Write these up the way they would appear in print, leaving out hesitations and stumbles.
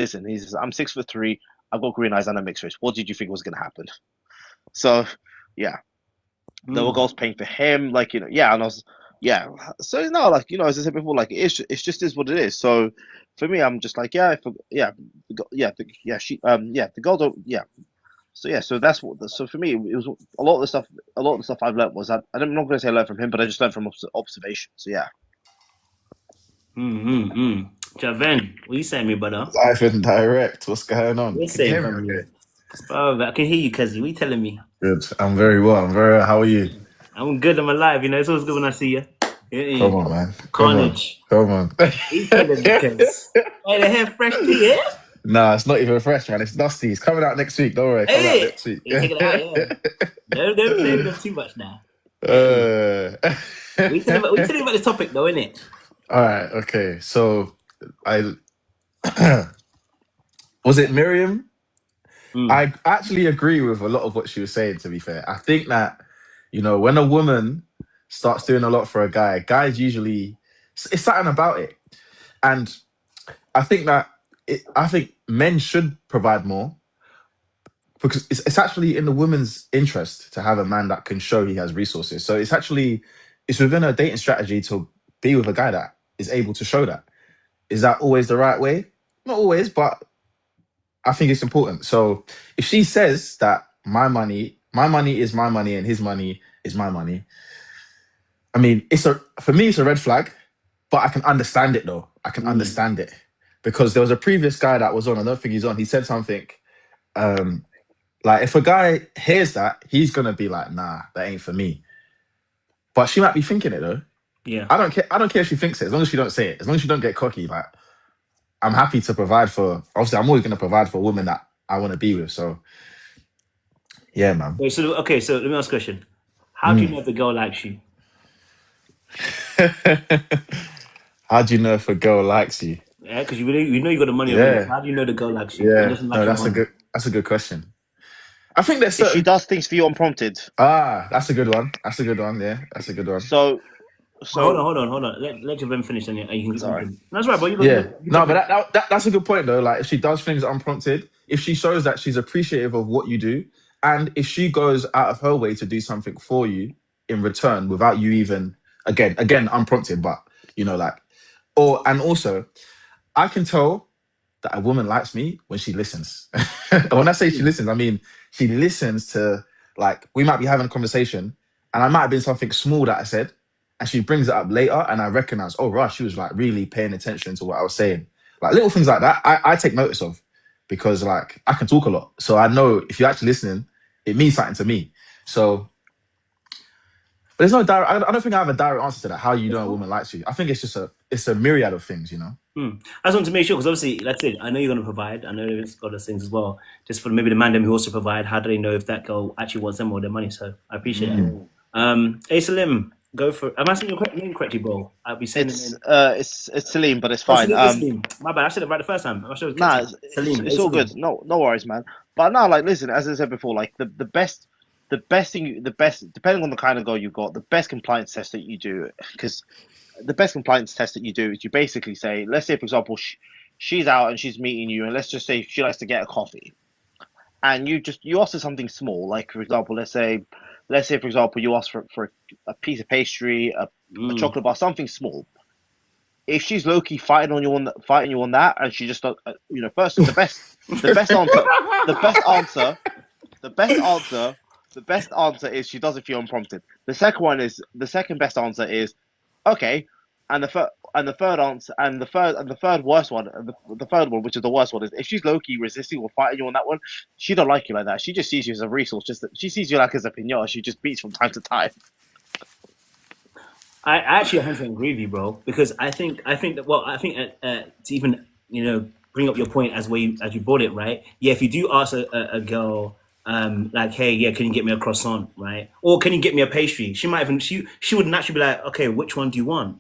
listen, he says, I'm 6'3", I've got green eyes and a mixed race. What did you think was gonna happen? So yeah, there were Mm. girls paying for him, like yeah, and I was yeah. So no, like as I said before, like it's just is what it is. So for me, I'm just like yeah, yeah, the girl don't yeah. So yeah, so that's what. So for me, it was a lot of the stuff. A lot of the stuff I've learned was that I'm not going to say I learned from him, but I just learned from observation. So yeah, Javen, what you saying, me brother? Live and direct. What's going on? What you Can you saying hear me from you? okay? Bro, I can hear you, Cuzzy. What you telling me? Good. I'm very well. I'm very well. How are you? I'm good. I'm alive. It's always good when I see you. Yeah. Come on, man. Come on. Carnage. Come on. What you telling me, Cuz? Hey, the hair fresh to you? Nah, it's not even fresh, man. It's dusty. It's coming out next week. Don't worry. Coming out Hey, next week. you taking it out, yeah. Don't play with them too much now. Hey, uh, we telling about the topic though, innit? all right. Okay. So I was it Miriam? Mm, I actually agree with a lot of what she was saying, to be fair. I think that, when a woman starts doing a lot for a guy, guys usually, it's something about it. And I think that, I think men should provide more because it's actually in the woman's interest to have a man that can show he has resources. So it's within a dating strategy to be with a guy that is able to show that. Is that always the right way? Not always, but I think it's important. So if she says that my money is my money and his money is my money, I mean, for me, it's a red flag, but I can understand it though. I can mm. understand it because there was a previous guy that was on. I don't think he's on. He said something um, like, if a guy hears that, he's gonna be like, nah, that ain't for me. But she might be thinking it though. Yeah. I don't care. I don't care if she thinks it, as long as she don't say it. As long as she don't get cocky, like I'm happy to provide for. Obviously, I'm always gonna provide for a woman that I want to be with. So yeah, man. Wait, so let me ask a question. How do you Mm. know if the girl likes you? How do you know if a girl likes you? Yeah, because you know you got the money already. Yeah, How do you know the girl likes you and yeah. doesn't like No, your money? that's a good question. I think there's if she certain. does things for you unprompted, That's a good one. That's a good one. Yeah, that's a good one. so Hold so on, Let your Ben finish and you can sorry. continue. That's right, but Yeah, you can no, jump but in. that's a good point though. Like if she does things unprompted, if she shows that she's appreciative of what you do, and if she goes out of her way to do something for you in return without you even again unprompted, but like and also I can tell that a woman likes me when she listens. And when I say she Mm. listens, I mean she listens to, like, we might be having a conversation and I might have been something small that I said, and she brings it up later and I recognize, oh right, she was like really paying attention to what I was saying. Like little things like that, I take notice of because like I can talk a lot. So I know if you're actually listening, it means something to me. So but there's no direct. I don't think I have a direct answer to that. How you That's know a cool. woman likes you? I think it's a myriad of things. Mm. I just want to make sure because obviously, like I said, I know you're going to provide. I know it's got those things as well. Just for maybe the man them who also provide. How do they know if that girl actually wants them or their money? So I appreciate that. Mm. Hey Salim, go for. Am I saying your name correctly, bro? I'll be saying the It's name. it's Celine, but it's Oh, fine. Salim, it's Salim. My bad. I said it right the first time. I should have kept Nah, it. Salim, hey it's all good. Salim. No worries, man. But now, like, listen, as I said before, like the best thing, the best, depending on the kind of girl you've got, the best compliance test that you do, because the best compliance test that you do is you basically say, let's say, for example, she's out and she's meeting you, and let's just say she likes to get a coffee, and you ask for something small, like for example, let's say for example, you ask for a piece of pastry, a Mm. chocolate bar, something small. If she's low key fighting you on that, and she just first the best answer, the best answer, the best answer, the best answer is she does it for you unprompted. The second best answer is okay, and the third answer and the third worst one, the third one, which is the worst one, is if she's low key resisting or fighting you on that one, she don't like you like that. She just sees you as a resource. Just that she sees you like as a pinata. She just beats from time to time. I actually 100% agree with you, bro. Because I think that well, I think to even bring up your point as you brought it, right? Yeah, if you do ask a girl, like, hey, yeah, can you get me a croissant, right? Or can you get me a pastry? She might even she would naturally be like, okay, which one do you want?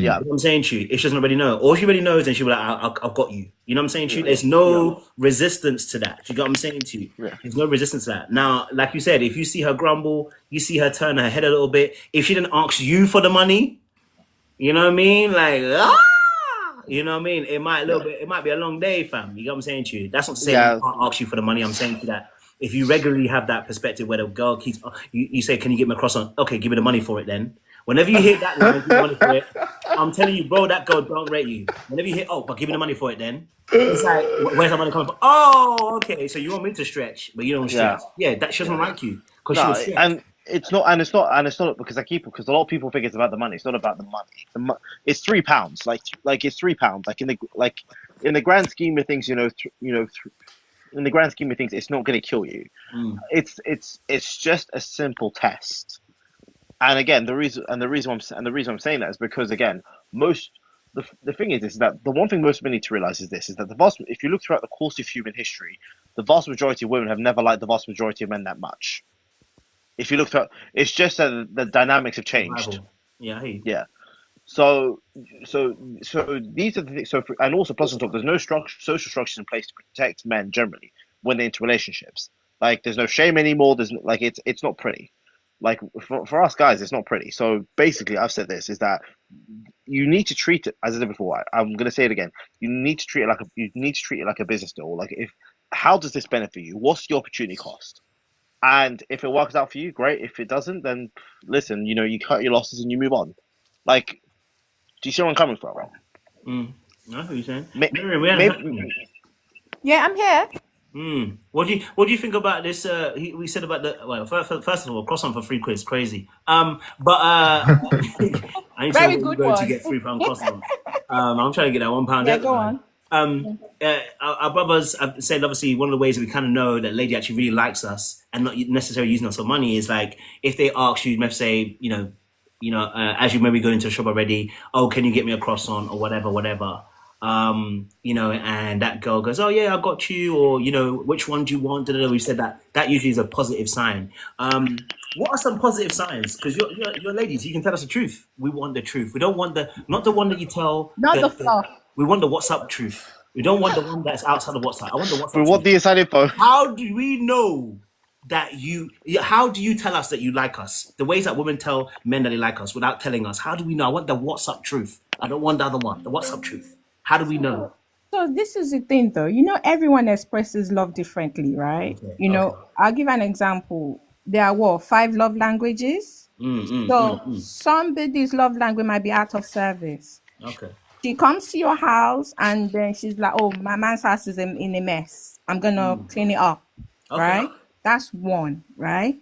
Yeah, Mm. You know what I'm saying to you? If she doesn't already know, or she already knows, then she'll be like, I've got you. You know what I'm saying to you? yeah, There's yeah, no resistance to that. You got what I'm saying to you? yeah. There's no resistance to that. Now, like you said, if you see her grumble, you see her turn her head a little bit. If she didn't ask you for the money, you know what I mean? Like, You know what I mean? It might a little bit. It might be a long day, fam. You get what I'm saying to you? That's not to say that Yeah, I can't ask you for the money. I'm saying to you that if you regularly have that perspective where the girl keeps, you say, "Can you get me across on?" Okay, give me the money for it. Then, whenever you hear that line, give me the money for it. I'm telling you, bro, that girl don't rate you. Whenever you hear, "Oh, but give me the money for it," then it's like, where's the money coming from? Oh, okay. So you want me to stretch, but you don't yeah. stretch. Yeah, that she doesn't like you because she No, was stretch. and it's not because because a lot of people think it's about the money. It's not about the money. It's £3. Like it's £3. Like in the grand scheme of things, in the grand scheme of things, it's not going to kill you. Mm, It's just a simple test. And again, the reason I'm saying that is because again, most the thing is that the one thing most men need to realize is this: is that if you look throughout the course of human history, the vast majority of women have never liked the vast majority of men that much. If you look through, it's just that the dynamics have changed. survival. Yeah, I hear you. Yeah. So, so these are the things. And also, plus on top, there's no social structures in place to protect men generally when they're into relationships. Like, there's no shame anymore. It's not pretty. Like for us guys, it's not pretty. So basically, I've said this is that you need to treat it as I said before. I'm going to say it again. You need to treat it like a business deal. Like if how does this benefit you? What's the opportunity cost? And if it works out for you, great. If it doesn't, then listen, you cut your losses and you move on. Like, do you see where I'm coming from? Mm. I know what you're saying. Maybe, Miriam, we hadn't heard. Yeah, I'm here. What do you think about this? We said about the well. First of all, cross on for free quiz, crazy. But I need to know Very where you good go to one. get £3 cross on. I'm trying to get that £1 Yeah, out, go man. on. Our brothers have said obviously one of the ways that we kind of know that lady actually really likes us and not necessarily using us for money is like if they ask you, maybe say, as you maybe go into a shop already, oh, can you get me a croissant or whatever, whatever. And that girl goes, "Oh yeah, I got you," or which one do you want? Da, da, da. We said that usually is a positive sign. What are some positive signs? Because you're ladies, you can tell us the truth. We want the truth. We don't want not the one that you tell. Not the fluff. We want the WhatsApp truth. We don't want the one that's outside of WhatsApp. I want the we WhatsApp want truth. the inside info. How do we know that how do you tell us that you like us? The ways that women tell men that they like us without telling us. How do we know? I want the WhatsApp truth. I don't want the other one. The WhatsApp truth. How do we know? So this is the thing though. Everyone expresses love differently, right? Okay. Okay. I'll give an example. There are what, 5 love languages? So somebody's love language might be out of service. Okay. She comes to your house and then she's like, "Oh, my man's house is in a mess. I'm gonna clean it up." Okay. Right? That's one, right?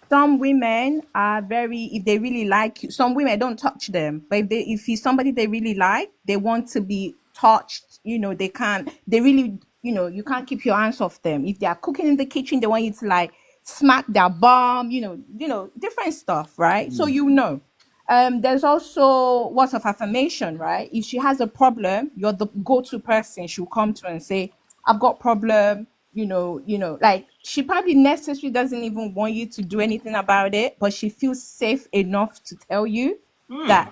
Some women are if they really like you, some women don't touch them, but if he's somebody they really like, they want to be touched. They really, you can't keep your hands off them. If they are cooking in the kitchen, they want you to like smack their bum, different stuff, right? So there's also words of affirmation, right? If she has a problem, you're the go-to person she'll come to and say, "I've got problem." Like she probably necessarily doesn't even want you to do anything about it, but she feels safe enough to tell you that,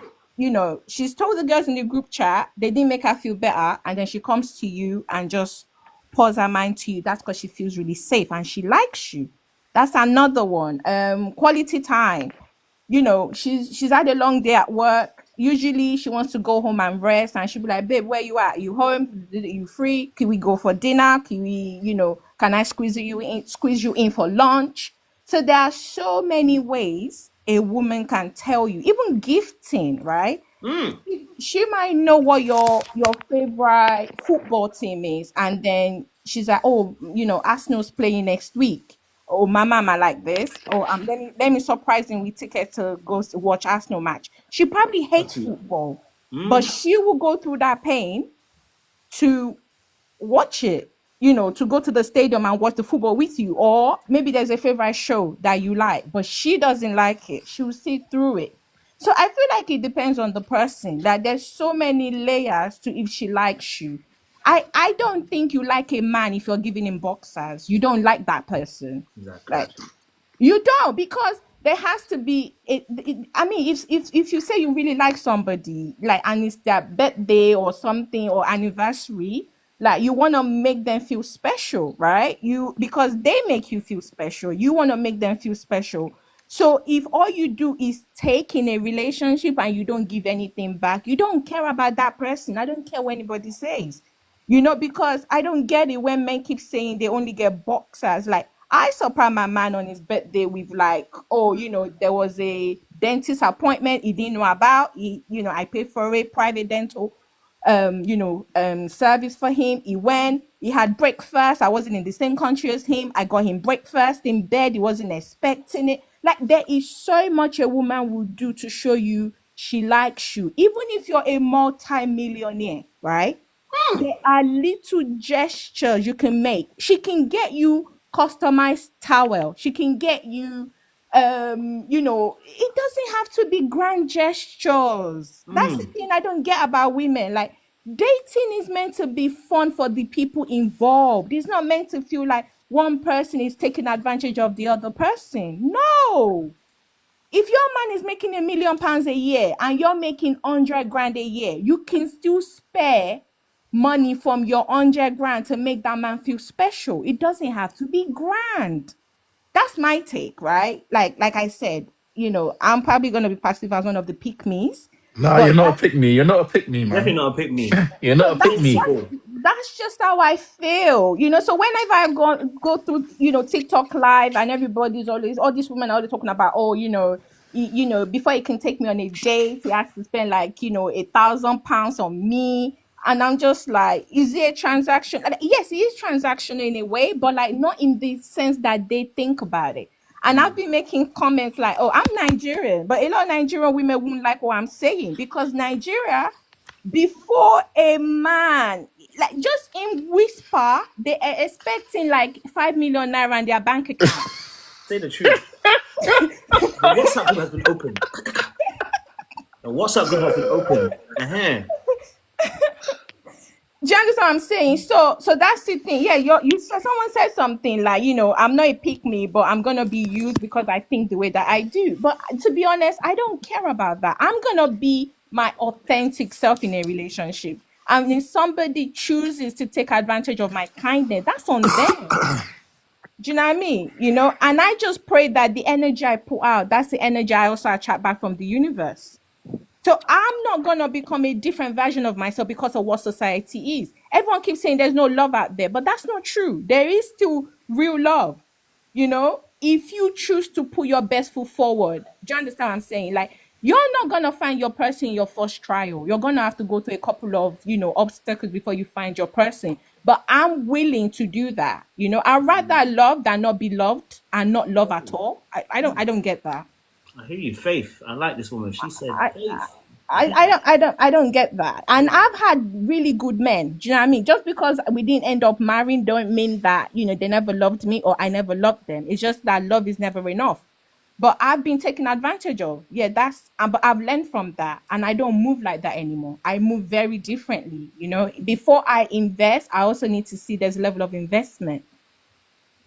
she's told the girls in the group chat, they didn't make her feel better, and then she comes to you and just pours her mind to you. That's because she feels really safe and she likes you. That's another one. Quality time. She's had a long day at work. Usually she wants to go home and rest, and she'll be like, "Babe, where you at? You home? You free? Can we go for dinner? Can we, can I squeeze you in for lunch?" So there are so many ways a woman can tell you, even gifting, right? She might know what your favorite football team is, and then she's like, "Oh, Arsenal's playing next week. Oh, my mama like this. Oh, let me surprise him with ticket to go to watch Arsenal match." She probably hates football, but she will go through that pain to watch it, to go to the stadium and watch the football with you. Or maybe there's a favorite show that you like, but she doesn't like it. She'll see through it. So I feel like it depends on the person, that there's so many layers to if she likes you. I don't think you like a man if you're giving him boxers. You don't like that person. Exactly. Like, you don't, because there has to be I mean, if you say you really like somebody, like, and it's their birthday or something or anniversary, like, you want to make them feel special, right? Because they make you feel special. You want to make them feel special. So if all you do is take in a relationship and you don't give anything back, you don't care about that person. I don't care what anybody says. Because I don't get it when men keep saying they only get boxers. Like, I surprised my man on his birthday with, like, oh, there was a dentist appointment he didn't know about. I paid for a private dental service for him. He went, he had breakfast. I wasn't in the same country as him. I got him breakfast in bed. He wasn't expecting it. Like, there is so much a woman will do to show you she likes you, even if you're a multi-millionaire, right? There are little gestures you can make. She can get you customized towel. She can get you, it doesn't have to be grand gestures. That's the thing I don't get about women. Like, dating is meant to be fun for the people involved. It's not meant to feel like one person is taking advantage of the other person. No. If your man is making £1 million a year and you're making 100 grand a year, you can still spare money from your 100 grand to make that man feel special. It doesn't have to be grand. That's my take, right? Like I said, I'm probably going to be passive as one of the pick-me's. Nah, But you're not a pick me. You're not a pick me, Definitely man. not a pick me. You're so not a pick that's me. that's just how I feel, So whenever I go through, TikTok live, and everybody's always, all these women are always talking about, oh, before he can take me on a date, he has to spend like, £1,000 on me. And I'm just like, is it a transaction? And yes, it is transactional in a way, but like not in the sense that they think about it. And I've been making comments like, oh, I'm Nigerian, but a lot of Nigerian women won't like what I'm saying, because Nigeria, before a man, like, just in whisper, they are expecting like 5 million naira in their bank account. Say the truth. The WhatsApp group has been opened. The WhatsApp group has been opened. Do you understand what I'm saying? So that's the thing. Yeah, someone said something like, I'm not a pick me, but I'm gonna be used because I think the way that I do. But to be honest, I don't care about that. I'm gonna be my authentic self in a relationship. And if somebody chooses to take advantage of my kindness, that's on them. Do you know what I mean? And I just pray that the energy I put out, that's the energy I also attract back from the universe. So I'm not going to become a different version of myself because of what society is. Everyone keeps saying there's no love out there, but that's not true. There is still real love. If you choose to put your best foot forward, do you understand what I'm saying? Like, you're not going to find your person in your first trial. You're going to have to go through a couple of, obstacles before you find your person. But I'm willing to do that. I'd rather love than not be loved and not love at all. I don't get that. I hear you, Faith. I like this woman. She said, Faith. I don't get that. And I've had really good men. Do you know what I mean? Just because we didn't end up marrying don't mean that, they never loved me or I never loved them. It's just that love is never enough. But I've been taken advantage of. Yeah, but I've learned from that, and I don't move like that anymore. I move very differently. Before I invest, I also need to see there's a level of investment.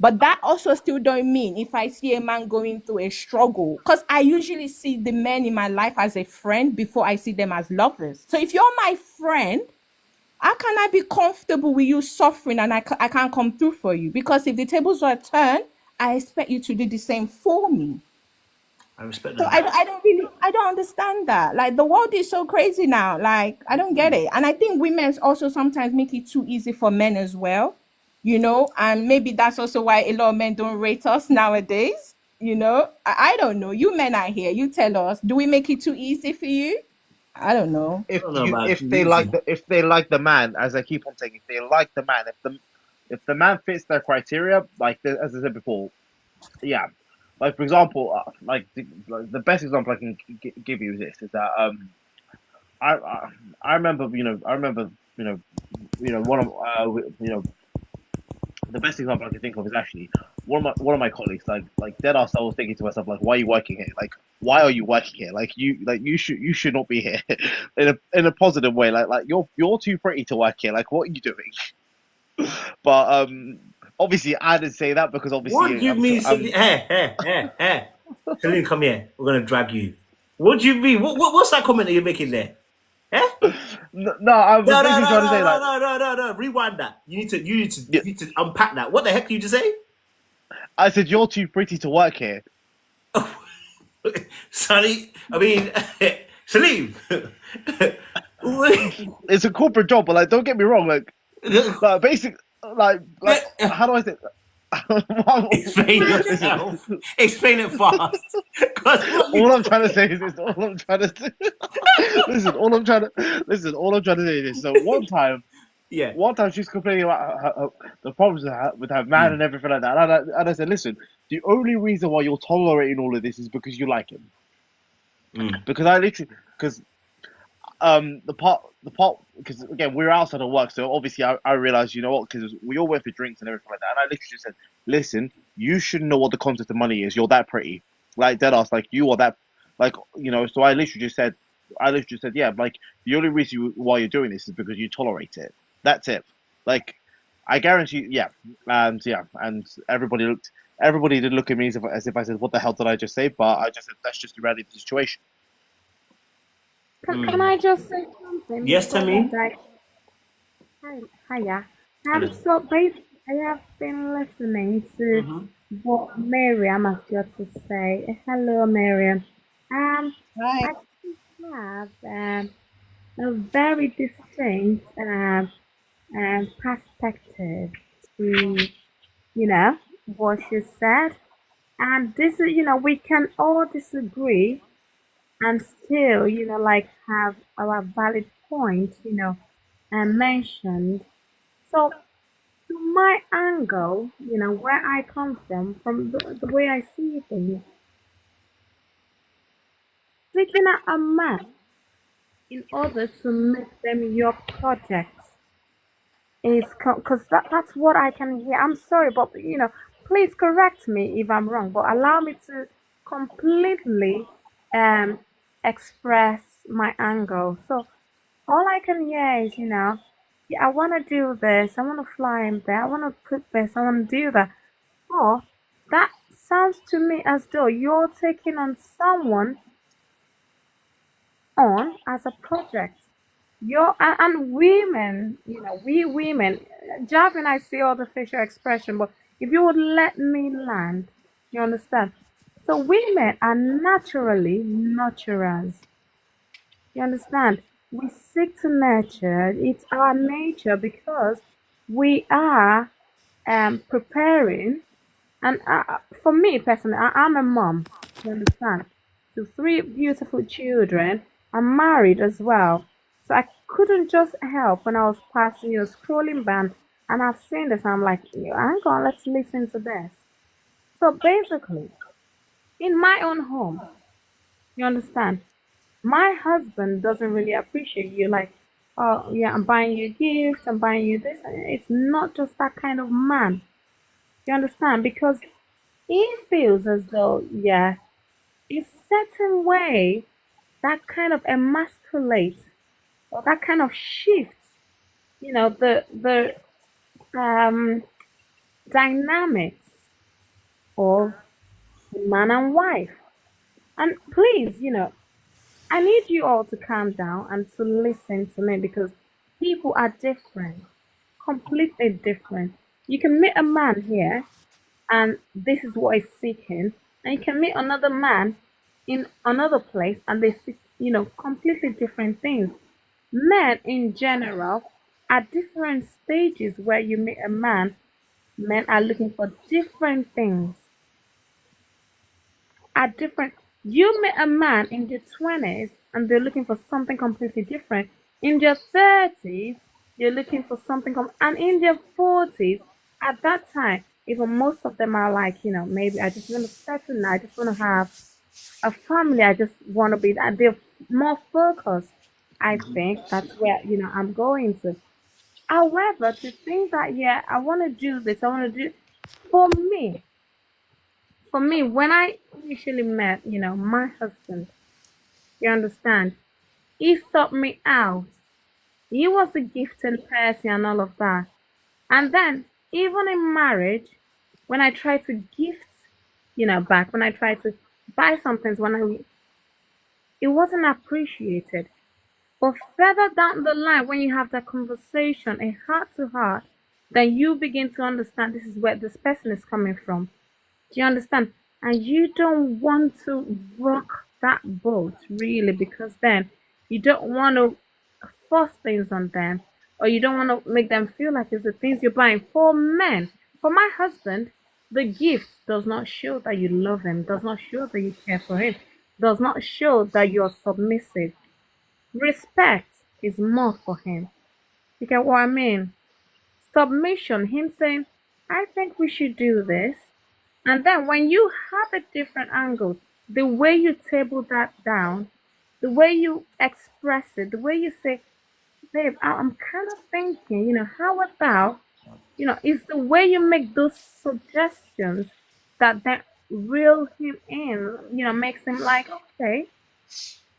But that also still don't mean if I see a man going through a struggle, because I usually see the men in my life as a friend before I see them as lovers. So if you're my friend, how can I be comfortable with you suffering and I can't come through for you? Because if the tables were turned, I expect you to do the same for me. I respect that. So I don't understand that. Like, the world is so crazy now. Like, I don't get it. And I think women also sometimes make it too easy for men as well. And maybe that's also why a lot of men don't rate us nowadays. I don't know. You men are here. You tell us. Do we make it too easy for you? I don't know. If they like the man, as I keep on saying, if they like the man, if the man fits their criteria, like as I said before, yeah. Like, for example, the best example I can give you is this: is that I remember one of the best example I can think of is actually one of my colleagues, like dead ass. I was thinking to myself, like, why are you working here? Like, why are you working here? Like, you should not be here in a positive way. Like you're too pretty to work here. Like, what are you doing? But obviously I didn't say that because obviously. What do you mean? Hey, Celine, come here. We're gonna drag you. What do you mean? What's that comment that you're making there? No, I was basically trying to say that. No. Rewind that. You need to unpack that. What the heck did you just say? I said you're too pretty to work here. Sonny, I mean, Salim. It's a corporate job, but like, don't get me wrong, like basic, like, how do I say? Explain Listen, yourself. Explain it fast. Because what you all I'm trying to talking? say is this. All I'm trying to do. All I'm trying to say is this. So Yeah. one time she's complaining about the problems with her man Mm, and everything like that. And I said, listen, the only reason why you're tolerating all of this is because you like him. mm, Because the part because again we were outside of work, so obviously I realized, you know what, because we all went for drinks and everything like that, and I literally just said, listen, you should know what the concept of money is. You're that pretty, like dead ass, like you are that, like, you know. So I literally just said, yeah, like the only reason why you're doing this is because you tolerate it. That's it. Like, I guarantee, yeah, and everybody did look at me as if I said, what the hell did I just say? But I just said that's just the reality of the situation. Can I just say something yes, before we Tammy. dive? Hi, hiya. Hello. So basically, I have been listening to Mm-hmm. what Miriam has got to say. Hello, Miriam. Right. I have a very distinct perspective to, what she said. And this is, we can all disagree and still, like have our valid point, mentioned. So, to my angle, where I come from the way I see things, seeking out a man in order to make them your project is because that's what I can hear. I'm sorry, but please correct me if I'm wrong, but allow me to completely um express my angle. So all I can hear is, yeah, I want to do this, I want to fly in there, I want to put this, I want to do that. Or that sounds to me as though you're taking on someone on as a project. And women, we women, Javin, I see all the facial expression, but if you would let me land, you understand? So women are naturally nurturers. You understand? We seek to nurture. It's our nature because we are preparing. And for me personally, I'm a mom. You understand? To three beautiful children. I'm married as well. So I couldn't just help when I was passing, scrolling by, and I've seen this. I'm like, hang on, let's listen to this. So basically, in my own home, you understand? My husband doesn't really appreciate you. Like, oh yeah, I'm buying you gifts, I'm buying you this. It's not just that kind of man. You understand? Because he feels as though, yeah, in certain way that kind of emasculates or that kind of shifts, the um dynamics of man and wife. And please, I need you all to calm down and to listen to me because people are different, completely different. You can meet a man here and this is what he's seeking, and you can meet another man in another place and they seek, completely different things. Men in general, at different stages where you meet a man, men are looking for different things are different. You meet a man in their 20s and they're looking for something completely different. In their 30s, they're looking for something, and in their 40s, at that time, even most of them are like, maybe I just want to settle now, I just want to have a family, I just want to be that. They're more focused. I think that's where, I'm going to. However, to think that, yeah, I want to do this, I want to do, for me, when I initially met, my husband, you understand, he sought me out. He was a gifted person and all of that. And then, even in marriage, when I try to gift, back, when I try to buy some things, it wasn't appreciated. But further down the line, when you have that conversation, a heart to heart, then you begin to understand this is where this person is coming from. Do you understand? and you don't want to rock that boat really, because then you don't want to force things on them, or you don't want to make them feel like it's the things you're buying. For men, for my husband, the gift does not show that you love him, does not show that you care for him, does not show that you're submissive. Respect is more for him. You get what I mean? Submission, him saying, I think we should do this. And then when you have a different angle, the way you table that down, the way you express it, the way you say, babe, I'm kind of thinking, how about, it's the way you make those suggestions that reel him in, makes him like, okay,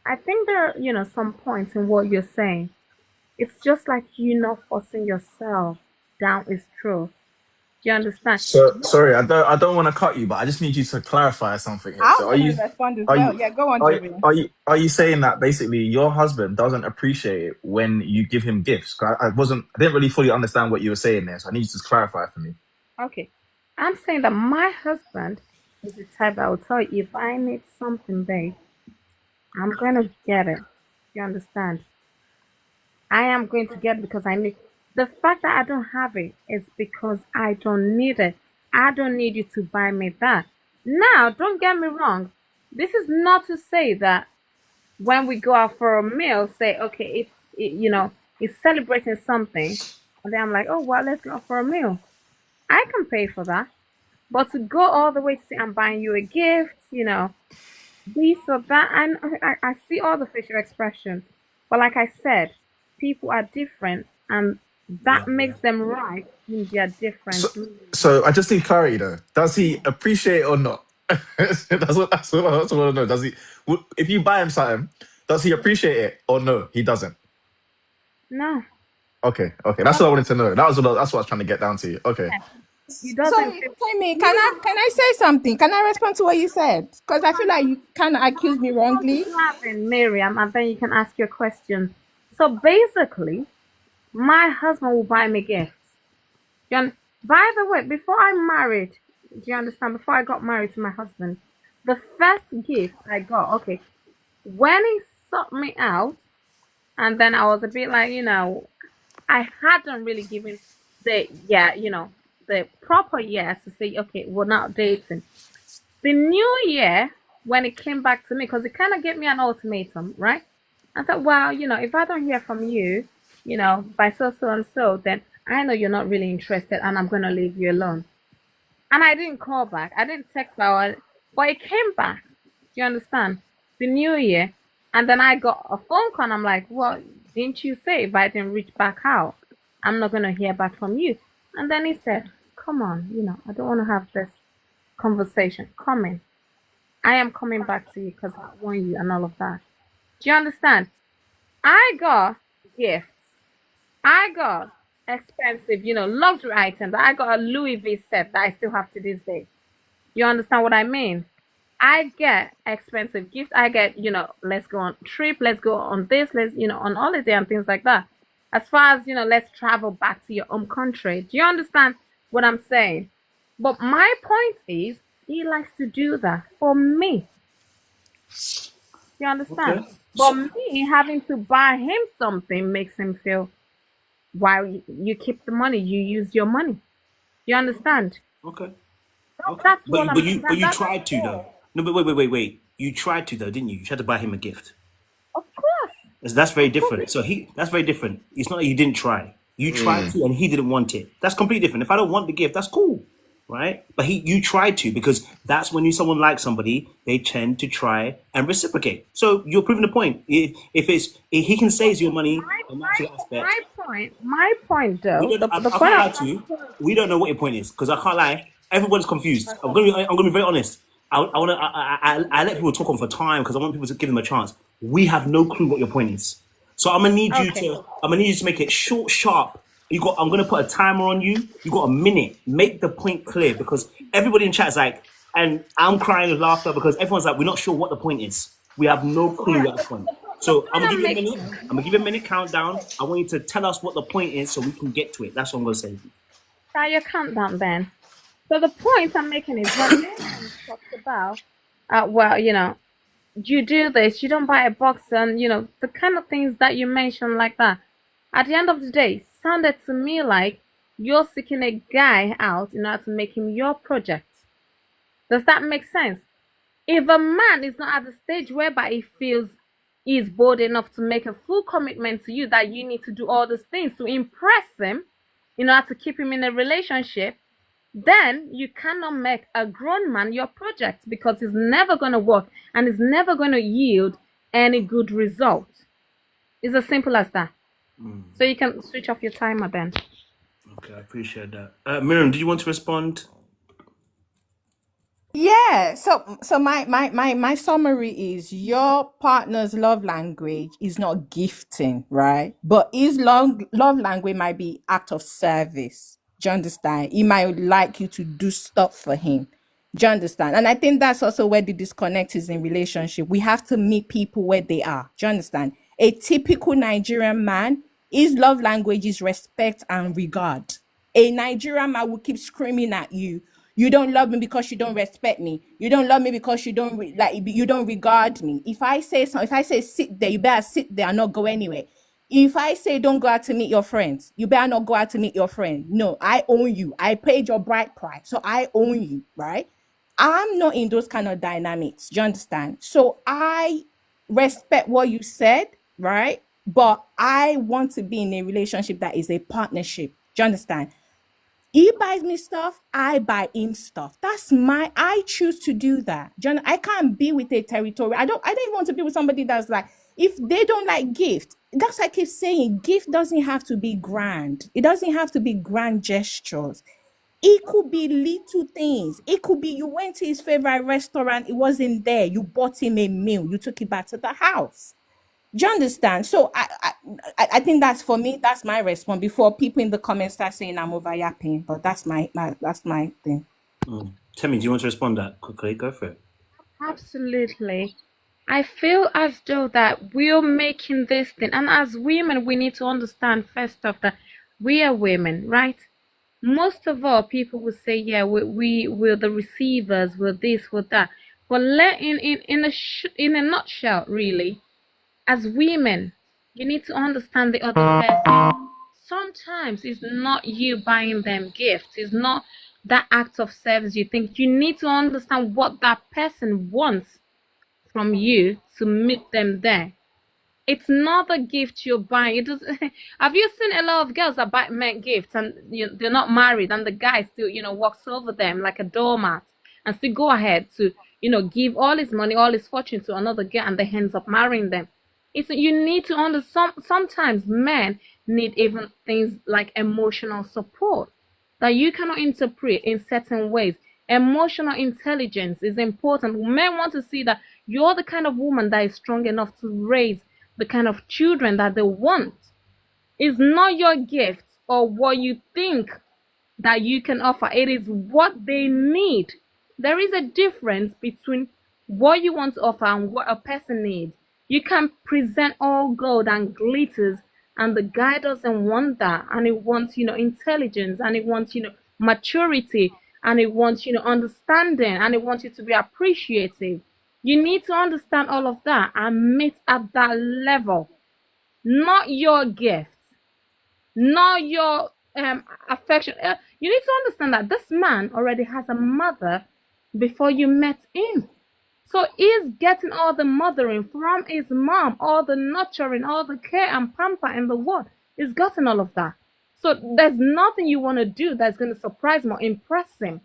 I think there are, some points in what you're saying. It's just like you not forcing yourself down is truth. Do you understand? So sorry, I don't want to cut you, but I just need you to clarify something here. I So want to respond as are well. you Yeah, go on, are, Jerry. are you saying that basically your husband doesn't appreciate it when you give him gifts? 'Cause I didn't really fully understand what you were saying there, so I need you to clarify for me. Okay. I'm saying that my husband is the type that will tell you, if I need something, babe, I'm going to get it. You understand? I am going to get it because I need. The fact that I don't have it is because I don't need it. I don't need you to buy me that. Now, don't get me wrong. This is not to say that when we go out for a meal, say, okay, it's celebrating something, and then I'm like, oh well, let's go out for a meal. I can pay for that. But to go all the way to say I'm buying you a gift, this or that, and I see all the facial expression. But like I said, people are different, and that makes them right in their So, difference. so I just need clarity though. Does he appreciate it or not? That's what I want to know. Does he? If you buy him something, does he appreciate it or no? He doesn't. No, Okay, that's what I wanted to know. That's what I was trying to get down to. Okay. he So, doesn't. Tammy, can I say something? Can I respond to what you said? Because I feel like you kind of accused me wrongly. Miriam, and then you can ask your question. So basically, my husband will buy me gifts. By the way, before I married, do you understand? Before I got married to my husband, the first gift I got, okay, when he sought me out, and then I was a bit like, I hadn't really given the proper yes to say, okay, we're not dating. The new year, when it came back to me, because it kind of gave me an ultimatum, right? I thought, well, if I don't hear from you, by so and so, then I know you're not really interested, and I'm gonna leave you alone. And I didn't call back. I didn't text back, but it came back. Do you understand? The new year, and then I got a phone call. And I'm like, well, didn't you say if I didn't reach back out, I'm not gonna hear back from you? And then he said, come on, I don't want to have this conversation. Come in. I am coming back to you because I want you and all of that. Do you understand? I got gifts. I got expensive, luxury items. I got a Louis V set that I still have to this day. You understand what I mean? I get expensive gifts. I get, let's go on trip, let's go on this, let's, on holiday and things like that. As far as, let's travel back to your home country. Do you understand what I'm saying? But my point is, he likes to do that for me. You understand? Okay. But me having to buy him something makes him feel, while you keep the money, you use your money. You understand? Okay. That's But what but you tried to though. No, but wait. You tried to though, didn't you? You tried to buy him a gift. Of course. That's very different. So that's very different. It's not that you didn't try. You tried to, and he didn't want it. That's completely different. If I don't want the gift, that's cool, right? But you tried to, because that's when someone likes somebody, they tend to try and reciprocate. So you're proving the point. If he can save your money, in that aspect. My point though. I can't lie to you. We don't know what your point is, because I can't lie. Everyone's confused. I'm gonna be very honest. I let people talk on for time because I want people to give them a chance. We have no clue what your point is, so I'm gonna need you to make it short, sharp. I'm gonna put a timer on you. You got a minute. Make the point clear, because everybody in chat is like, and I'm crying with laughter because everyone's like, we're not sure what the point is. We have no clue at the point. So I'm gonna give you a minute. I'm gonna give you a minute countdown. I want you to tell us what the point is so we can get to it. That's what I'm gonna say. Start your countdown then. So the point I'm making is when men talk about, well, you do this, you don't buy a box, and the kind of things that you mentioned like that. At the end of the day, sounded to me like you're seeking a guy out in order to make him your project. Does that make sense? If a man is not at the stage whereby he feels he's bold enough to make a full commitment to you, that you need to do all these things to impress him in order to keep him in a relationship, then you cannot make a grown man your project, because it's never going to work and it's never going to yield any good result. It's as simple as that. So you can switch off your timer then. Okay, I appreciate that. Miriam, do you want to respond? Yeah. So my summary is your partner's love language is not gifting, right? But his love language might be act of service. Do you understand? He might like you to do stuff for him. Do you understand? And I think that's also where the disconnect is in relationship. We have to meet people where they are. Do you understand? A typical Nigerian man, his love language is respect and regard. A Nigerian man will keep screaming at you. You don't love me because you don't respect me. You don't love me because you don't you don't regard me. If I say something, if I say sit there, you better sit there and not go anywhere. If I say don't go out to meet your friends, you better not go out to meet your friend. No, I own you. I paid your bride price, so I own you, right? I'm not in those kind of dynamics. Do you understand? So I respect what you said, right? But I want to be in a relationship that is a partnership. Do you understand? He buys me stuff, I buy him stuff. I choose to do that. John, I can't be with a territory. I don't even want to be with somebody that's like, if they don't like gift, that's like I keep saying, gift doesn't have to be grand. It doesn't have to be grand gestures. It could be little things. It could be you went to his favorite restaurant, it wasn't there. You bought him a meal, you took it back to the house. Do you understand? So I think that's for me, that's my response before people in the comments start saying I'm over yapping. But that's my thing. Temi, do you want to respond to that quickly? Go for it. Absolutely. I feel as though that we're making this thing, and as women, we need to understand first off that we are women, right? Most of all, people will say, yeah, we're the receivers, we're this, we're that. But in a nutshell, really, as women, you need to understand the other person. Sometimes it's not you buying them gifts, it's not that act of service you think. You need to understand what that person wants from you to meet them there. It's not the gift you're buying. It does. Have you seen a lot of girls that buy men gifts and they're not married, and the guy still, walks over them like a doormat and still go ahead to, give all his money, all his fortune to another girl, and they ends up marrying them. You need to understand. Sometimes men need even things like emotional support that you cannot interpret in certain ways. Emotional intelligence is important. Men want to see that you're the kind of woman that is strong enough to raise the kind of children that they want. It's not your gift or what you think that you can offer. It is what they need. There is a difference between what you want to offer and what a person needs. You can present all gold and glitters, and the guy doesn't want that, and he wants, intelligence, and he wants, maturity, and he wants, understanding, and he wants you to be appreciative. You need to understand all of that and meet at that level. Not your gift, not your affection. You need to understand that this man already has a mother before you met him. So he's getting all the mothering from his mom, all the nurturing, all the care and pamper in the world. He's gotten all of that. So there's nothing you want to do that's going to surprise him or impress him.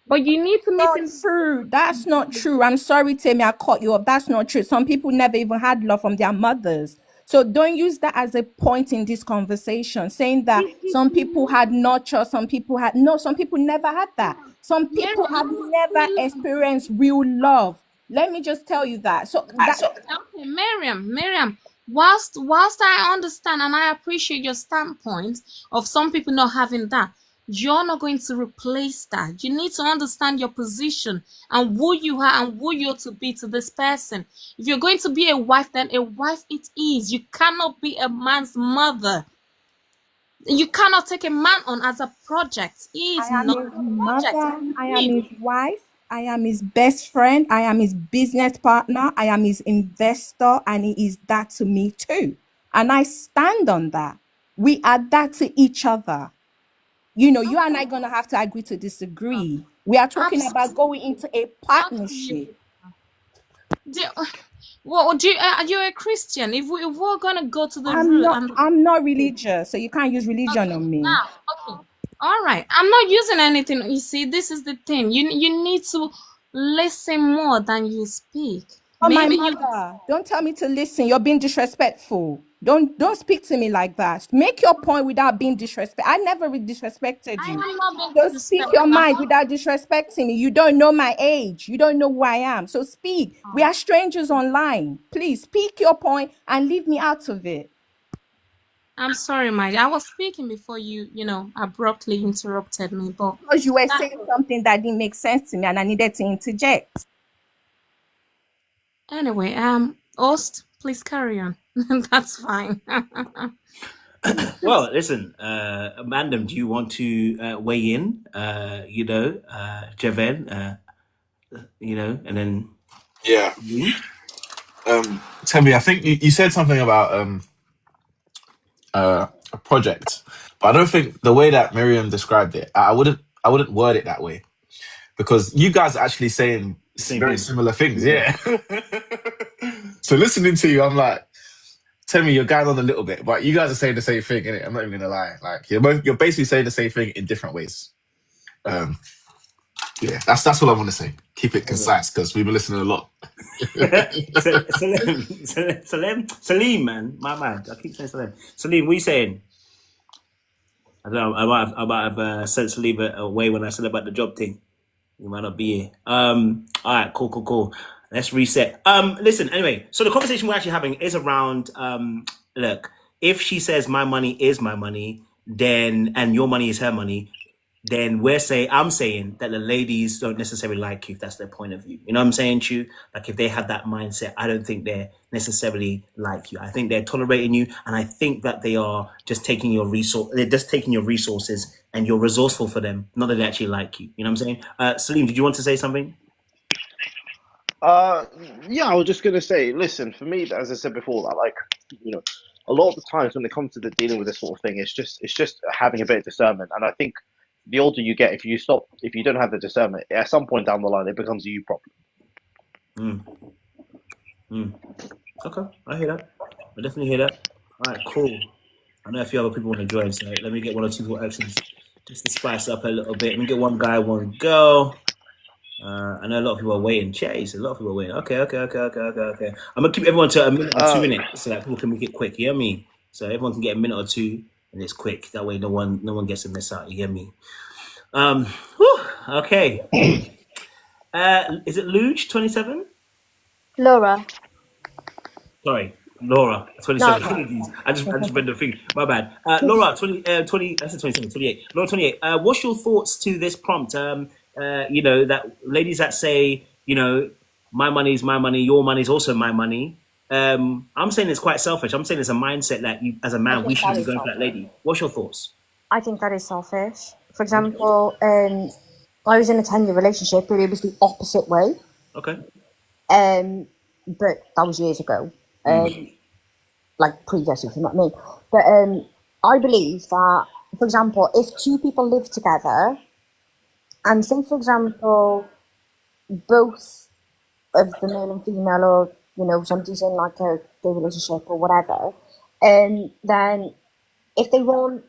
But you need to meet him. True. That's not true. I'm sorry, Tammy, I caught you up. That's not true. Some people never even had love from their mothers. So don't use that as a point in this conversation, saying that some people had nurture, some people never had that. Some people have never experienced real love. Let me just tell you that. Okay, Miriam, whilst I understand and I appreciate your standpoint of some people not having that, you're not going to replace that. You need to understand your position and who you are and who you're to be to this person. If you're going to be a wife, then a wife it is. You cannot be a man's mother. You cannot take a man on as a project. He is not a project. I am his wife. I am his best friend. I am his business partner. I am his investor. And he is that to me too. And I stand on that. We are that to each other. You and I gonna have to agree to disagree. We are talking about going into a partnership. Absolutely. Do, well, are you a Christian? If we're gonna go to the I'm root not and I'm not religious, so you can't use religion okay, on me. now, okay, all right. I'm not using anything. You see, this is the thing. You need to listen more than you speak. Oh, my Maybe you. mother, don't tell me to listen. You're being disrespectful. Don't speak to me like that. Make your point without being disrespectful. I never disrespected I you. am not being So speak your disrespectful. mind without disrespecting me. You don't know my age. You don't know who I am. So speak. We are strangers online. Please speak your point and leave me out of it. I'm sorry, my. I was speaking before you abruptly interrupted me. But Because you were that, saying something that didn't make sense to me and I needed to interject. anyway, host, please carry on. That's fine. Well, listen, Amanda, do you want to weigh in? Javen, and then Yeah. Celine? Tell me, I think you said something about a project, but I don't think the way that Miriam described it, I wouldn't word it that way because you guys are actually saying Same very thing. similar things. Yeah. So listening to you, I'm like, tell me you're going on a little bit, but you guys are saying the same thing, innit? I'm not even gonna lie. Like you're basically saying the same thing in different ways. Um, yeah, that's all I want to say. Keep it concise because we've been listening a lot. Salim, man, my man. I keep saying Salim. Salim, what are you saying? I don't know. I might have sent Salim away when I said about the job thing. You might not be here. All right, cool. Let's reset. Listen. Anyway, so the conversation we're actually having is around. Look, if she says my money is my money, then and your money is her money, then I'm saying that the ladies don't necessarily like you if that's their point of view. You know what I'm saying, Chu? Like if they have that mindset, I don't think they're necessarily like you. I think they're tolerating you, and I think that they are just taking your resource. They're just taking your resources, and you're resourceful for them. Not that they actually like you. You know what I'm saying? Salim, did you want to say something? Uh, yeah, I was just gonna say, listen, for me, as I said before, that like, you know, a lot of the times when it comes to the dealing with this sort of thing, it's just having a bit of discernment. And I think the older you get, if you don't have the discernment, at some point down the line, it becomes a you problem. Mm, mm. Okay, I hear that. I definitely hear that. All right, cool. I know a few other people want to join, so let me get one or two more actions just to spice up a little bit. Let me get one guy, one girl. I know a lot of people are waiting. Chase, a lot of people are waiting. Okay. I'm gonna keep everyone to a minute or two Uh, in it so that people can make it quick. You hear me? So everyone can get a minute or two, and it's quick. That way, no one gets to miss out. You hear me? Whew, okay. Is it Luge 27? Laura. Sorry, Laura No, 27. okay. Apologies. I just read the thing. My bad. Laura 20. That's 27, 28. Laura 28. What's your thoughts to this prompt? That ladies that say, my money is my money, your money is also my money. I'm saying it's quite selfish. I'm saying it's a mindset that you, as a I man, we think that shouldn't be is going for that selfish. lady. What's your thoughts? I think that is selfish. For example, I was in a 10-year relationship, but it was the opposite way. Okay. But that was years ago. Mm. Like previously, if you know what I mean. But I believe that, for example, if two people live together, and say, for example, both of the male and female, or somebody's in like a gay relationship or whatever, then if they want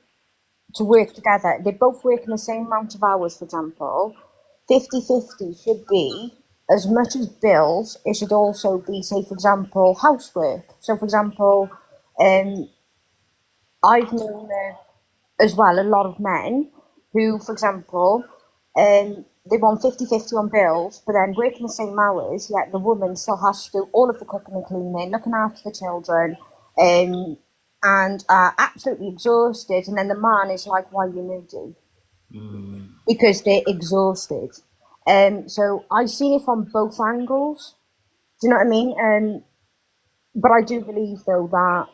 to work together, they both work in the same amount of hours, for example, 50-50 should be as much as bills, it should also be, say, for example, housework. So, for example, I've known as well a lot of men who, for example, they want 50-50 on bills, but then working the same hours, yet the woman still has to do all of the cooking and cleaning, looking after the children, and are absolutely exhausted. And then the man is like, why are you moody? Because they're exhausted. So I've seen it from both angles. Do you know what I mean? But I do believe, though, that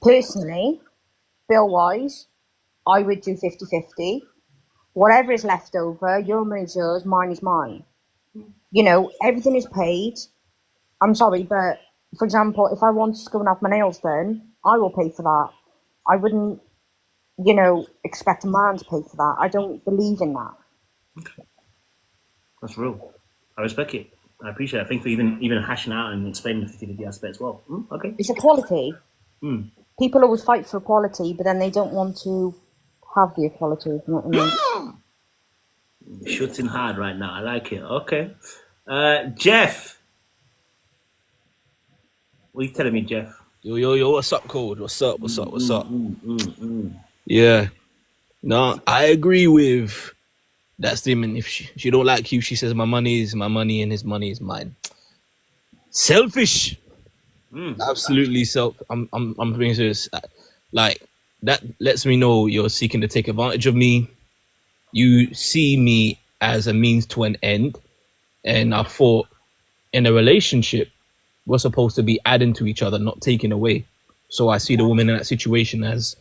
personally, bill-wise, I would do 50-50. Whatever is left over, your money's yours, mine is mine. You know, everything is paid. I'm sorry, but for example, if I wanted to go and have my nails done, I will pay for that. I wouldn't, you know, expect a man to pay for that. I don't believe in that. That's real. I respect it. I appreciate it. Thanks for even hashing out and explaining the 50-50 aspect as well. Okay. It's equality. People always fight for equality, but then they don't want to have the equality. You know what I mean? Shooting hard right now. I like it. Okay. Jeff. What are you telling me, Jeff? Yo, what's up, Code? What's up? Yeah. No, I agree with that statement. If she don't like you, she says my money is my money and his money is mine. Selfish. Absolutely I'm being serious. Like, that lets me know you're seeking to take advantage of me. You see me as a means to an end. And I thought in a relationship, we're supposed to be adding to each other, not taking away. So I see the woman in that situation as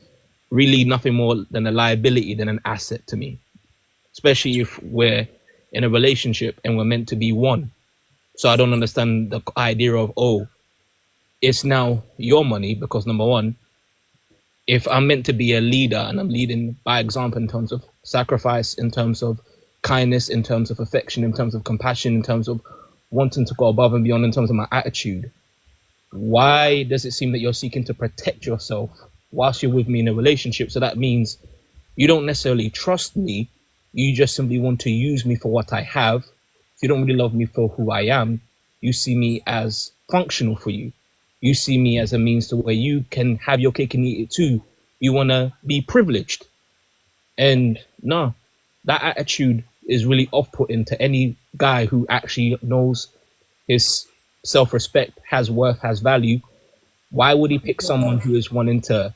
really nothing more than a liability than an asset to me, especially if we're in a relationship and we're meant to be one. So I don't understand the idea of, oh, it's now your money, because number one, if I'm meant to be a leader and I'm leading by example in terms of sacrifice, in terms of kindness, in terms of affection, in terms of compassion, in terms of wanting to go above and beyond in terms of my attitude, why does it seem that you're seeking to protect yourself whilst you're with me in a relationship? So that means you don't necessarily trust me. You just simply want to use me for what I have. You don't really love me for who I am. You see me as functional for you. You see me as a means to where you can have your cake and eat it too. You want to be privileged. And no, that attitude is really off-putting to any guy who actually knows his self-respect, has worth, has value. Why would he pick someone who is wanting to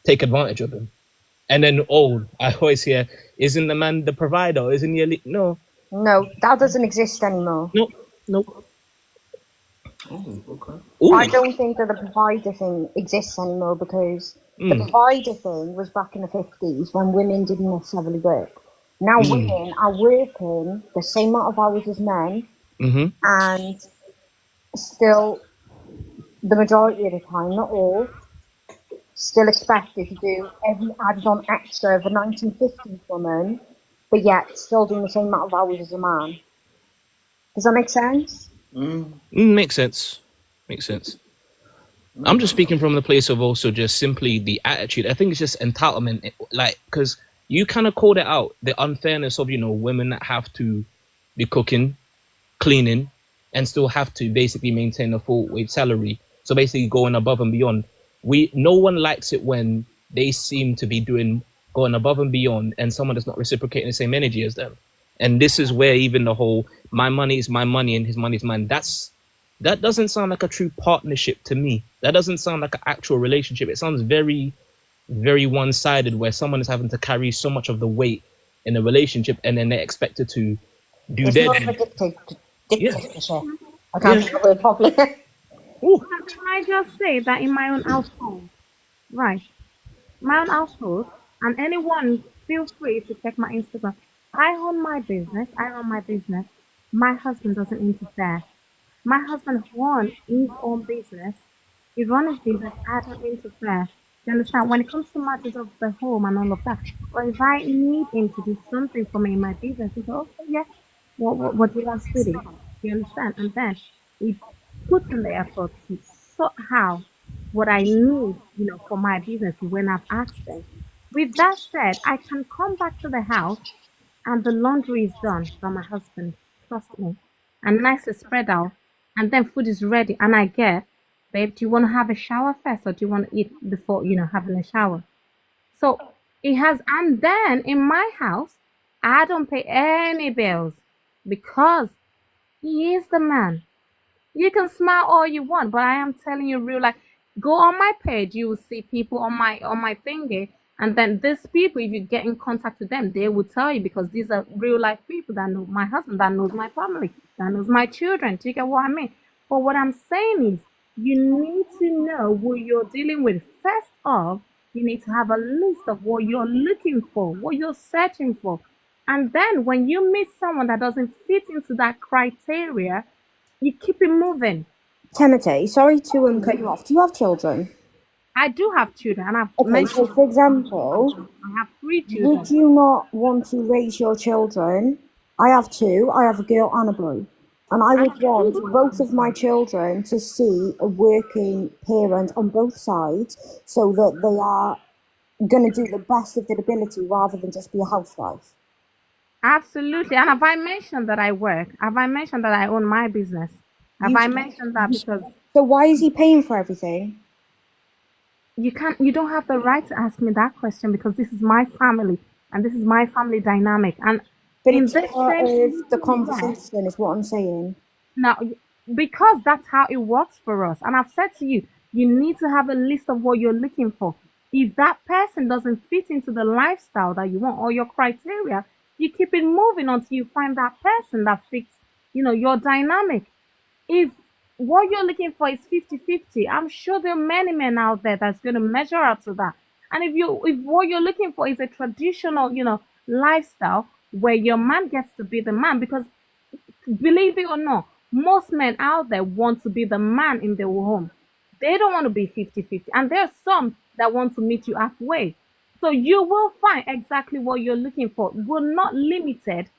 take advantage of him? And then, I always hear, isn't the man the provider? Isn't he no. No, that doesn't exist anymore. Nope. Oh, okay. Ooh. I don't think that the provider thing exists anymore, because the provider thing was back in the 50s when women didn't necessarily work. Now women are working the same amount of hours as men, and still, the majority of the time, not all, still expected to do every added on extra of a 1950s woman, but yet still doing the same amount of hours as a man. Does that make sense? Makes sense. I'm just speaking from the place of also just simply the attitude. I think it's just entitlement, like, because you kind of called it out, the unfairness of, women that have to be cooking, cleaning, and still have to basically maintain a full wage salary. So basically going above and beyond. No one likes it when they seem to be going above and beyond, and someone is not reciprocating the same energy as them. And this is where even the whole my money is my money and his money is mine, that doesn't sound like a true partnership to me. That doesn't sound like an actual relationship. It sounds very, very one-sided, where someone is having to carry so much of the weight in a relationship, and then they're expected to do it's their more of a dictatorship. I can't think of the word properly. Can I just say that in my own household, right? My own household, and anyone feel free to check my Instagram. I own my business. My husband doesn't interfere. My husband runs his own business. He runs his business. I don't interfere. You understand? When it comes to matters of the home and all of that, or if I need him to do something for me in my business, he goes, okay, yeah. What do you want to do? You understand? And then he puts in the effort to sort out what I need, for my business when I've asked them. With that said, I can come back to the house and the laundry is done by my husband. Trust me. And nicely spread out. And then food is ready. And I get, babe, do you want to have a shower first, or do you want to eat before, having a shower? So it has, and then in my house, I don't pay any bills because he is the man. You can smile all you want, but I am telling you real life. Go on my page, you will see people on my thingy, and then these people, if you get in contact with them, they will tell you, because these are real life people that know my husband, that knows my family, that knows my children. Do you get what I mean? But what I'm saying is, you need to know who you're dealing with. First off, you need to have a list of what you're looking for, what you're searching for. And then when you meet someone that doesn't fit into that criteria, you keep it moving. Timothy, sorry to cut you off. Do you have children? I do have children, and I've Okay, so mentioned for example, I have 3 children. would you not want to raise your children? I have 2. I have a girl and a boy. And I would want both of my children to see a working parent on both sides so that they are going to do the best of their ability rather than just be a housewife. Absolutely. And have I mentioned that I work? Have I mentioned that I own my business? Have I mentioned that? Because So why is he paying for everything? you don't have the right to ask me that question, because this is my family and this is my family dynamic. And But in it's this part same of the conversation, is what I'm saying. now, because that's how it works for us. And I've said to you, you need to have a list of what you're looking for. If that person doesn't fit into the lifestyle that you want or your criteria, you keep it moving until you find that person that fits, your dynamic. If what you're looking for is 50-50, I'm sure there are many men out there that's going to measure up to that. And if what you're looking for is a traditional, lifestyle where your man gets to be the man, because believe it or not, most men out there want to be the man in their home. They don't want to be 50-50. And there are some that want to meet you halfway. So you will find exactly what you're looking for. We're not limited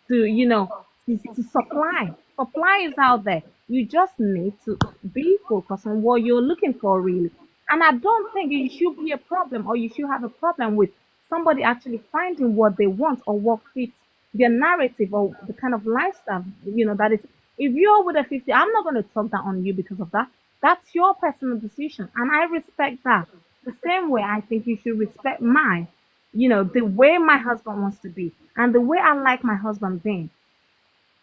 to, to supply. Supply is out there. You just need to be focused on what you're looking for, really. And I don't think it should be a problem, or you should have a problem with somebody actually finding what they want or what fits their narrative or the kind of lifestyle, that is. If you're with a 50, I'm not going to talk that on you because of that. That's your personal decision. And I respect that. The same way I think you should respect mine, the way my husband wants to be and the way I like my husband being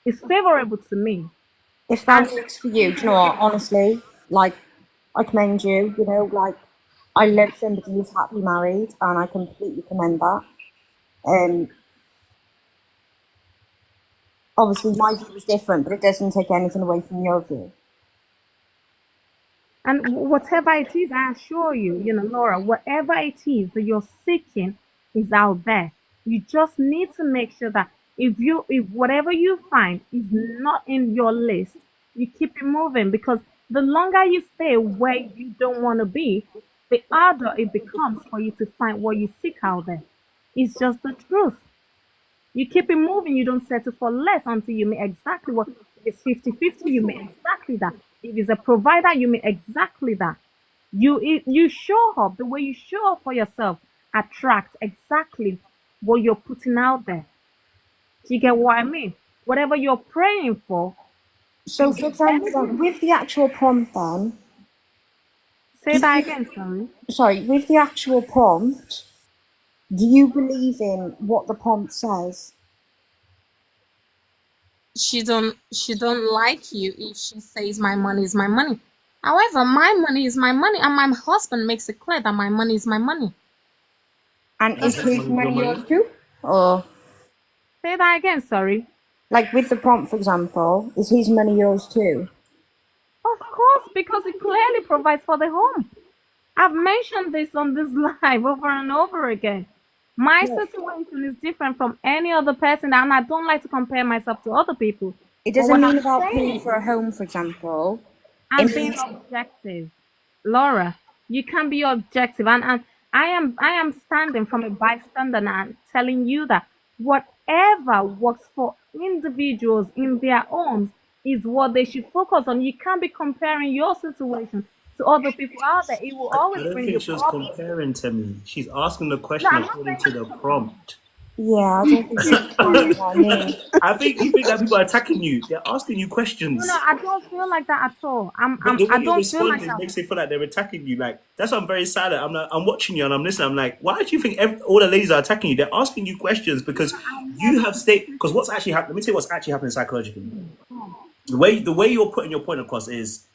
is favorable to me. If that works for you, do you know what? Honestly, like, I commend you. I love somebody who's happily married, and I completely commend that. Obviously, my view is different, but it doesn't take anything away from your view. And whatever it is, I assure you, Laura, whatever it is that you're seeking is out there. You just need to make sure that if whatever you find is not in your list, you keep it moving, because the longer you stay where you don't want to be, the harder it becomes for you to find what you seek out there. It's just the truth. You keep it moving. You don't settle for less until you make exactly what. If it's 50-50, you make exactly that. If it's a provider, you make exactly that. You show up the way you show up for yourself, attract exactly what you're putting out there. Do you get what I mean? Whatever you're praying for. So, for example, with the actual prompt then... Say that again, sorry. Sorry, with the actual prompt, do you believe in what the prompt says? She don't like you if she says my money is my money. However, my money is my money, and my husband makes it clear that my money is my money. And is his money yours too? Or say that again, sorry. Like with the prompt, for example, is his money yours too? Of course, because it clearly provides for the home. I've mentioned this on this live over and over again. My situation is different from any other person, and I don't like to compare myself to other people. It doesn't mean about paying for a home, for example. And being objective. Laura, you can be objective. And I am standing from a bystander and telling you that whatever works for individuals in their homes is what they should focus on. You can't be comparing your situation to other people out there. It will always bring you she was problems. comparing to me. She's asking the question according to the prompt. Yeah, I don't think she's what I mean. I think you think that people are attacking you. They're asking you questions. No, I don't feel like that at all. The way I you're don't feel like responding that. makes it feel like they're attacking you. Like that's why I'm very silent. I'm watching you and I'm listening. I'm like, why do you think all the ladies are attacking you? They're asking you questions because you have because what's actually happening. Let me tell you what's actually happening psychologically. The way you're putting your point across is,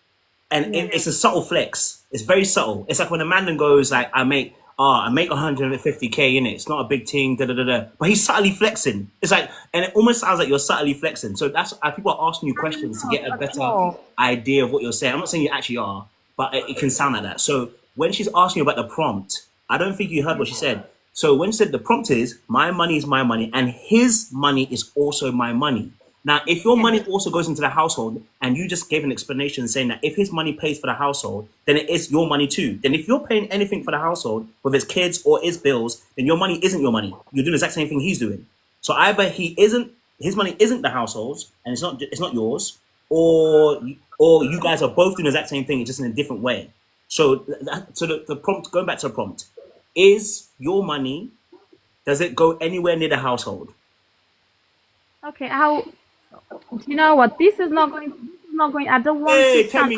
and it's a subtle flex. It's very subtle. It's like when a man then goes like, I make 150k in it. It's not a big thing, but he's subtly flexing. It's like, and it almost sounds like you're subtly flexing. So that's people are asking you questions to get a better idea of what you're saying. I'm not saying you actually are, but it can sound like that. So when she's asking you about the prompt, I don't think you heard what she said. So when said the prompt is my money is my money and his money is also my money. Now, if your money also goes into the household and you just gave an explanation saying that if his money pays for the household, then it is your money too. Then if you're paying anything for the household, whether it's kids or it's bills, then your money isn't your money. You're doing the exact same thing he's doing. So either his money isn't the household's and it's not yours, or you guys are both doing the exact same thing, just in a different way. So the prompt, going back to the prompt, is your money, does it go anywhere near the household? Okay, you know what? This is not going. I don't want Hey, to tell sound.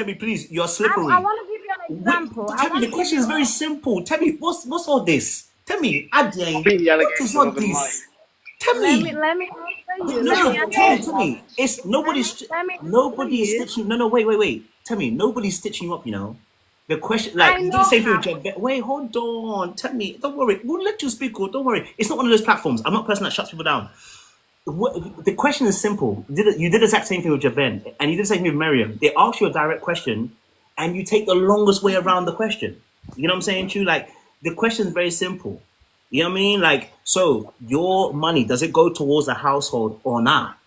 me, please. You're slippery. I want to give you an example. Tell me, the question is very simple. Tell me, what's all this? Tell me, Adrian, Being the what allegation, is I'm all not gonna lie. this? Tell Let me. me answer you. No, tell me. It's nobody's Let me nobody is answer you. stitching. No, wait. Tell me, nobody's stitching you up. You know, the question, I like you did the know same thing how. with Jeff. Wait, hold on. Tell me. Don't worry. We'll let you speak. Don't worry. It's not one of those platforms. I'm not a person that shuts people down. The question is simple. You did the exact same thing with Javen, and you did the same thing with Miriam. They ask you a direct question, and you take the longest way around the question. You know what I'm saying, Chu? Like, the question is very simple. You know what I mean? Like, so your money, does it go towards the household or not?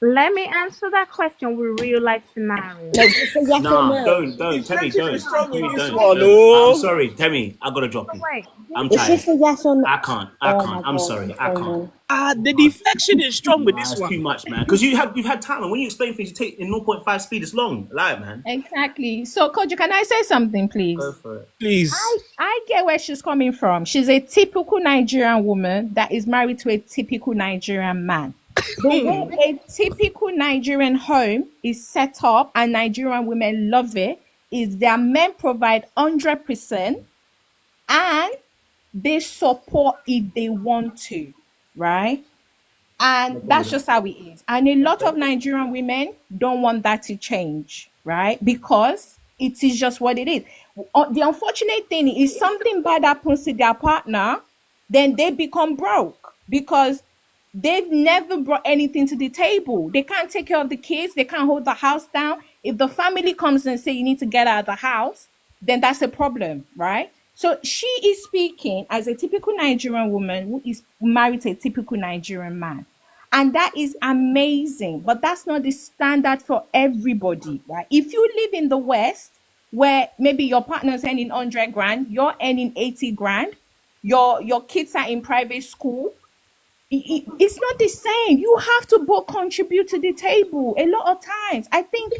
Let me answer that question with real life scenario. No, just a yes or Nah, no. don't. Tell me, Defensive don't. is strong Tell in me, this don't. one. I'm Oh, sorry. Tell me, I gotta drop you. Wait, I'm It's tired. just a yes or no. I can't. Oh my I'm god. sorry. I can't. the deflection is strong with Nah, this it's too one. much, man. Because you've had time, and when you explain things, you take in 0.5 speed. It's long. Lie, man. Exactly. So, Kojo, can I say something, Go please? for it. Please. I get where she's coming from. She's a typical Nigerian woman that is married to a typical Nigerian man. The way a typical Nigerian home is set up and Nigerian women love it is their men provide 100% and they support if they want to, right? And that's just how it is. And a lot of Nigerian women don't want that to change, right? Because it is just what it is. The unfortunate thing is something bad happens to their partner, then they become broke because they've never brought anything to the table. They can't take care of the kids, they can't hold the house down. If the family comes and say you need to get out of the house, then that's a problem, right? So she is speaking as a typical Nigerian woman who is married to a typical Nigerian man. And that is amazing. But that's not the standard for everybody, right? If you live in the West, where maybe your partner's earning 100 grand, you're earning 80 grand, your kids are in private school, it's not the same. You have to both contribute to the table a lot of times. I think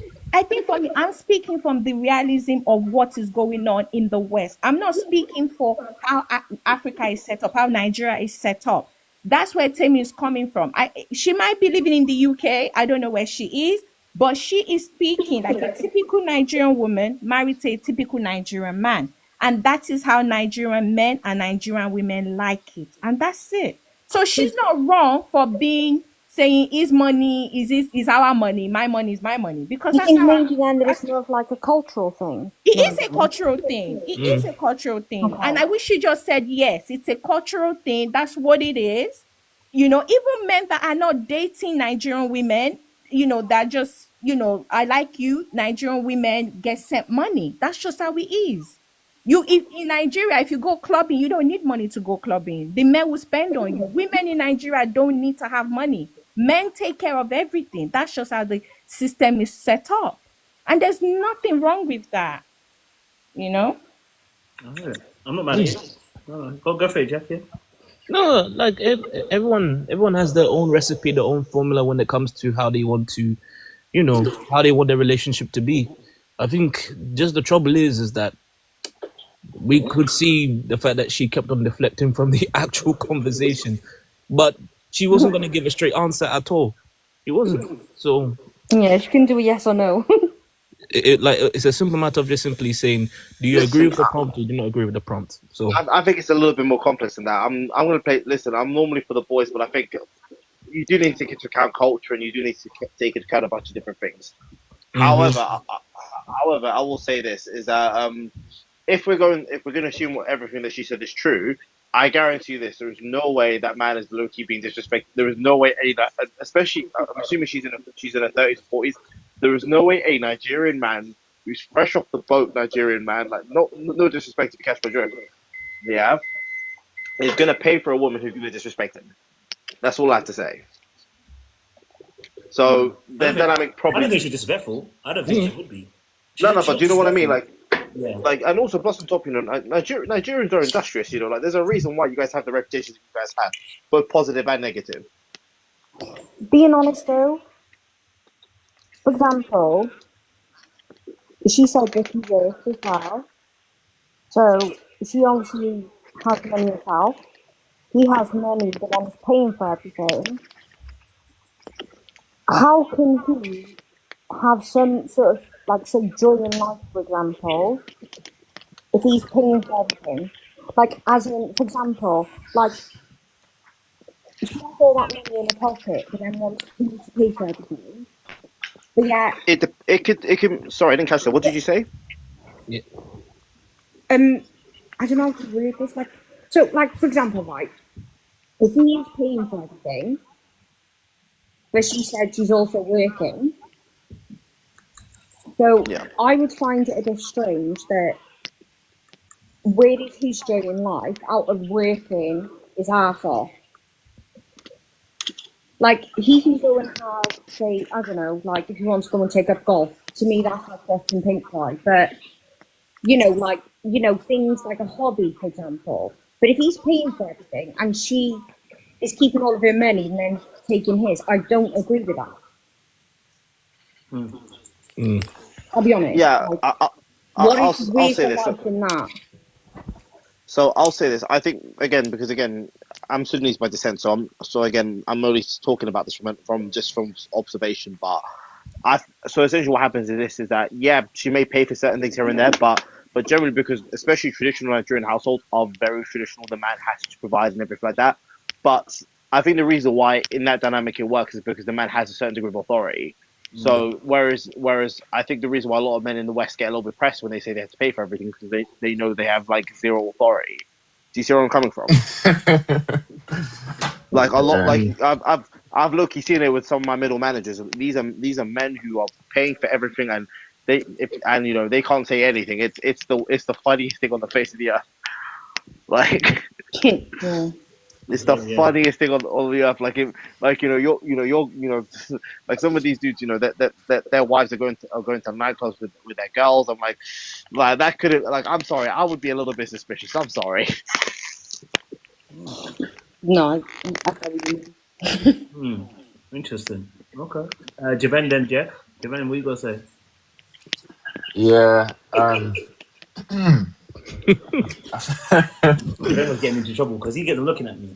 for me, I'm speaking from the realism of what is going on in the West. I'm not speaking for how Africa is set up, how Nigeria is set up. That's where Temi is coming from. She might be living in the UK. I don't know where she is, but she is speaking like a typical Nigerian woman married to a typical Nigerian man. And that is how Nigerian men and Nigerian women like it. And that's it. So she's not wrong for being saying his money is our money, my money is my money, because You that's think how maybe then that it's more of like a cultural thing? it is a cultural thing. It is a cultural thing. And I wish she just said yes, it's a cultural thing. That's what it is. Even men that are not dating Nigerian women, that just, I like you, Nigerian women get sent money. That's just how it is. In Nigeria, if you go clubbing, you don't need money to go clubbing. The men will spend on you. Women in Nigeria don't need to have money. Men take care of everything. That's just how the system is set up. And there's nothing wrong with that, you know? Alright. I'm not mad at you. Go for it, Jeff. Yeah. No, like everyone has their own recipe, their own formula when it comes to how they want to, how they want their relationship to be. I think just the trouble is that we could see the fact that she kept on deflecting from the actual conversation, but she wasn't going to give a straight answer at all. She wasn't. So Yeah, she couldn't do a yes or no. it's a simple matter of just simply saying, do you agree with the prompt or do you not agree with the prompt? So I think it's a little bit more complex than that. I'm going to play. Listen, I'm normally for the boys, but I think you do need to take into account culture and you do need to take into account a bunch of different things. However, I will say this is that if we're going to assume everything that she said is true, I guarantee you this: there is no way that man is low key being disrespected. There is no way especially I'm assuming she's in her 30s, 40s. There is no way a Nigerian man who's fresh off the boat Nigerian man, like no disrespect to Cash Madrid, yeah, is gonna pay for a woman who's gonna disrespect him. That's all I have to say. So their dynamic I don't probably think she's disrespectful. I don't think she would be. no, but do you know what I mean? Yeah. Like, and also plus on top, you know, Nigerians are industrious. You know, like there's a reason why you guys have the reputation you guys have, both positive and negative. Being honest though, for example, she said that he works as well. So she obviously has money herself. He has money, but then he's paying for everything. How can he have some sort of, like, say, joy in life, for example, if he's paying for everything? Like, as in, for example, like, she has all that money in her pocket, but then wants him to pay for everything. But yeah, It could. Sorry, I didn't catch that. What did you say? Yeah. I don't know how to word this. Like, so, like, for example, right, if he is paying for everything, but she said she's also working, so Yeah. I would find it a bit strange that where is his joy in life out of working his half off? Like, he can go and have, say, I don't know, like, if he wants to go and take up golf, to me that's like watching pink fly, but, you know, like, you know, things like a hobby, for example. But if he's paying for everything and she is keeping all of her money and then taking his, I don't agree with that. I'll be honest. Yeah, Like, I'll where's say the this. life in that? So I'll say this. I think again because I'm Sudanese by descent, so I'm only talking about this from observation. But so essentially what happens is that yeah, she may pay for certain things here and there, but generally because especially traditional Nigerian households are very traditional, the man has to provide and everything like that. But I think the reason why in that dynamic it works is because the man has a certain degree of authority. So whereas I think the reason why a lot of men in the West get a little bit pressed when they say they have to pay for everything because they know they have like zero authority. Do you see where I'm coming from? Like a lot, like I've low-key seen it with some of my middle managers. These are men who are paying for everything and you know they can't say anything. It's the funniest thing on the face of the earth. Like. Yeah. It's the funniest thing on the earth. Like, you're like some of these dudes, you know, that their wives are going to nightclubs with their girls. I'm like that could have, like, I'm sorry, I would be a little bit suspicious. I'm sorry. No, I probably Interesting. Okay. Javan then Jeff. Javan, what you gonna say? Yeah. Javan was getting into trouble because he gets looking at me.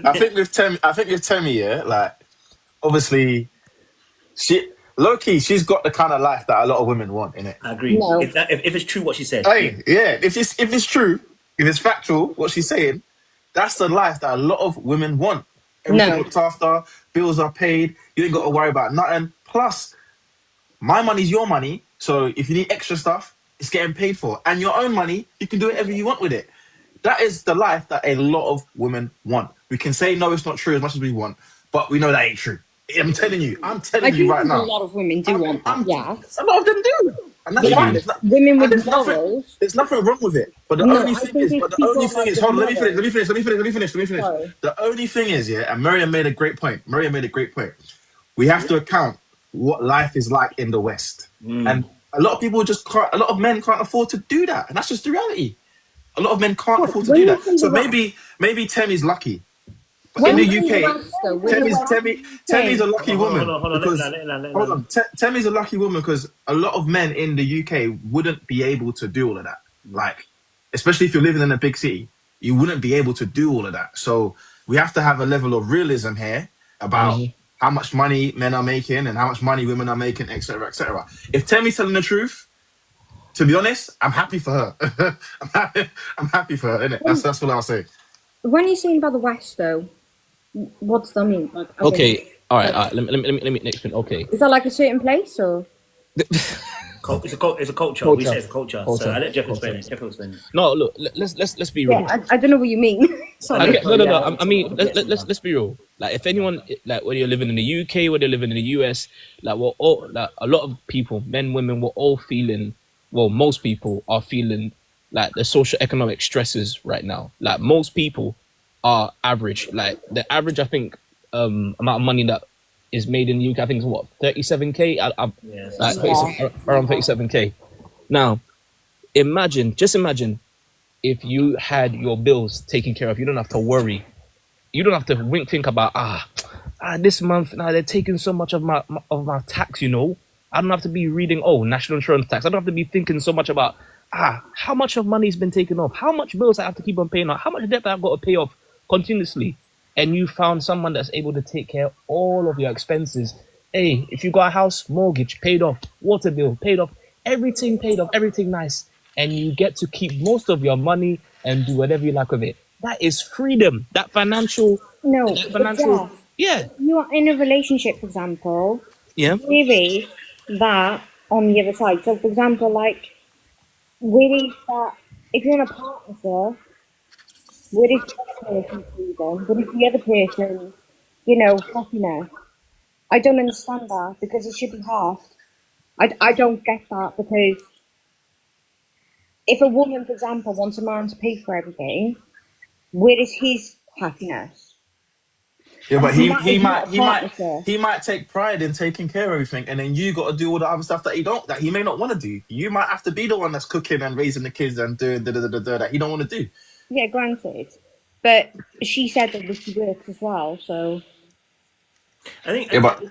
I think with Temi, yeah, like obviously she's got the kind of life that a lot of women want, innit? I agree. No. If it's true what she said. Hey, yeah, if it's true, if it's factual, what she's saying, that's the life that a lot of women want. Everything looked after, bills are paid, you ain't got to worry about nothing. Plus, my money's your money, so if you need extra stuff, it's getting paid for. And your own money, you can do whatever you want with it. That is the life that a lot of women want. We can say, no, it's not true as much as we want, but we know that ain't true. I'm telling you right now. A lot of women do want that, yeah. A lot of them do. And that's fine. Women with morals. There's nothing wrong with it. But the only thing is, hold on, let me finish. Sorry. The only thing is, yeah, and Miriam made a great point. We have to account what life is like in the West. And a lot of men can't afford to do that. And that's just the reality. A lot of men can't afford to do that. So maybe Temi's lucky. But in the UK, Temi's a lucky woman. Hold on. Temi's a lucky woman because a lot of men in the UK wouldn't be able to do all of that. Like, especially if you're living in a big city, you wouldn't be able to do all of that. So we have to have a level of realism here about how much money men are making and how much money women are making, etc., etc. If Temi's telling the truth, to be honest, I'm happy for her. I'm happy for her, innit? That's what I'll say. When you're saying about the West, though, what's that mean? Like, Okay, all right. Let me explain. Okay, is that like a certain place or? It's a culture. We Culture. say it's a culture. So I let Jeff explain it. Jeff will explain it. No, look, let's be real. Yeah, I don't know what you mean. Sorry. Okay, no. Yeah, I mean, let's be real. Like, if anyone, like, whether you're living in the UK, whether you're living in the US, like, we're all, like, a lot of people, men, women, we're all feeling. Well, most people are feeling like the social economic stresses right now. Like, most people are average. Like, the average, I think, amount of money that is made in the UK, I think, is what, 37k. Like, around 37k. Now, just imagine if you had your bills taken care of. You don't have to worry. You don't have to think about this month now they're taking so much of my tax. You know, I don't have to be reading national insurance tax. I don't have to be thinking so much about how much of money's been taken off, how much bills I have to keep on paying off, how much debt I've got to pay off continuously. And you found someone that's able to take care of all of your expenses. Hey, if you got a house, mortgage paid off, water bill paid off, everything paid off, everything nice, and you get to keep most of your money and do whatever you like with it. That is freedom. That financial. Yeah. You are in a relationship, for example. Yeah. There is that on the other side. So, for example, like, where is that? If you're in a partnership, where is the other person's freedom? What is the other person's, happiness? I don't understand that, because it should be halved. I don't get that, because if a woman, for example, wants a man to pay for everything, where is his happiness? Yeah, but And he might take pride in taking care of everything, and then you got to do all the other stuff that he may not want to do. You might have to be the one that's cooking and raising the kids and doing that he don't want to do. Yeah, granted, but she said that she works as well, so. I think. Yeah, but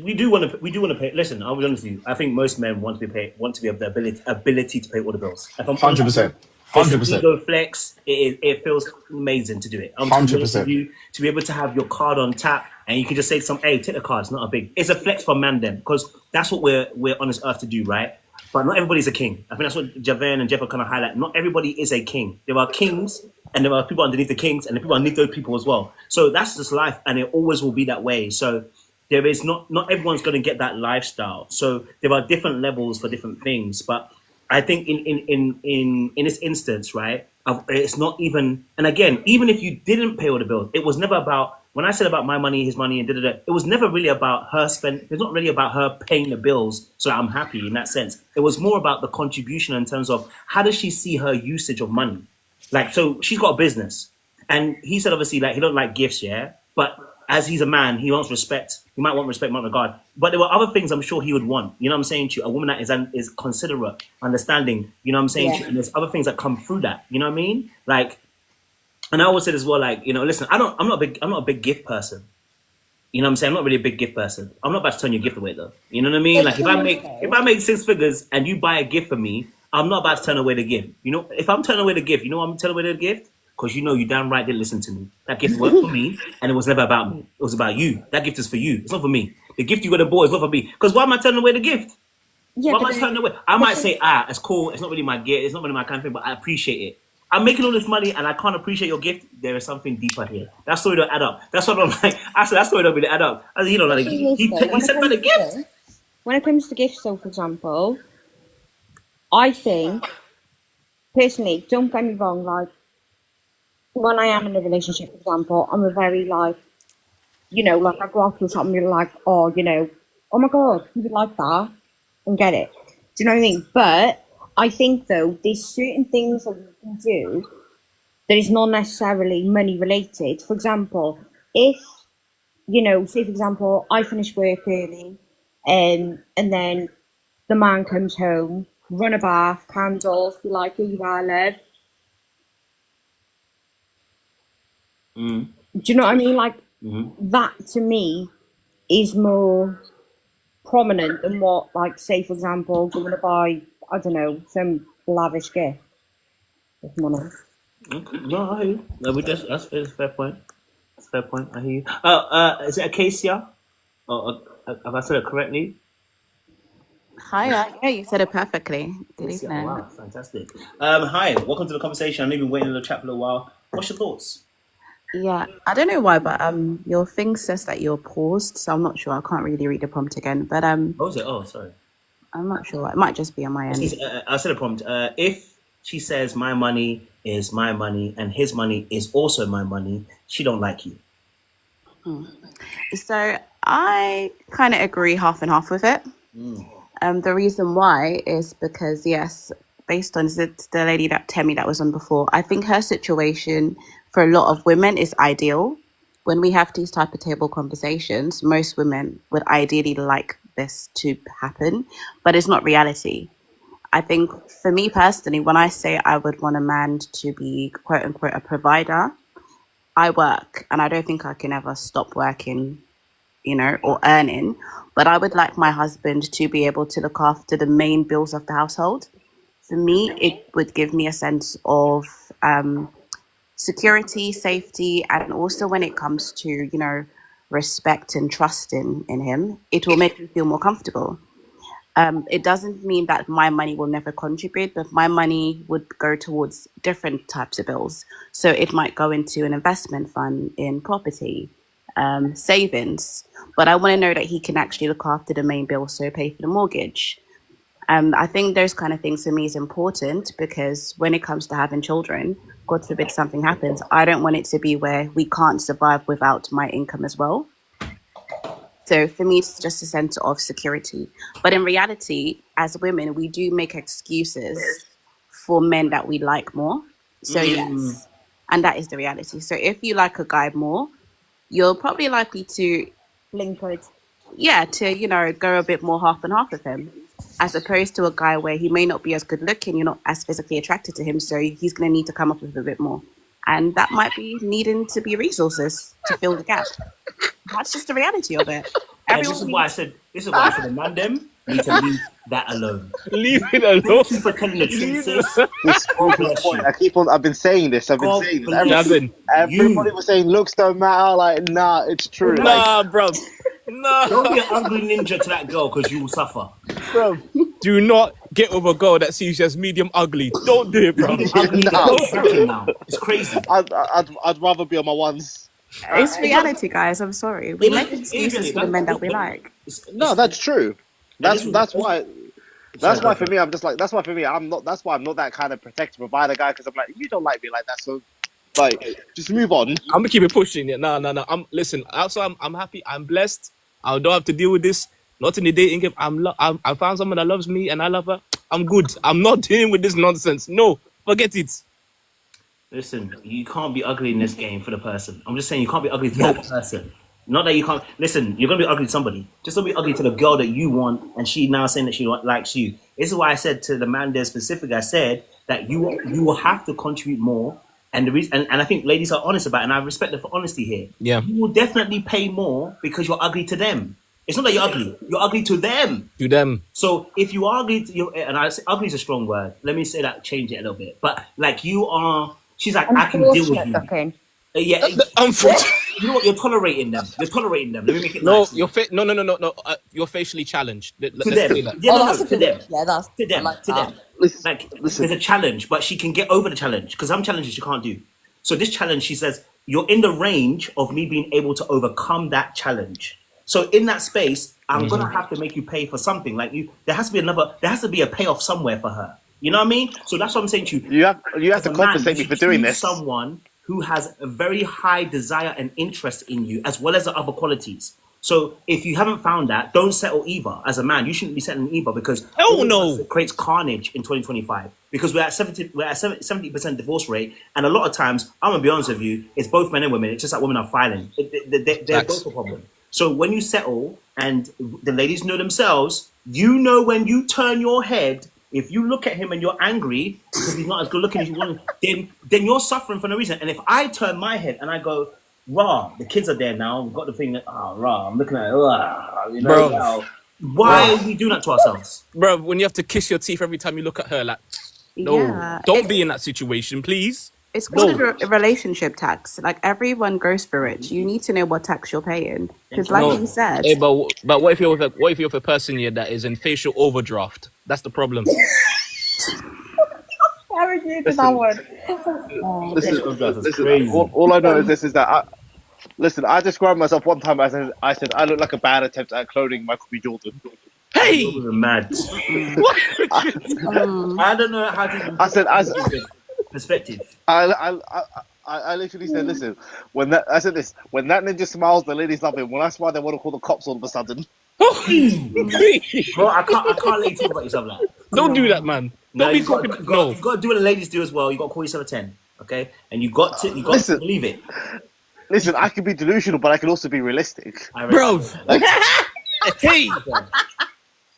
We do want to pay. Listen, I'll be honest with you. I think most men want to have the ability to pay all the bills. If I'm 100%. It's an ego flex. It feels amazing to do it. I'm 100%. you to be able to have your card on tap and you can just say to some, hey, take the card. It's not a big. It's a flex for man then, because that's what we're on this earth to do, right? But not everybody's a king. I think that's what Javan and Jeff are kind of highlight. Not everybody is a king. There are kings, and there are people underneath the kings, and the people underneath those people as well. So that's just life, and it always will be that way. So there is not everyone's going to get that lifestyle. So there are different levels for different things. But I think in this instance, right, it's not even. And again, even if you didn't pay all the bills, it was never about. When I said about my money, his money, and it was never really about her spend. It's not really about her paying the bills, so I'm happy in that sense. It was more about the contribution in terms of how does she see her usage of money. Like, so she's got a business, and he said obviously like he don't like gifts, yeah. But as he's a man, he wants respect. He might want respect, might regard. But there were other things I'm sure he would want. You know what I'm saying to you? A woman that is considerate, understanding. You know what I'm saying to you? And there's other things that come through that. You know what I mean? Like. And I always said as well, like, listen, I'm not a big gift person. You know what I'm saying? I'm not really a big gift person. I'm not about to turn your gift away though. You know what I mean? Like if I make 6 figures and you buy a gift for me, I'm not about to turn away the gift. You know, if I'm turning away the gift, you know why I'm turning away the gift? Because you damn right didn't listen to me. That gift worked for me and it was never about me. It was about you. That gift is for you. It's not for me. The gift you got to bought is not for me. Because why am I turning away the gift? Yeah, why am I turning away? I might say, it's cool. It's not really my gift. It's not really my kind of thing, but I appreciate it. I'm making all this money and I can't appreciate your gift. There is something deeper here. That story don't add up. That's what I'm like. I said that story don't really add up. I said, like he said about the gift. When it comes to gifts, so for example, I think personally, don't get me wrong, like when I am in a relationship, for example, I'm a very like I go out to something like, oh my god, he would like that and get it. Do you know what I mean? But I think though, there's certain things that we can do that is not necessarily money related. For example, if, say for example, I finish work early and then the man comes home, run a bath, candles, be like, here you are, love. Do you know what I mean? Like, that to me is more prominent than what, like, say for example, you want to buy, I don't know, some lavish gift with money. Okay. No, I hear you. No, that's a fair point. That's a fair point. I hear you. Is it Acacia? Have I said it correctly? Hi, yeah, you said it perfectly. Good Acacia. evening. Wow, fantastic. Hi, welcome to the conversation. I know you've been waiting in the chat for a while. What's your thoughts? Yeah, I don't know why, but your thing says that you're paused, so I'm not sure. I can't really read the prompt again. But What was it? Oh, sorry. I'm not sure. It might just be on my end. I'll set a prompt. If she says my money is my money and his money is also my money, she don't like you. So I kind of agree half and half with it. The reason why is because, yes, based on the lady that Temi that was on before, I think her situation for a lot of women is ideal. When we have these type of table conversations, most women would ideally like this to happen, but it's not reality. I think for me personally, when I say I would want a man to be quote unquote a provider, I work and I don't think I can ever stop working, or earning, but I would like my husband to be able to look after the main bills of the household. For me, it would give me a sense of security, safety, and also when it comes to, respect and trust in him, it will make me feel more comfortable. It doesn't mean that my money will never contribute, but my money would go towards different types of bills. So it might go into an investment fund in property, savings. But I want to know that he can actually look after the main bill, so pay for the mortgage. I think those kind of things for me is important because when it comes to having children, God forbid something happens, I don't want it to be where we can't survive without my income as well. So for me, it's just a sense of security. But in reality, as women, we do make excuses for men that we like more. So yes, and that is the reality. So if you like a guy more, you're probably likely to Link it. to go a bit more half and half with him, as opposed to a guy where he may not be as good looking, you're not as physically attracted to him, so he's going to need to come up with a bit more, and that might be needing to be resources to fill the gap. That's just the reality of it. And this is why I said the man them need to leave that alone. Leave it alone. Thank you for telling the truth, sis. This bless you. I've been saying this. God Everybody was saying looks don't matter. Like, nah, it's true. Nah, bro. Nah. Don't be an ugly ninja to that girl because you will suffer. Bro, do not get with a girl that sees you as medium ugly. Don't do it, bro. Ugly now. It's crazy. I'd rather be on my ones. It's reality, guys. I'm sorry. We make excuses for the men that we like. No, that's true. That's why. That's why for me, I'm just like. That's why for me, I'm not. That's why I'm not that kind of protective provider guy because I'm like, you don't like me like that, so like, just move on. I'm gonna keep it pushing it. No. Listen. Also, I'm happy. I'm blessed. I don't have to deal with this. Not in the dating game. I found someone that loves me and I love her. I'm good. I'm not dealing with this nonsense. No, forget it. Listen, you can't be ugly in this game for the person. I'm just saying you can't be ugly to that person. Not that you can't. Listen, you're gonna be ugly to somebody. Just don't be ugly to the girl that you want, and she now saying that she likes you. This is why I said to the man there specifically. I said that you will have to contribute more, and the reason, and I think ladies are honest about it, and I respect them for honesty here. Yeah, you will definitely pay more because you're ugly to them. It's not that you're ugly to them. To them. So if you are ugly, and I say ugly is a strong word. Let me say that, change it a little bit. But like you are. She's like, I can deal with you. Okay. Yeah, Unfortunately. You know what? You're tolerating them. You're tolerating them. Let me make it no. nice. No. You're facially challenged. To them. Yeah, to them. Yeah, that's to them. like to them. Listen. There's a challenge, but she can get over the challenge because some challenges she can't do. So this challenge, she says, you're in the range of me being able to overcome that challenge. So in that space, I'm gonna have to make you pay for something. Like there has to be a payoff somewhere for her. You know what I mean? So that's what I'm saying to you. You have to compensate me for doing this. Someone who has a very high desire and interest in you, as well as the other qualities. So if you haven't found that, don't settle either. As a man, you shouldn't be settling either because it creates carnage in 2025. Because we're at 70% divorce rate, and a lot of times, I'm gonna be honest with you, it's both men and women. It's just like women are filing. They're both a problem. So when you settle, and the ladies know themselves, you know when you turn your head. If you look at him and you're angry because he's not as good looking as you want, then you're suffering for no reason. And if I turn my head and I go, rah, the kids are there now, we've got the thing that, rah, I'm looking at it, bro. Why are we doing that to ourselves? Bro, when you have to kiss your teeth every time you look at her, like, no, don't be in that situation, please. It's called a relationship tax. Like everyone goes through it. You need to know what tax you're paying because, like you said. Hey, but what if you're with a person here that is in facial overdraft? That's the problem. How are you to that word? Crazy. All I know is this: is that I described myself one time as I said I look like a bad attempt at cloning Michael B. Jordan. Hey, You're mad. what? I don't know how to. I said, Perspective. I literally said, listen, when that ninja smiles, the ladies love him. When I smile, they want to call the cops all of a sudden. Bro, I can't let you talk about yourself like that. Don't do that, man. Don't be talking. No, You got to do what the ladies do as well. You got to call yourself a 10, okay? And you got to Listen. believe it. Listen, I can be delusional, but I can also be realistic. bro. Hey,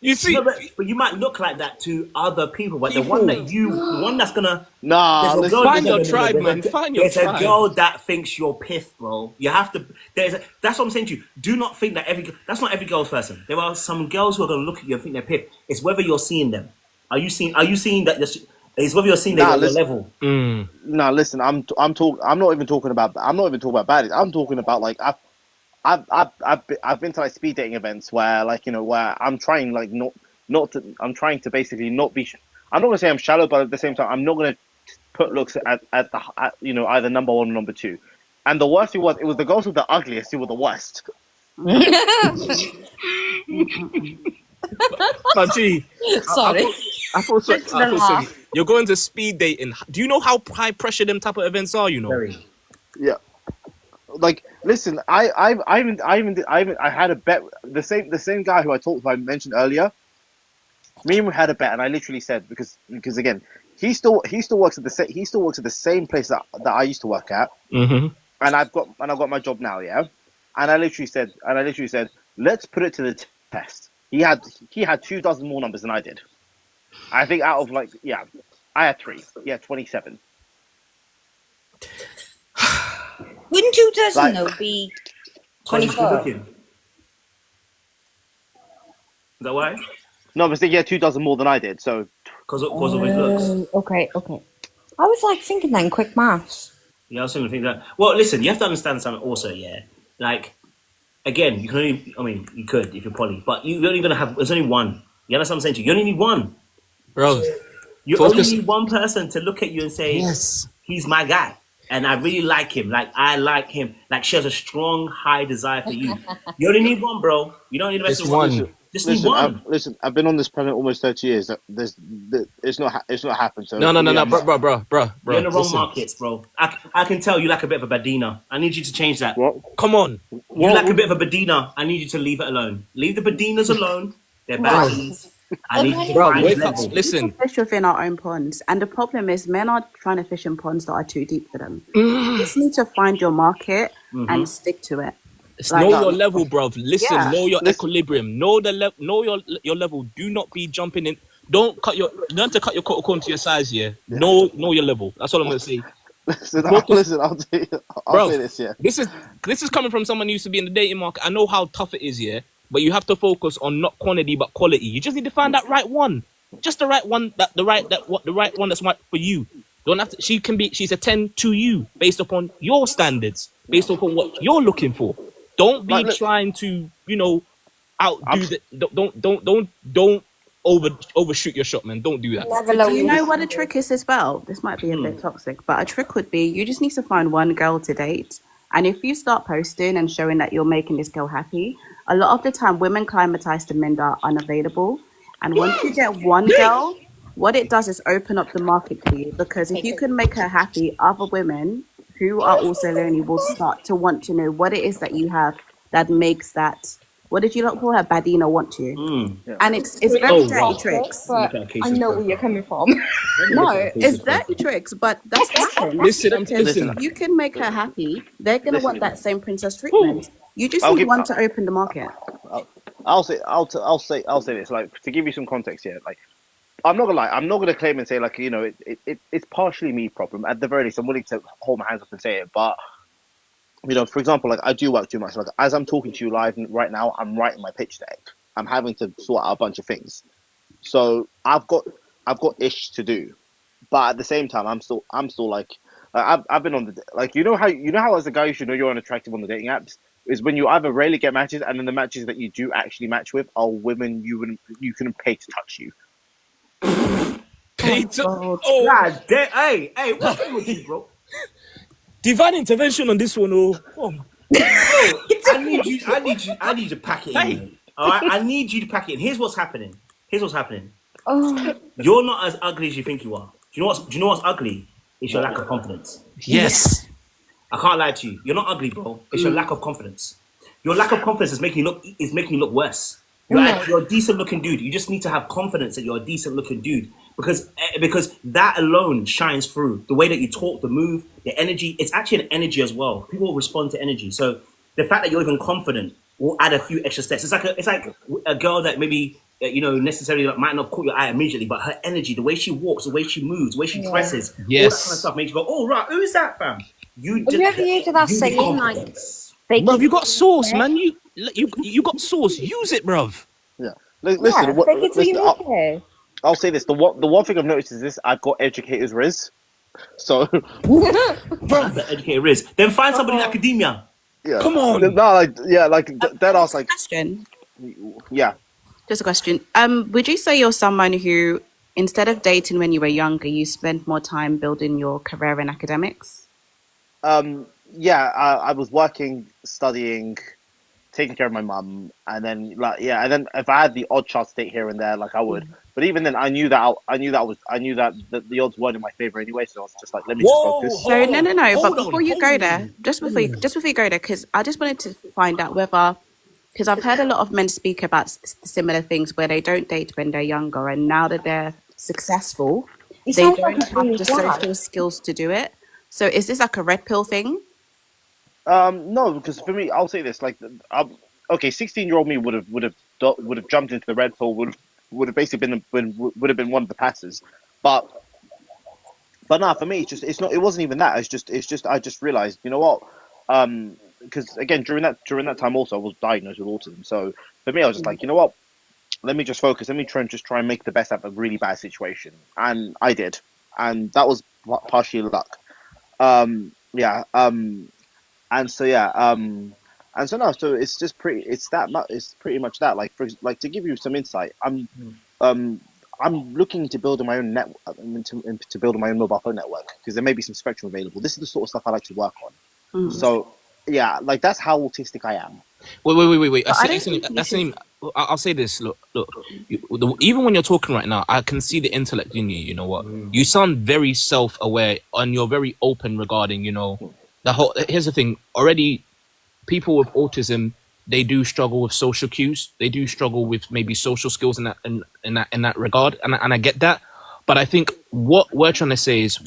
you see, No, but you might look like that to other people, but the one that's gonna Nah, there's a girl- find your tribe, man. Find your There's a tribe. girl that thinks you're pith, bro. You have to. That's what I'm saying to you. Do not think that that's not every girl's person. There are some girls who are gonna look at you and think they're pith. It's whether you're seeing them. Are you seeing that? It's whether you're seeing them at your level. No, listen, I'm not even talking about baddies. I'm talking about like I've been to like speed dating events where like where I'm trying like I'm trying to basically not be. I'm not gonna say I'm shallow, but at the same time I'm not gonna put looks at either number one or number two. And the worst thing was it was the girls with the ugliest who were the worst. But gee, Sorry. I thought so. You're going to speed dating. Do you know how high pressure them type of events are? Very. Yeah. Like, listen, I had a bet. The same guy who I mentioned earlier. Me and him had a bet, and I literally said because again, he still works at the same place that I used to work at, Mm-hmm. and I've got my job now, yeah. And I literally said, let's put it to the test. He had 24 more numbers than I did. I think out of I had 3. Yeah, 27. Wouldn't 2,000 Like- though be Because he's good 24? looking. Is that why? No, but he had 24 more than I did. So Because of his looks. Okay. I was like thinking then, quick maths. Yeah, I was thinking that. Well, listen, you have to understand something also, yeah. Like, again, you can only, I mean, you could if you're poly, but you're only going to have, there's only one. You understand what I'm saying to you? You only need one. Bro, You focus. only need one person to look at you and say, Yes. he's my guy. And I really like him. Like, I like him. Like, she has a strong, high desire for you. You only need one, bro. You don't need the rest Just of one. one. Just need one. I've been on this planet almost 30 years. It's not happened. So No, bro. You're in the wrong listen. markets, bro. I can tell you like a bit of a badina. I need you to change that. What? Come on. You like a bit of a badina. I need you to leave it alone. Leave the badinas alone. They're baddies. I need you to Bro, find wake up. level. Listen. Fish within our own ponds, and the problem is men are trying to fish in ponds that are too deep for them. You just need to find your market and stick to it. Know your level, bruv. Listen, Yeah. know your equilibrium. Know your level. Do not be jumping in. Learn to cut your coat according to your size, yeah. Know your level. That's all I'm gonna say. Listen, I'll say this, yeah. This is coming from someone who used to be in the dating market. I know how tough it is, yeah. But you have to focus on not quantity but quality. You just need to find that right one. Just the right one the right one that's right for you. Don't have to she's a 10 to you based upon your standards, based upon what you're looking for. Don't be trying to, outdo don't overshoot your shot, man. Don't do that. Do you know what a trick is as well? This might be a bit toxic, but a trick would be you just need to find one girl to date. And if you start posting and showing that you're making this girl happy, a lot of the time women climatize to men that are unavailable. And once you get one girl, what it does is open up the market for you. Because if you can make her happy, other women who are also lonely will start to want to know what it is that you have that makes that, what did you not call her, badina, want you. And it's very dirty tricks. But I know where you're coming from. No, it's dirty tricks, but that's happened. Listen. If you can make her happy, they're gonna want that same princess treatment. You just need one to open the market. I'll say this, like, to give you some context here. Like, I'm not gonna lie. I'm not gonna claim and say like it's partially me problem. At the very least, I'm willing to hold my hands up and say it. But for example, like I do work too much. Like as I'm talking to you live right now, I'm writing my pitch deck. I'm having to sort out a bunch of things. So I've got ish to do. But at the same time, I'm still like I've been on the like how as a guy you should know you're unattractive on the dating apps is when you either rarely get matches and then the matches that you do actually match with are women you couldn't pay to touch you. God damn. Hey, what's wrong with you, bro? Divine intervention on this one, oh. Bro, I need you to pack it in. All right, I need you to pack it in. Here's what's happening. Oh, You're not as ugly as you think you are. Do you know what's ugly? It's your lack of confidence. Yes. I can't lie to you. You're not ugly, bro. It's your lack of confidence. Your lack of confidence is making you look worse. You're a decent looking dude. You just need to have confidence that you're a decent looking dude because that alone shines through the way that you talk, the move, the energy. It's actually an energy as well. People respond to energy. So the fact that you're even confident will add a few extra steps. It's like a girl that maybe necessarily might not caught your eye immediately, but her energy, the way she walks, the way she moves, the way she dresses, all that kind of stuff makes you go, "Oh right, who is that, fam?" have you ever used that saying like, fake Bruv, it you got sauce, till man. You got sauce. Use it, bruv. Yeah. yeah, Listen, fake it till you make it. I'll say this: the one thing I've noticed is this: I've got educators riz, so That's the educated riz. Then find somebody in academia. yeah. Come on. No, that I was like, Question. yeah. Just a question. Would you say you're someone who, instead of dating when you were younger, you spent more time building your career in academics? Yeah, I was working, studying, taking care of my mum, and then and then if I had the odd chance to date here and there, like I would. But even then, I knew that the odds weren't in my favor anyway. So I was just like, let me just focus. So no. Hold But on, before you hold go on. there, just before you go there, because I just wanted to find out whether, because I've heard a lot of men speak about similar things where they don't date when they're younger, and now that they're successful, He they sounds don't like a have really the glad. social skills to do it. So is this like a red pill thing? No, because for me, I'll say this: like, okay, 16-year-old me would have jumped into the red pill, would have basically would have been one of the passes, but nah, for me, it's not. It wasn't even that. It's just. I just realized, you know what? Because again, during that time, also, I was diagnosed with autism. So for me, I was just like, you know what? Let me just focus. Let me try and make the best out of a really bad situation, and I did, and that was partially luck. Yeah. And so yeah. And so no. So it's just pretty. It's that much. It's pretty much that. Like to give you some insight, um. I'm looking to build my own network, to build my own mobile phone network because there may be some spectrum available. This is the sort of stuff I like to work on. So, yeah, like that's how autistic I am. Wait. But I don't think you should- I'll say this. Look. Even when you're talking right now, I can see the intellect in you. You know what? You sound very self-aware and you're very open regarding, the whole. Here's the thing. Already, people with autism, they do struggle with social cues. They do struggle with maybe social skills in that regard, and I get that. But I think what we're trying to say is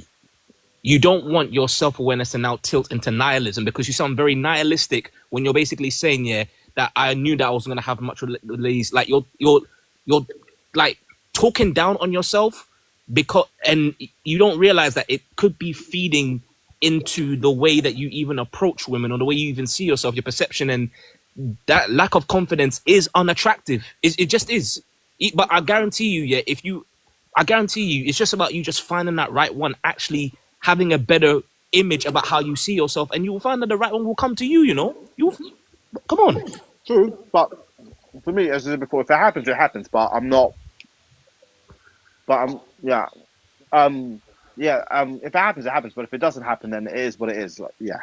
you don't want your self-awareness to now tilt into nihilism because you sound very nihilistic when you're basically saying, that I knew that I wasn't going to have much release. Like you're like talking down on yourself and you don't realize that it could be feeding into the way that you even approach women or the way you even see yourself, your perception, and that lack of confidence is unattractive. It just is. But I guarantee you, it's just about you just finding that right one, actually having a better image about how you see yourself, and you will find that the right one will come to you. Come on. True, but for me, as I said before, if it happens, it happens. But I'm not. But I'm yeah. If it happens, it happens. But if it doesn't happen, then it is what it is. Like, yeah.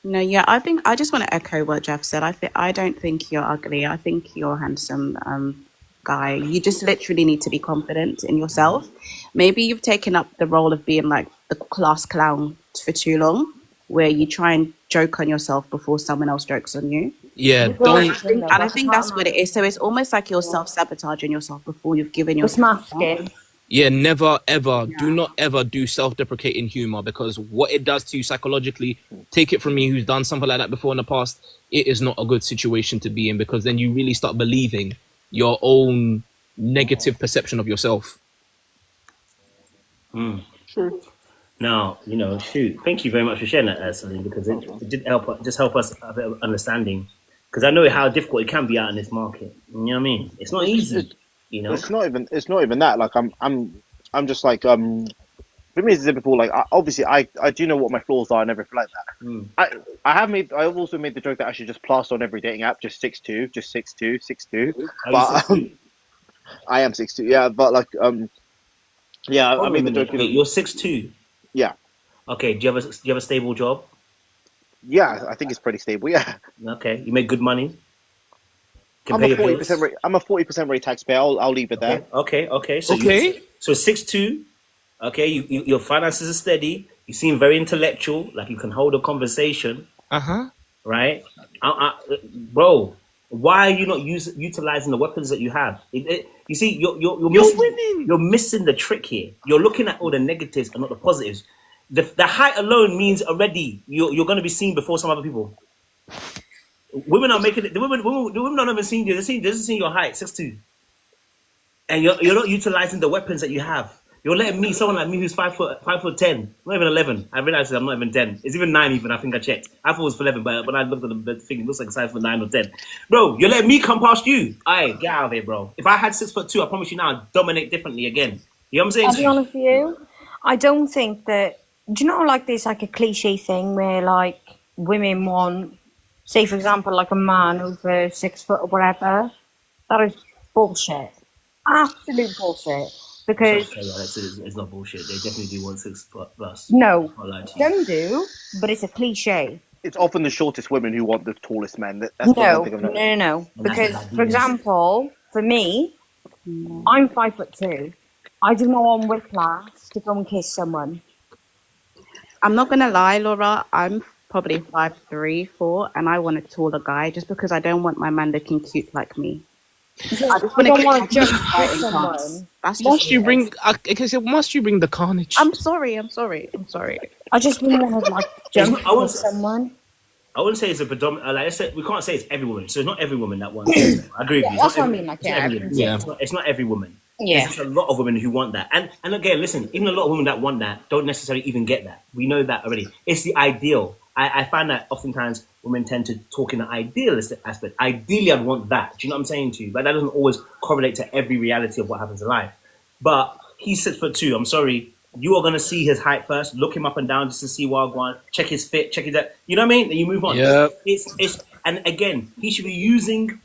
No, yeah, I think I just want to echo what Jeff said. I don't think you're ugly. I think you're a handsome guy. You just literally need to be confident in yourself. Maybe you've taken up the role of being like the class clown for too long, where you try and joke on yourself before someone else jokes on you. Yeah, And I think that's what it is. So it's almost like you're self-sabotaging yourself before you've given It's yourself. masking. Yeah, never ever. Do not ever do self-deprecating humor because what it does to you psychologically, take it from me who's done something like that before in the past, it is not a good situation to be in because then you really start believing your own negative perception of yourself. True. Now, shoot. Thank you very much for sharing that, Celine, because it did help us have a bit of understanding. Because I know how difficult it can be out in this market. You know what I mean? It's not easy. It's not even that. Like I'm just like for me it's difficult. Like obviously I do know what my flaws are and everything like that. I've also made the joke that I should just plaster on every dating app just 6'2", just 6'2", 6'2". But I am 6'2", yeah. But like I made the joke. Wait, you're 6'2". Yeah. Okay. Do you have a stable job? Yeah, I think it's pretty stable. Yeah. Okay. You make good money. I'm a 40% rate. I'm a 40% rate taxpayer. I'll leave it there. Okay. So Okay. so 6'2". Okay, your finances are steady. You seem very intellectual, like you can hold a conversation, Uh-huh. right? Bro, why are you not utilizing the weapons that you have? You see, you're You're missing, winning. you're missing the trick here. You're looking at all the negatives and not the positives. The height alone means already you're going to be seen before some other people. Women are making it. The women are not even seeing you. They're just seeing your height, 6'2", and you're not utilizing the weapons that you have. You're letting me, someone like me who's 5'10", not even 11. I realized I'm not even 10. It's even 9 even, I think I checked. I thought it was for 11, but when I looked at the thing, it looks like a size for 9 or 10. Bro, you're letting me come past you. Alright, get out of here, bro. If I had 6'2", I promise you now, I'd dominate differently again. You know what I'm saying? I'll be honest with you. I don't think that. Do you know, like there's like a cliche thing where like women want, say for example, like a man over 6 foot or whatever. That is bullshit. Absolute bullshit. Because It's not bullshit. They definitely do want 6 foot plus. no, I'll lie to you. some do, but it's a cliche. It's often the shortest women who want the tallest men. That's the one No, thing I've no, noticed. no, no. And that's Because, the for ideas. example, for me, I'm 5'2". I do not want whiplash to go and kiss someone. I'm not gonna lie, Laura. I'm probably 5'3", 4", and I want a taller guy just because I don't want my man looking cute like me. I just I want don't to want to catch jump a kiss fighting someone. chance. That's just Must you what it is. bring? Must you bring the carnage? I'm sorry. I just wouldn't want to like jump I wouldn't- kiss someone. I wouldn't say it's a predominant. Like I said, we can't say it's every woman. So it's not every woman that wants it. I agree with you. It's That's not what I every- mean. Like, it's not yeah, every I woman. can see Yeah. it. It's not every woman. Yeah. There's just a lot of women who want that. And again, listen, even a lot of women that want that don't necessarily even get that. We know that already. It's the ideal. I find that oftentimes women tend to talk in the idealistic aspect. Ideally, I'd want that. Do you know what I'm saying to you? But that doesn't always correlate to every reality of what happens in life. But he's 6'2". I'm sorry. You are gonna see his height first. Look him up and down just to see what I want. Check his fit. Check his that. You know what I mean? Then you move on. Yeah. It's and again, he should be using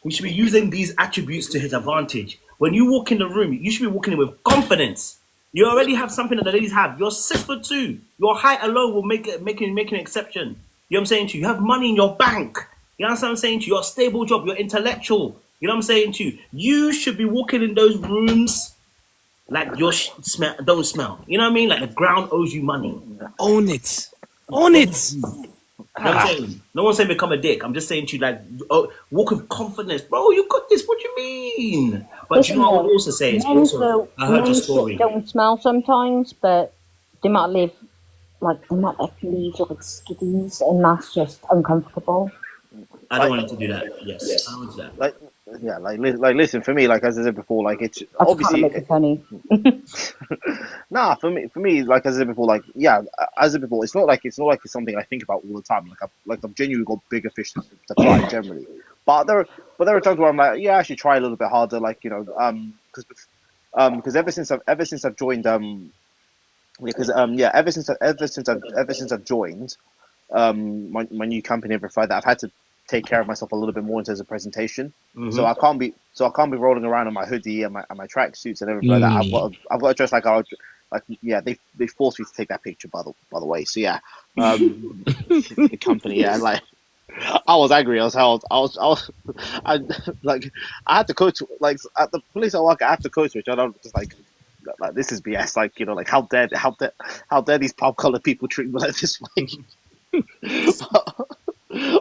these attributes to his advantage. When you walk in the room, you should be walking in with confidence. You already have something that the ladies have. You're 6'2". Your height alone will make an exception. You know what I'm saying to you? You have money in your bank. You know what I'm saying to you? You're a stable job. You're intellectual. You know what I'm saying to you? You should be walking in those rooms like your don't smell. You know what I mean? Like the ground owes you money. Own it. Own it. You know what I'm saying? No one's saying become a dick. I'm just saying to you, like, walk with confidence. Bro, you got this. What do you mean? But you know what I would also say? Is also, I heard your story. Don't smell sometimes, but they might leave like leave like skitties, and that's just uncomfortable. I don't want him to do that. Yes, I don't want to do that. Like listen, for me, like as I said before, like it's I just obviously can't make it funny. nah, for me, like as I said before, like yeah, as I said before, it's not like it's something I think about all the time. I've genuinely got bigger fish to fry generally, but there are times where I'm like, yeah, I should try a little bit harder, like because ever since I've joined ever since I've joined my new company and everything like that, I've had to take care of myself a little bit more in terms of presentation. Mhm. So I can't be rolling around in my hoodie and my tracksuits and everything like that. I've got to dress like they forced me to take that picture by the way. So yeah, the company, yeah, like I was angry. I had to coach, like at the place I work. I had to coach, which I don't just like this is BS. Like like how dare these pop color people treat me like this way.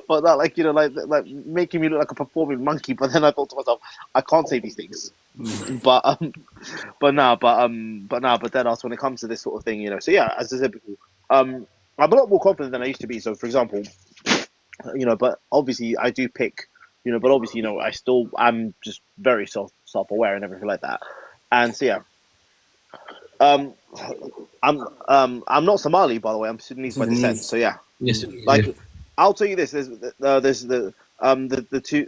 But that, like like making me look like a performing monkey. But then I thought to myself, I can't say these things. But then also when it comes to this sort of thing, So yeah, as I said before, I'm a lot more confident than I used to be. So for example, but obviously I do pick, but obviously I'm just very self aware and everything like that. And so yeah, I'm not Somali, by the way. I'm Sudanese by descent. So yeah. Yes. Like, I'll tell you this: there's the two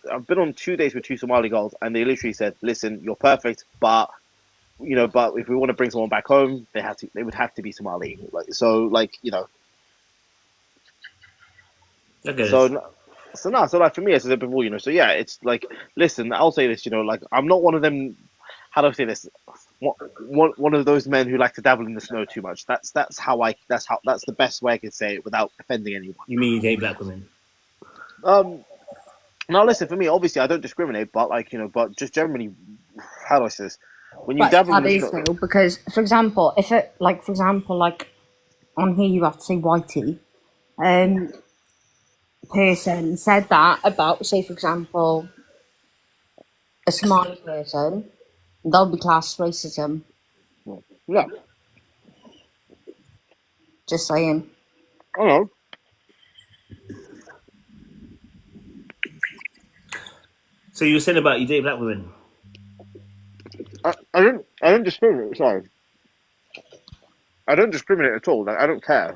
I've been on 2 days with two Somali girls, and they literally said, "Listen, you're perfect, but but if we want to bring someone back home, they would have to be Somali." Okay. So like for me, as I said before, so yeah, it's like, listen, I'll say this, like I'm not one of them. How do I say this? One of those men who like to dabble in the snow too much. That's the best way I can say it without offending anyone. You mean you hate black women? Now listen, for me, obviously, I don't discriminate, but like but just generally, how do I say this? When you But dabble that in is though, because for example, if it like for example, like on here you have to say whitey, person said that about say for example a Somali person, that'll be classed racism. yeah, Just saying. I don't know. So you were saying about you date black women? I don't discriminate. Sorry, I don't discriminate at all. Like I don't care.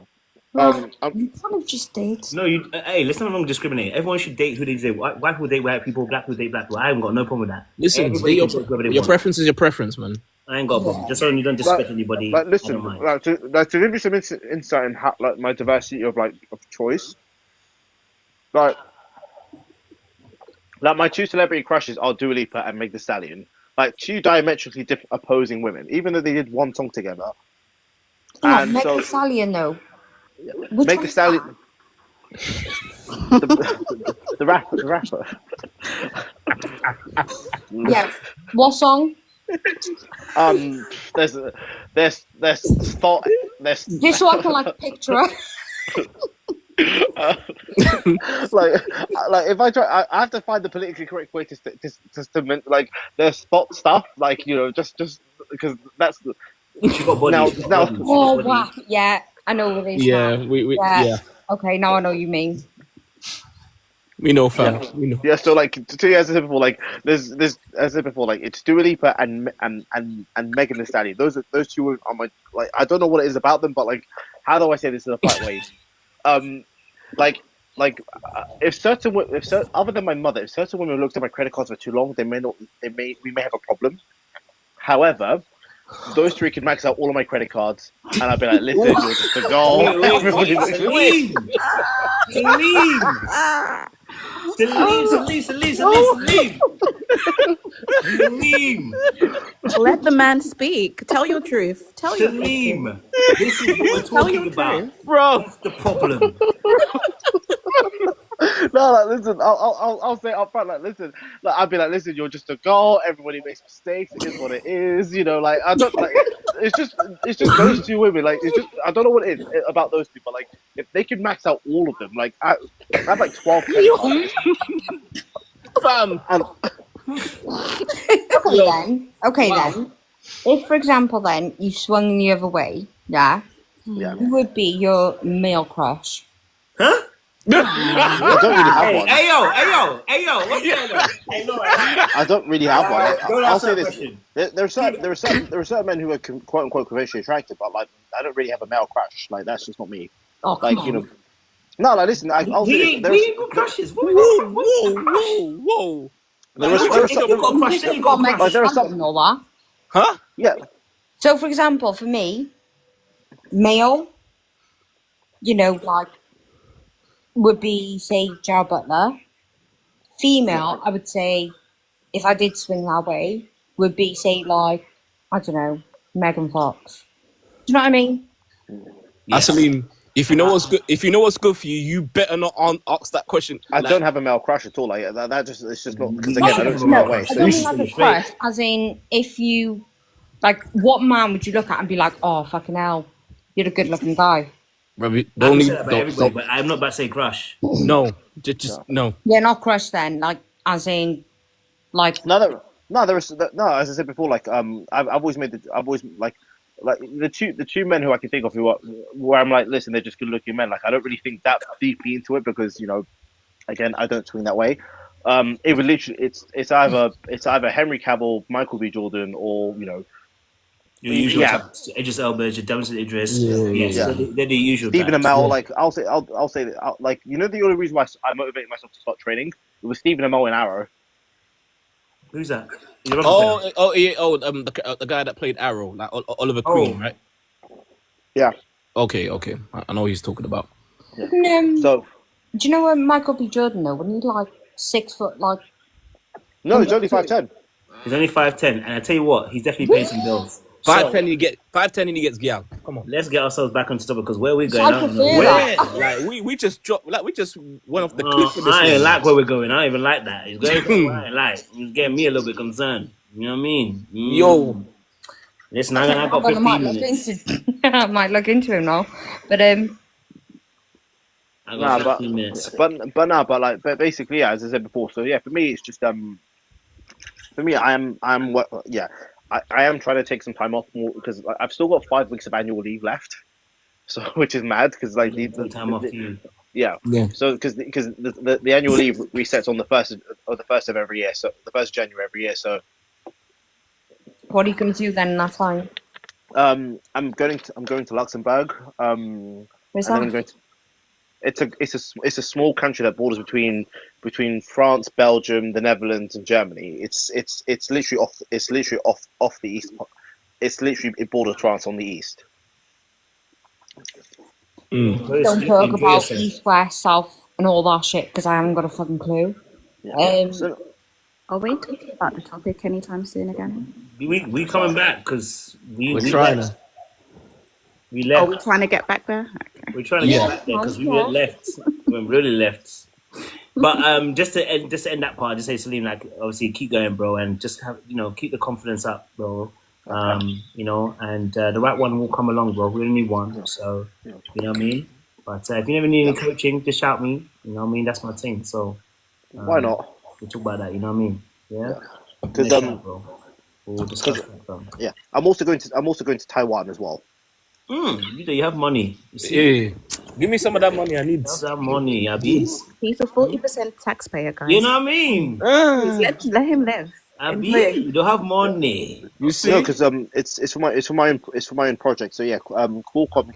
Well, you kind of just did. No, you. Hey, let's not wrong discriminate. Everyone should date who they date. White people date white people. Black people date black people. I haven't got no problem with that. Listen, Everybody can date whoever they your want. preference is your preference, man. I ain't got a problem. Just so you don't disrespect anybody. Like I listen, don't mind. to give you some insight in how, like my diversity of choice. Like my two celebrity crushes are Dua Lipa and Meg Thee Stallion. Like two diametrically opposing women, even though they did one song together. Oh, And Meg so Thee Stallion though. Which Meg one Thee is Stallion, the rapper. that? Yeah. What song? There's thought there's Just so I can like picture it. like if I try, I have to find the politically correct way to like there's thought stuff like just because that's She got body. now She got now. body. She Oh got body. wow. Yeah, I know what it is. Yeah, now. we Yeah. Okay, now I know what you mean. we know, fam. Yeah. We know. Yeah, so like two years before, like there's as I said before, like it's Dua Lipa and Megan Thee Stallion. Those two are my like I don't know what it is about them, but like how do I say this in a polite way? Like if other than my mother, if certain women looked at my credit cards for too long, we may have a problem. However, those three could max out all of my credit cards, and I'd be like, listen, you're just a goal. Celine. Let the man speak. Tell your truth. Tell your truth. Salim. This is what we're Tell your talking about. truth. Bro. That's the problem. No, like listen, I'll say up front, like listen, like I'd be like, listen, you're just a girl. Everybody makes mistakes. It is what it is. Like I don't like. It's just those two women. Like it's just I don't know what it is about those two, but like if they could max out all of them, like I have like 12 credit cards. Fam. And, Okay then. If for example then you swung the other way, yeah, yeah, who would be your male crush? Huh? I don't really have one. Hey yo, what's going on? Hey, no, I don't really have one. Like, Don't I'll ask say that this: question. there are certain men who are quote unquote commercially attractive, but like I don't really have a male crush. Like that's just not me. Oh, Like come on. no, like listen, I'll say We this. ain't got crushes. What we got? Whoa. There are some. Huh? Yeah. So, for example, for me, male, like, would be, say, Jar Butler. Female, I would say, if I did swing that way, would be, say, like, I don't know, Megan Fox. Do you know what I mean? Yes. Asalim, if you know what's good for you, you better not ask that question. I don't have a male crush at all. Like it's just not because again I don't swing that way. I So don't mean like a crush, as in, if you, like, what man would you look at and be like, oh, fucking hell, you're a good-looking guy? But I'm not about to say crush. No, just no. Yeah, not crush then, like, as in, like... No, as I said before, like I've always like the two men who I can think of where I'm like, listen, they're just good looking men. Like I don't really think that deeply into it because again I don't swing that way. It would literally it's either Henry Cavill, Michael B. Jordan, or your usual Idris Elba, your Damson Idris. They're the usual. Stephen Amell, like I'll say like the only reason why I motivated myself to start training it was Stephen Amell in Arrow. Who's that? The guy that played Arrow, like Oliver Queen, right? Yeah. Okay. I know who he's talking about. Yeah. So, do you know Michael B. Jordan though? When he's like 6 foot, like. No, he's only 5'10". He's only 5'10", and I tell you what, he's definitely paying some bills. Five So ten, he gets girl. Come on. let's get ourselves back on topic because where we're So going, I I don't know. prefer that. Where? Like we just dropped. Like we just went off the cliff with this I ain't one. like where we're going. I don't even like that. It's going somewhere I ain't like. It's getting me a little bit concerned. You know what I mean? Yo, Listen, I got 15 minutes. I might look into him now, but I Nah, got 15 minutes. but basically, yeah, as I said before. So yeah, for me, it's just for me, I am trying to take some time off more because I've still got 5 weeks of annual leave left. So which is mad because like Take time off you. yeah. yeah. So because the annual leave resets on the first of every year, so the 1st of January every year. So what are you going to do then in that time? I'm going to Luxembourg. Where's And then that? I'm going to. It's a small country that borders between France, Belgium, the Netherlands, and Germany. It's literally off the east. It borders France on the east. Don't talk Enjoy about yourself. east, west, south, and all that shit because I haven't got a fucking clue. Yeah. So Are we talking about the topic anytime soon again? We coming back because We're trying to. We Are left. we trying to get back there? Okay. We're trying to get back there because we went left. We went really left. But just to end that part, just say Salim, like obviously keep going, bro, and just have keep the confidence up, bro. And the right one will come along, bro. We only need one, so you know what I mean. But if you ever need any coaching, just shout me. You know what I mean. That's my thing. So why not? we'll talk about that. You know what I mean? Yeah. Because bro, we'll discuss that, bro. yeah, I'm also going to Taiwan as well. You have money. You see? Yeah. Give me some of that money I need. You have that money, Abby. He's a 40% taxpayer, guys. You know what I mean? Please let him live. Abby, Enjoy. you don't have money. You see? No, because it's for my own project. So yeah, Qualcomm have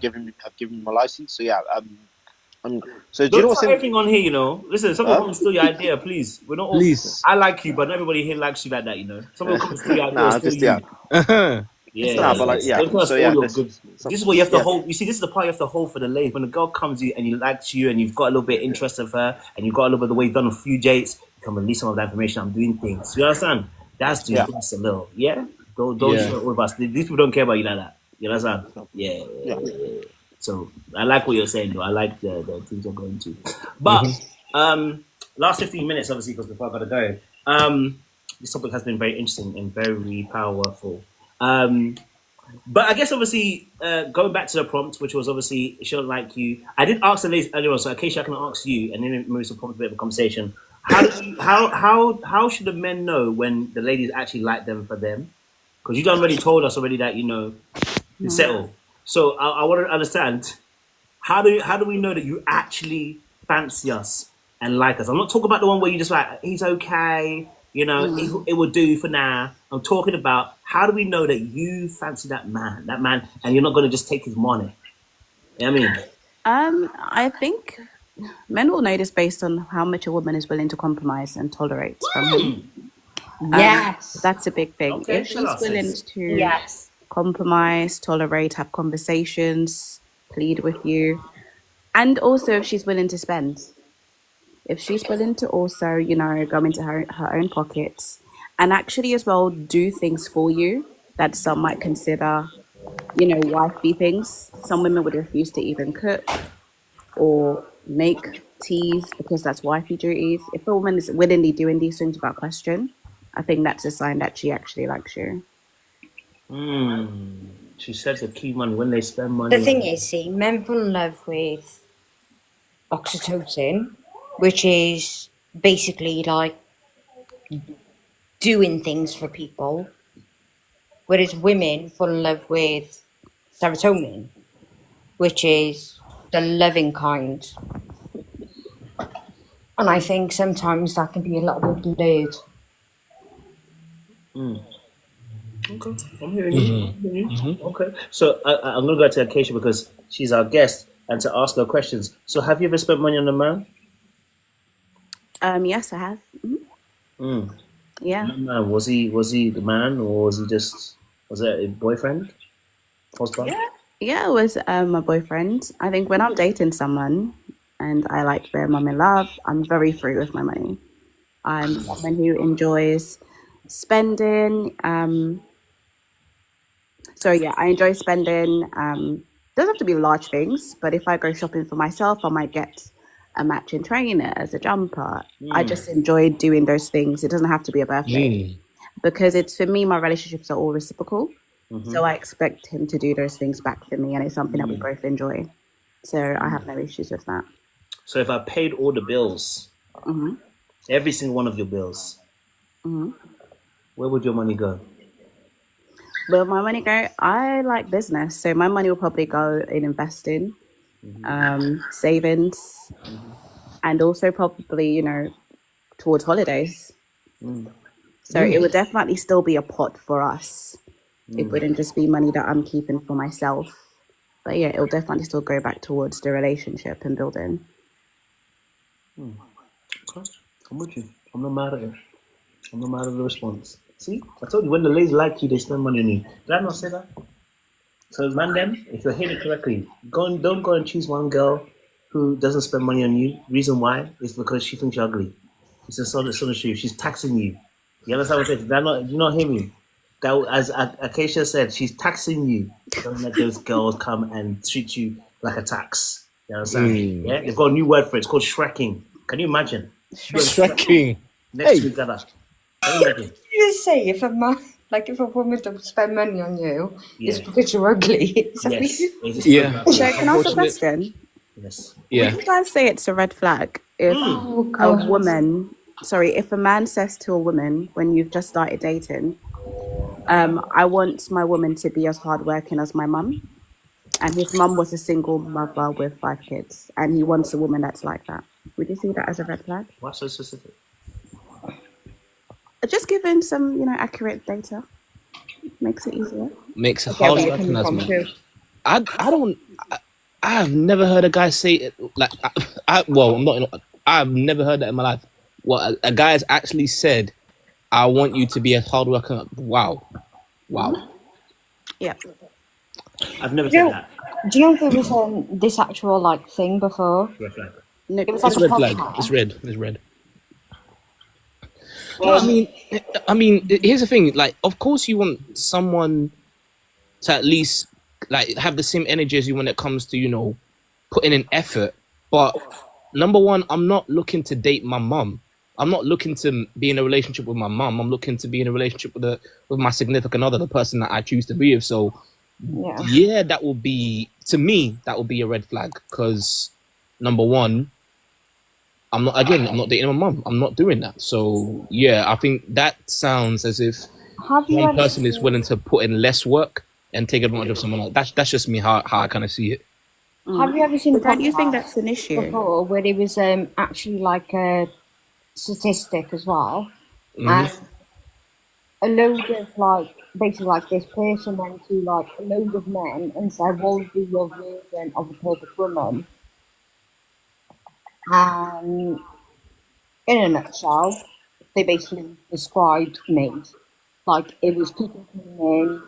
given me my license. So yeah, so do you know Don't what's tell in? everything on here, Listen, someone come and steal your idea, please. We're not all. Please. I like you, but not everybody here likes you like that, Someone come and steal your idea. Nah, steal just you. Uh-huh. Yeah. Nah, but like, yeah. Don't tell us So all yeah, your this- good. so- This is what you have to yeah. hold. You see, this is the part you have to hold for the ladies. When a girl comes to you and you likes you and you've got a little bit of interest of her and you've got a little bit of the way you've done a few dates, you can release some of that information. I'm doing things. You understand? That's doing Yeah. things a little. Yeah. Don't Yeah. show all of us. These people don't care about you like that. You understand? Yeah. Yeah. So I like what you're saying, though. I like the things you're going to. But last 15 minutes, obviously, because before I gotta go. This topic has been very interesting and very powerful. But I guess obviously going back to the prompt, which was obviously she don't like you. I did ask the ladies earlier on, so in case I can ask you, and then move to prompt a bit of a conversation. How should the men know when the ladies actually like them for them? Because you done already told us already that to settle. So I want to understand how do we know that you actually fancy us and like us? I'm not talking about the one where you just like he's okay, it will do for now. I'm talking about how do we know that you fancy that man, and you're not going to just take his money. You know what I mean? I think men will know this based on how much a woman is willing to compromise and tolerate from him. Yes. That's a big thing. Okay, If she's tell us, willing sis. to Yes. compromise, tolerate, have conversations, plead with you, and also if she's willing to spend. If she's willing to also, go into her own pockets and actually as well do things for you that some might consider, wifey things. Some women would refuse to even cook or make teas because that's wifey duties. If a woman is willingly doing these things without question, I think that's a sign that she actually likes you. She said the key money when they spend money. The thing is, see, men fall in love with oxytocin, which is basically like doing things for people, whereas women fall in love with serotonin, which is the loving kind. And I think sometimes that can be a little bit delayed. Okay, I'm hearing you. Okay, so I'm gonna go to Acacia because she's our guest and to ask her questions. So, have you ever spent money on a man? Yes, I have. Yeah. Man, was he the man or was it a boyfriend? Husband? Yeah, it was my boyfriend. I think when I'm dating someone and I like where I'm in love, I'm very free with my money. I'm someone who enjoys spending. So yeah, I enjoy spending. Doesn't have to be large things, but if I go shopping for myself, I might get a matching trainers, a jumper. I just enjoy doing those things. It doesn't have to be a birthday because it's for me. My relationships are all reciprocal, so I expect him to do those things back for me, and it's something that we both enjoy. So I have no issues with that. So if I paid all the bills, every single one of your bills, where would your money go? Will my money go? I like business, so my money will probably go in investing, savings, and also probably, towards holidays. So it would definitely still be a pot for us. It wouldn't just be money that I'm keeping for myself. But yeah, it'll definitely still go back towards the relationship and building. Okay. I'm with you. I'm not mad at it. I'm not mad at the response. See, I told you, when the ladies like you, they spend money on you. Did I not say that? So, man, them, if you're hitting it correctly, don't go and choose one girl who doesn't spend money on you. Reason why is because she thinks you're ugly. It's a solid truth. She's taxing you. You understand what I'm saying? Did you not hear me? That, as Acacia said, she's taxing you. Don't let those girls come and treat you like a tax. You understand? Yeah, they've got a new word for it. It's called shrekking. Can you imagine? Shrekking. Next to each other. Can you imagine? You say if a man, like if a woman don't spend money on you, it's because you're ugly. Is that Yes. what you- Yeah. So can I ask a question? Yes. Yeah. Would you guys say it's a red flag if if a man says to a woman when you've just started dating, I want my woman to be as hardworking as my mum, and his mum was a single mother with 5 kids, and he wants a woman that's like that. Would you see that as a red flag? What's so specific? Just giving some, accurate data makes it easier. Makes it Yeah, hard where you're working coming as from man. too. I've never heard a guy say it like. I've never heard that in my life. Well, a guy has actually said, "I want you to be a hard worker." Wow. Yeah. I've never said that. Do you know there was this actual thing before? Red flag. No, It was It's on a red flag. podcast. It's red. It's red. Well, I mean, here's the thing. Like, of course, you want someone to at least have the same energy as you when it comes to putting in effort. But number one, I'm not looking to date my mum. I'm not looking to be in a relationship with my mum. I'm looking to be in a relationship with my significant other, the person that I choose to be with. So, yeah, that will be, to me, that will be a red flag. Because number one, I'm not dating my mum. I'm not doing that. So, yeah, I think that sounds as if one person is willing to put in less work and take advantage of someone else. That's just me how I kind of see it. Have you ever seen? But don't you think that's an issue? Before, where it was actually like a statistic as well, and a load of basically this person went to a load of men and said, "What would be your version of a perfect woman?" And in a nutshell, they basically described me. It was people coming in,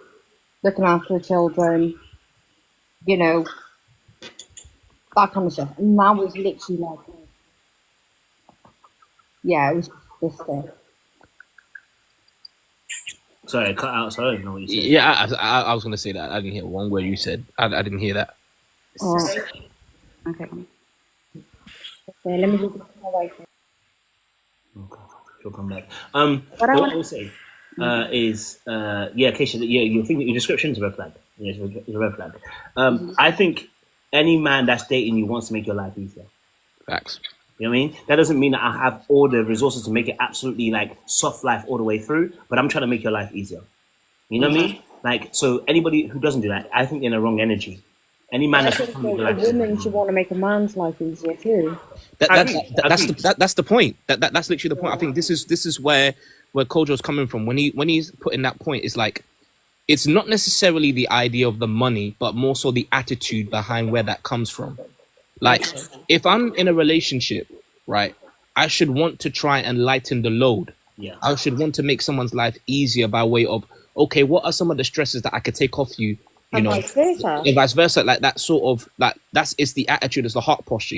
looking after the children, that kind of stuff. And that was literally it was this thing. Sorry, I cut out. So I don't know what you said. Yeah, I was going to say that. I didn't hear one word you said. I didn't hear that. Okay. Okay, let me look at my wife. Okay, she'll come back. What I will say is, Keisha, you think that your description is a red flag. Yeah, it's a red flag. I think any man that's dating you wants to make your life easier. Facts. You know what I mean? That doesn't mean that I have all the resources to make it absolutely soft life all the way through, but I'm trying to make your life easier. You know what I mean? So anybody who doesn't do that, I think they're in the wrong energy. Any man that's a woman should want to make a man's life easier too. That's the point. That's literally the point. I think this is where Kojo's coming from. When he's putting that point, it's it's not necessarily the idea of the money, but more so the attitude behind where that comes from. If I'm in a relationship, right, I should want to try and lighten the load. Yeah. I should want to make someone's life easier by way of, okay, what are some of the stresses that I could take off you? And vice versa. And vice versa. That sort of it's the attitude, it's the heart posture,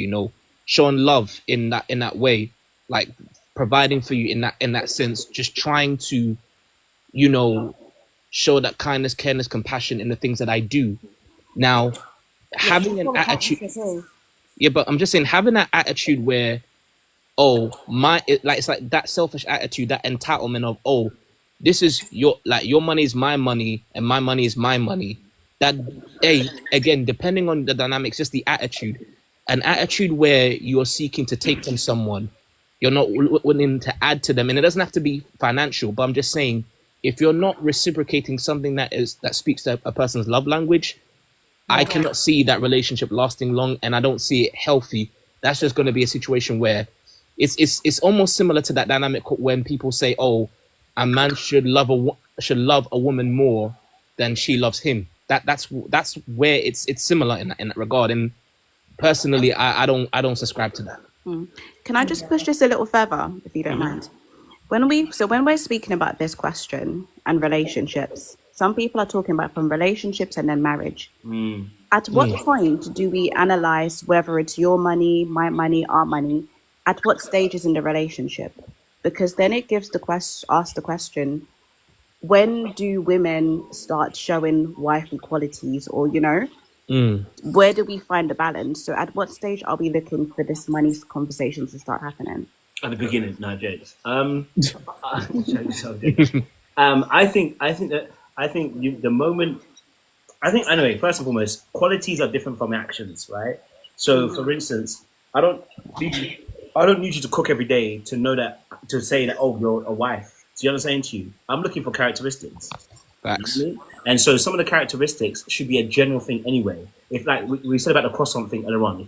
showing love in that way, providing for you in that sense, just trying to, show that kindness, careness, compassion in the things that I do. Now, having an attitude, yeah, but I'm just saying having that attitude where, oh, it's like that selfish attitude, that entitlement of, oh, this is your money is my money and my money is my money. That, hey, again, depending on the dynamics, just the attitude, an attitude where you're seeking to take from someone, you're not willing to add to them, and it doesn't have to be financial. But I'm just saying, if you're not reciprocating something that speaks to a person's love language, I cannot see that relationship lasting long, and I don't see it healthy. That's just going to be a situation where it's almost similar to that dynamic when people say, "Oh, a man should love a woman more than she loves him." That's where it's similar in that regard. And personally, I don't subscribe to that. Can I just push this a little further, if you don't mind? When we're speaking about this question and relationships, some people are talking about from relationships and then marriage. At what point do we analyze whether it's your money, my money, our money? At what stages in the relationship? Because then it gives ask the question: when do women start showing wifely qualities, or where do we find the balance? So at what stage are we looking for this money conversation to start happening? At the beginning, no jokes. The moment. Anyway, first and foremost, qualities are different from actions, right? So, for instance, I don't need you to cook every day to say that, oh, you're a wife. Do you understand? To you, I'm looking for characteristics. Facts. And so some of the characteristics should be a general thing anyway. If, like we said about the croissant thing earlier on,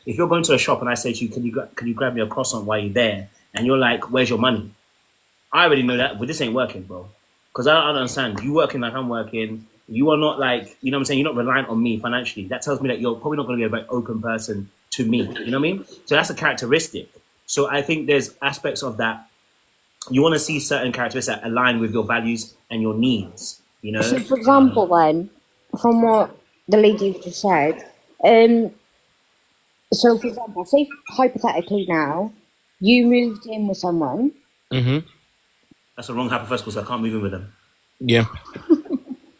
if you're going to a shop and I say to you, can you grab me a croissant while you're there, and you're like, where's your money? I already know that, but this ain't working, bro. Because I don't understand. You working like I'm working. You are not like, you know what I'm saying? You're not reliant on me financially. That tells me that you're probably not going to be a very open person to me. You know what I mean? So that's a characteristic. So I think there's aspects of that. You want to see certain characteristics that align with your values and your needs. You know? So, for example, then, from what the lady just said, so for example, say hypothetically now, you moved in with someone. Mm-hmm. That's a wrong hypothetical, so I can't move in with them. Yeah.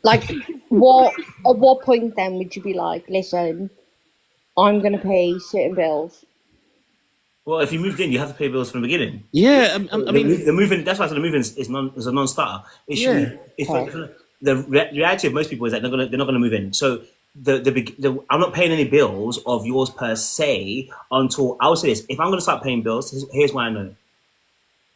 Like, at what point then would you be like, listen, I'm going to pay certain bills? Well, if you moved in, you have to pay bills from the beginning. Yeah, I mean, the moving. That's why I said the moving is a non-starter. The reality of most people is that they're not gonna move in. So I'm not paying any bills of yours per se until I would say this. If I'm gonna start paying bills, here's why I know.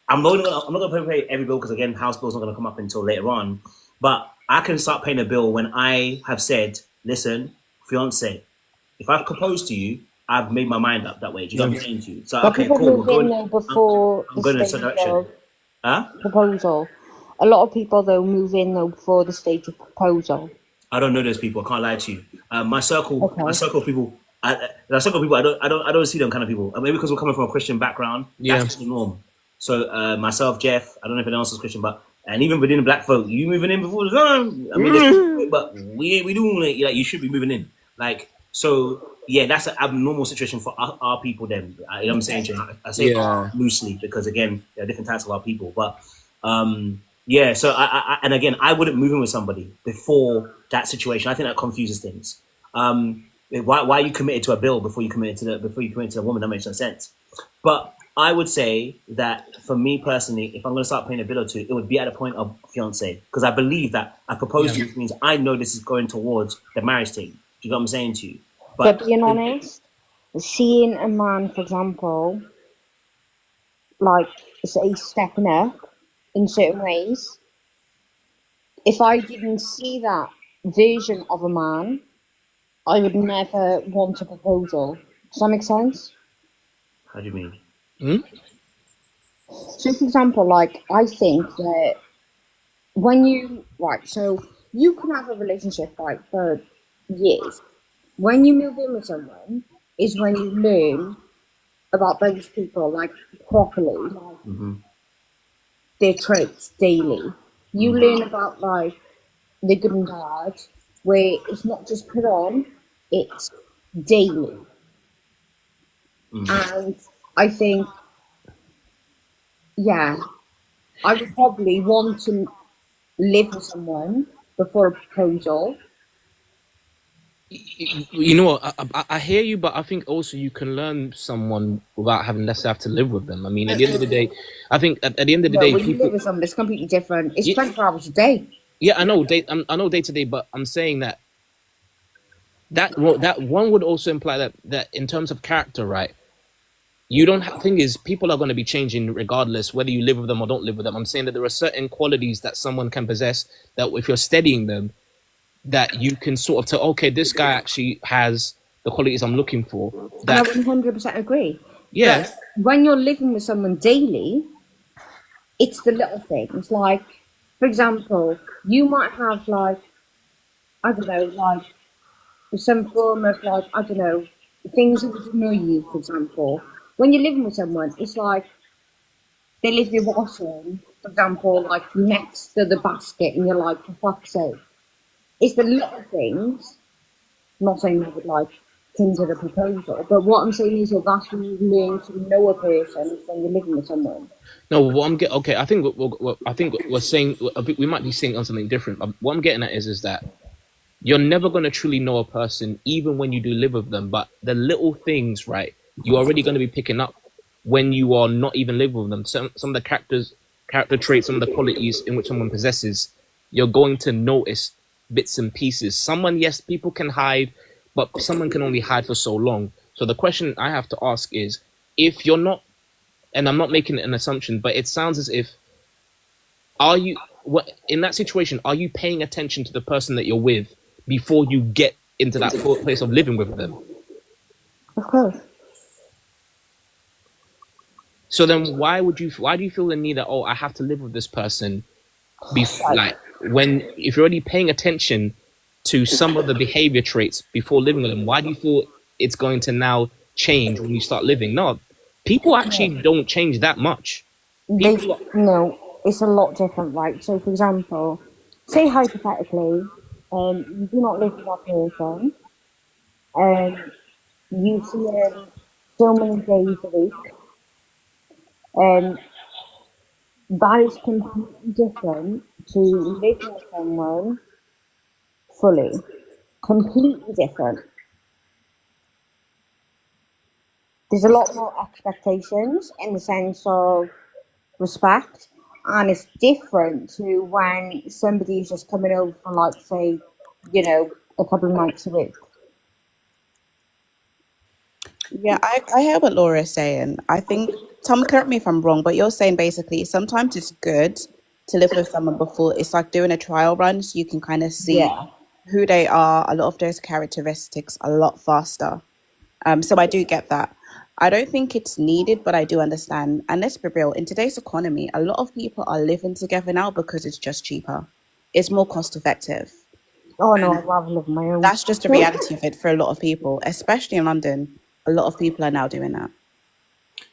I'm not gonna pay every bill because again, house bill's not gonna come up until later on. But I can start paying a bill when I have said, "Listen, fiance, if I've proposed to you, I've made my mind up that way." Do you know what I'm saying to you? So But okay, people cool. move in though before I'm going in the a stage direction. of Huh? proposal. A lot of people though move in though before the stage of proposal. I don't know those people. I can't lie to you. My circle of people. I don't see them kind of people. Maybe because we're coming from a Christian background. That's just the norm. So myself, Jeff. I don't know if anyone else is Christian, and even within the black folk, you moving in before the time. I mean, but we doing it. Like you should be moving in. Like so. Yeah, that's an abnormal situation for our people. Then you know what I'm saying. I say loosely because again, there are different types of our people. But yeah. So and again, I wouldn't move in with somebody before that situation. I think that confuses things. Why are you committed to a bill before you committed to the woman? That makes no sense. But I would say that for me personally, if I'm going to start paying a bill or two, it would be at a point of fiance because I believe that I propose to you means I know this is going towards the marriage thing. Do you know what I'm saying to you? But being honest, seeing a man, for example, like say stepping up in certain ways, if I didn't see that version of a man, I would never want a proposal. Does that make sense? How do you mean? So, for example, like I think that so you can have a relationship like for years. When you move in with someone is when you learn about those people like properly, like their traits daily. You learn about like the good and bad, where it's not just put on, it's daily. And I think, I would probably want to live with someone before a proposal. You know what? I hear you, but I think also you can learn someone without having necessarily have to live with them. I mean, at the end of the day, I think at the end of the No, day, when you people. live with someone, it's completely different. It's Yeah, 24 hours a day. yeah, I know. I know day to day, but I'm saying that that one would also imply that in terms of character, right? You don't have, thing is, people are going to be changing regardless whether you live with them or don't live with them. I'm saying that there are certain qualities that someone can possess that if you're studying them, that you can sort of tell, okay, this guy actually has the qualities I'm looking for. And I That 100% agree. yeah, But when you're living with someone daily, it's the little things. Like, for example, you might have, like, I don't know, like, some form of, like, I don't know, things that would annoy you, for example. When you're living with someone, it's like they leave your washing, for example, like next to the basket, and you're like, for fuck's sake. It's the little things. I'm not saying I would like consider a proposal, but what I'm saying is that that's when you learn to know a person is when you're living with someone. no, what I'm getting, okay, I think we're saying, I think we might be saying on something different. What I'm getting at is that you're never going to truly know a person, even when you do live with them. But the little things, right, you're already going to be picking up when you are not even living with them. Some of the character traits, some of the qualities in which someone possesses, you're going to notice bits and pieces. Someone, yes, people can hide, but someone can only hide for so long. So the question I have to ask is, if you're not, and I'm not making an assumption, but it sounds as if, are you, in that situation, are you paying attention to the person that you're with before you get into that place of living with them? Of course. So then why do you feel the need that, oh, I have to live with this person before, like, when, if you're already paying attention to some of the behavior traits before living with them, why do you feel it's going to now change when you start living? No, people actually don't change that much. No, it's a lot different, right? So, for example, say hypothetically, you do not live with that person, you see them so many days a week, that is completely different to living with someone fully. Completely different. There's a lot more expectations in the sense of respect, and it's different to when somebody's just coming over for, like, say, a couple of nights a week. Yeah, I hear what Laura is saying. I think, Tom, correct me if I'm wrong, but you're saying basically sometimes it's good to live with someone before. It's like doing a trial run so you can kind of see Yeah. who they are, a lot of those characteristics a lot faster. So I do get that. I don't think it's needed, but I do understand. And let's be real, in today's economy, a lot of people are living together now because it's just cheaper. It's more cost effective. Oh no, I'd rather live on my own. That's just the reality of it for a lot of people, especially in London. A lot of people are now doing that.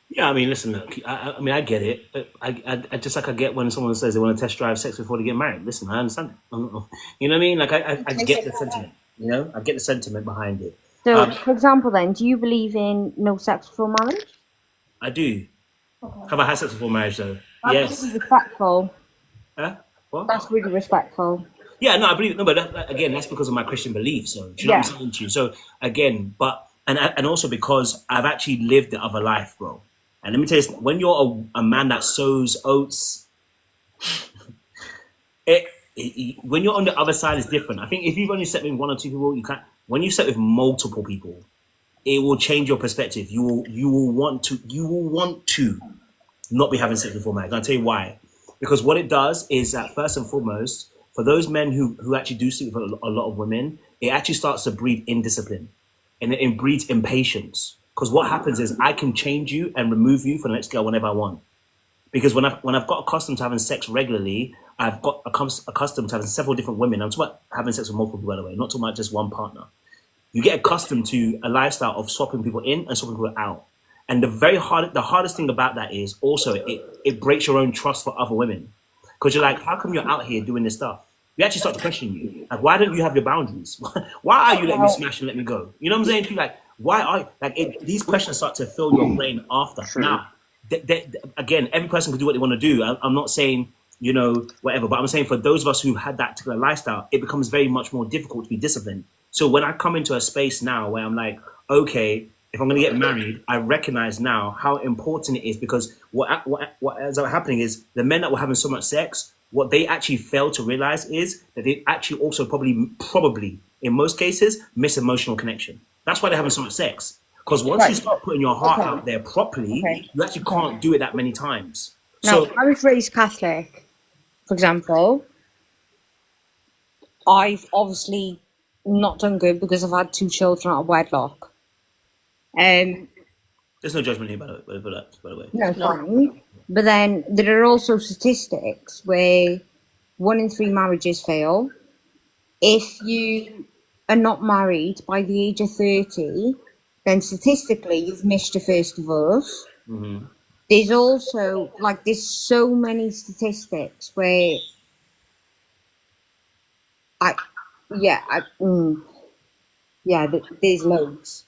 Yeah, I mean, listen, look, I mean, I get it. I just like I get when someone says they want to test drive sex before they get married. Listen, I understand it. You know what I mean? Like, I get the sentiment, I get the sentiment behind it. So, for example, then, do you believe in no sex before marriage? I do. Have I had sex before marriage, though? That's Yes. really respectful. Huh? What? That's really respectful. Yeah, no, I believe, no, but again, that's because of my Christian beliefs. So, do you know what I'm saying to you? So, again, and also because I've actually lived the other life, bro. And let me tell you, when you're a man that sows oats, when you're on the other side, it's different. I think if you've only slept with one or two people, you can't. When you slept with multiple people, it will change your perspective. You will want to not be having sex before marriage. I'll tell you why. Because what it does is that first and foremost, for those men who actually do sleep with a lot of women, it actually starts to breed indiscipline, and it breeds impatience. Because what happens is I can change you and remove you for the next girl whenever I want. Because when I've got accustomed to having sex regularly, I've got accustomed to having several different women. I'm talking about having sex with multiple people, by the way, not talking about just one partner. You get accustomed to a lifestyle of swapping people in and swapping people out. And the hardest thing about that is also it breaks your own trust for other women. Because you're like, how come you're out here doing this stuff? We actually start to question you. Like, why don't you have your boundaries? Why are you letting me smash and let me go? You know what I'm saying? Like, why are these questions start to fill your brain after. True. Now, again, every person can do what they want to do. I'm not saying you know, whatever. But I'm saying for those of us who had that particular lifestyle, it becomes very much more difficult to be disciplined. So when I come into a space now where I'm like, okay, if I'm going to get married, I recognize now how important it is, because what ends up happening is the men that were having so much sex, what they actually fail to realize is that they actually also probably in most cases miss emotional connection. That's why they're having so much sex. Because once you start putting your heart out there properly, you actually can't do it that many times. Now, So I was raised Catholic, for example. I've obviously not done good because I've had 2 children out of wedlock. there's no judgment here, by the way. No, fine. But then there are also statistics where 1 in 3 marriages fail. If you are not married by the age of 30, then statistically you've missed your first divorce. There's also, like, there's so many statistics where there's loads.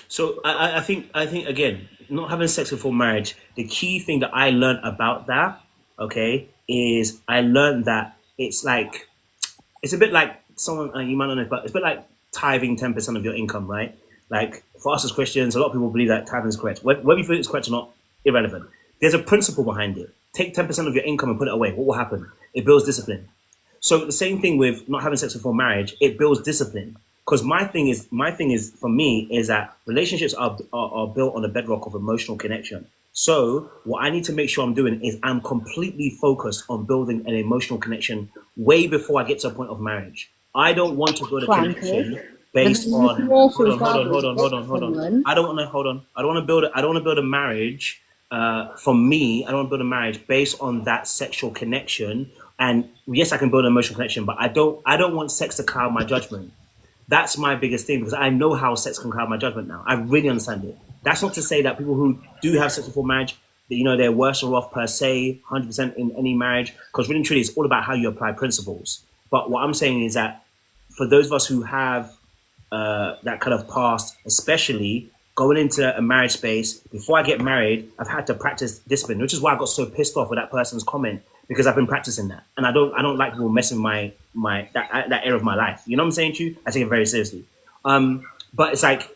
So I think again, not having sex before marriage, the key thing that I learned about that, okay, is I learned that it's a bit like someone, you might not know, but it's a bit like tithing 10% of your income, right? Like for us as Christians, a lot of people believe that tithing is correct. Whether you feel it's correct or not, irrelevant. There's a principle behind it. Take 10% of your income and put it away. What will happen? It builds discipline. So the same thing with not having sex before marriage, it builds discipline. Because my thing is for me is that relationships are built on the bedrock of emotional connection. So what I need to make sure I'm doing is I'm completely focused on building an emotional connection way before I get to a point of marriage. I don't want to build a connection based on hold on. I don't want to build a marriage. For me, I don't want to build a marriage based on that sexual connection. And yes, I can build an emotional connection, but I don't want sex to cloud my judgment. That's my biggest thing, because I know how sex can cloud my judgment now. I really understand it. That's not to say that people who do have sex before marriage, that, you know, they're worse off per se, 100% in any marriage, because really and truly, it's all about how you apply principles. But what I'm saying is that for those of us who have that kind of past, especially going into a marriage space, before I get married, I've had to practice discipline, which is why I got so pissed off with that person's comment, because I've been practicing that, and I don't like people messing that area of my life. You know what I'm saying to you? I take it very seriously. But it's like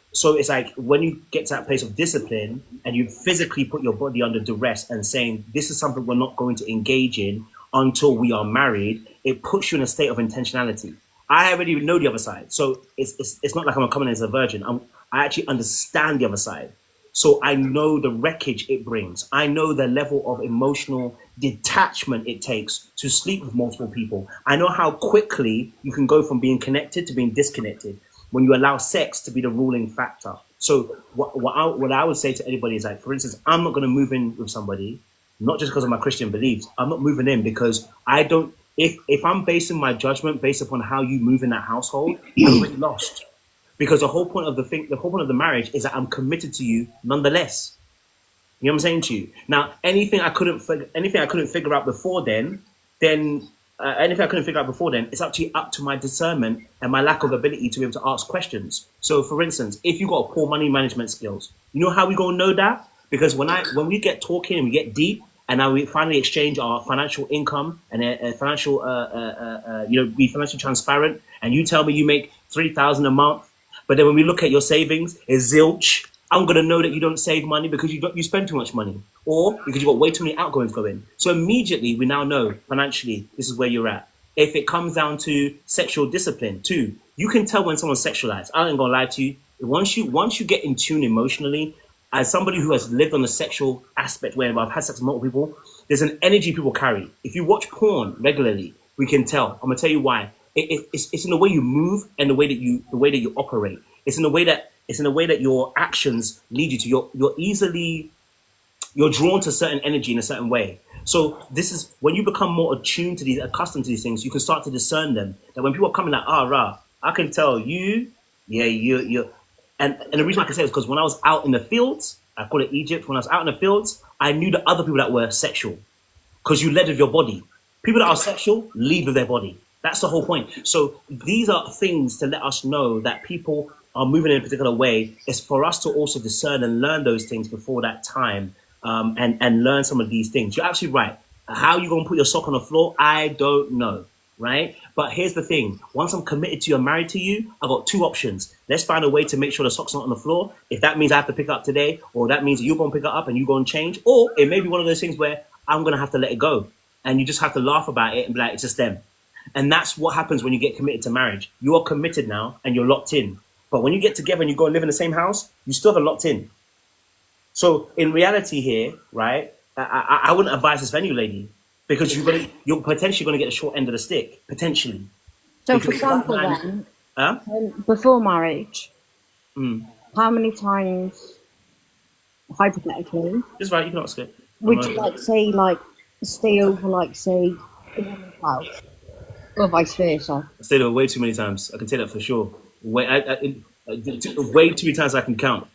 when you get to that place of discipline and you physically put your body under duress and saying this is something we're not going to engage in until we are married, it puts you in a state of intentionality. I already know the other side, so it's not like I'm coming as a virgin. I actually understand the other side. So I know the wreckage it brings. I know the level of emotional detachment it takes to sleep with multiple people. I know how quickly you can go from being connected to being disconnected when you allow sex to be the ruling factor. So what I would say to anybody is, like, for instance, I'm not going to move in with somebody, not just because of my Christian beliefs. I'm not moving in because I don't, if I'm basing my judgment based upon how you move in that household, I'm already lost. Because the whole point of the marriage is that I'm committed to you nonetheless. You know what I'm saying to you? Now, anything I couldn't figure out before then, it's up to my discernment and my lack of ability to be able to ask questions. So, for instance, if you've got poor money management skills, you know how we gonna know that? Because when we get talking and we get deep, and now we finally exchange our financial income and financial, be financially transparent, and you tell me you make $3,000 a month. But then when we look at your savings, it's zilch. I'm going to know that you don't save money because you spend too much money, or because you've got way too many outgoings going. So immediately we now know financially this is where you're at. If it comes down to sexual discipline too, you can tell when someone's sexualized. I ain't going to lie to you. Once you get in tune emotionally, as somebody who has lived on the sexual aspect where I've had sex with multiple people, there's an energy people carry. If you watch porn regularly, we can tell. I'm going to tell you why. It's in the way you move and the way that you operate. It's in the way that your actions lead you to. You're drawn to certain energy in a certain way. So this is when you become more accustomed to these things, you can start to discern them. That when people are coming like, I can tell you, and the reason I can say it is because when I was out in the fields, I call it Egypt. When I was out in the fields, I knew the other people that were sexual, because you led with your body. People that are sexual lead with their body. That's the whole point. So these are things to let us know that people are moving in a particular way. It's for us to also discern and learn those things before that time, and learn some of these things. You're absolutely right. How you gonna put your sock on the floor? I don't know, right? But here's the thing: once I'm committed to you, I'm married to you. I've got two options. Let's find a way to make sure the sock's not on the floor. If that means I have to pick it up today, or that means you're gonna pick it up and you're gonna change, or it may be one of those things where I'm gonna have to let it go, and you just have to laugh about it and be like, it's just them. And that's what happens when you get committed to marriage. You are committed now, and you're locked in. But when you get together and you go and live in the same house, you still haven't locked in. So in reality here, right, I wouldn't advise this for any lady because you're potentially going to get the short end of the stick, potentially. So, Because for example, that then, Huh? before marriage, Mm. how many times, hypothetically, That's right, you can ask it. would you stay over, say, a woman's house, or vice versa? I stayed there way too many times. I can tell that for sure. Way too many times I can count.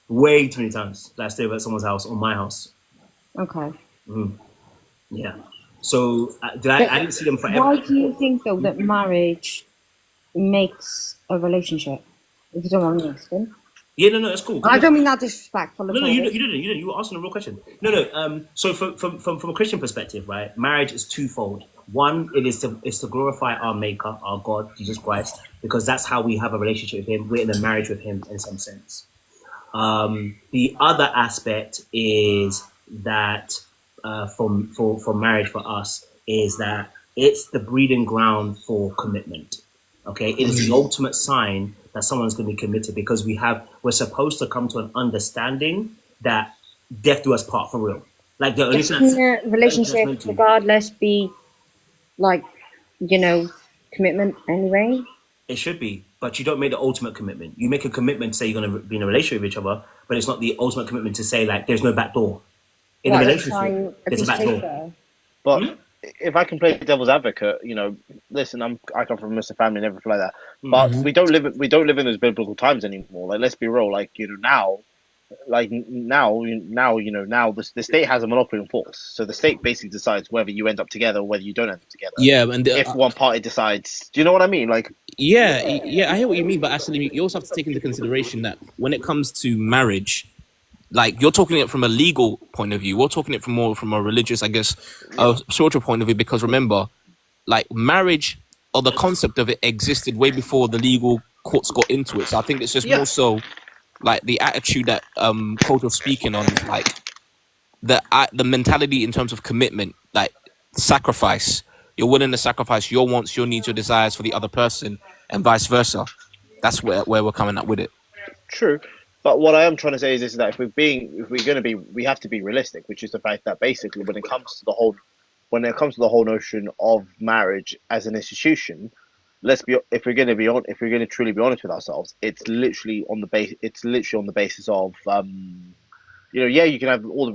Way too many times that I stayed at someone's house or my house. Okay. Yeah. So I didn't see them forever. Why do you think, though, that marriage makes a relationship? If you don't mind me asking. Yeah, no, that's cool. I don't mean that disrespectful. No, you didn't. You were asking a real question. No. So from a Christian perspective, right? Marriage is twofold. One, it is to glorify our Maker, our God, Jesus Christ, because that's how we have a relationship with Him. We're in a marriage with Him in some sense. The other aspect is that for marriage for us is that it's the breeding ground for commitment. Okay, it is the ultimate sign that someone's going to be committed because we're supposed to come to an understanding that death do us part for real. Like the only Can a relationship, regardless, be commitment anyway? It should be, but you don't make the ultimate commitment. You make a commitment to say you're going to be in a relationship with each other, but it's not the ultimate commitment to say there's no back door in a relationship. There's a back door. But if I can play devil's advocate, listen, I come from a Muslim family and everything like that. But we don't live in those biblical times anymore. Let's be real. Now the state has a monopoly on force. So the state basically decides whether you end up together or whether you don't end up together. Yeah, and if one party decides, do you know what I mean? Yeah, I hear what you mean, but actually, you also have to take into consideration that when it comes to marriage, you're talking it from a legal point of view. We're talking it from a religious, I guess, social point of view. Because remember, marriage or the concept of it existed way before the legal courts got into it. So I think it's just more so the attitude that Coach was speaking on, the mentality in terms of commitment, sacrifice. You're willing to sacrifice your wants, your needs, your desires for the other person, and vice versa. That's where we're coming up with it. True. But what I am trying to say is that we have to be realistic, which is the fact that basically when it comes to the whole notion of marriage as an institution, if we're going to truly be honest with ourselves, it's literally on the basis of you can have all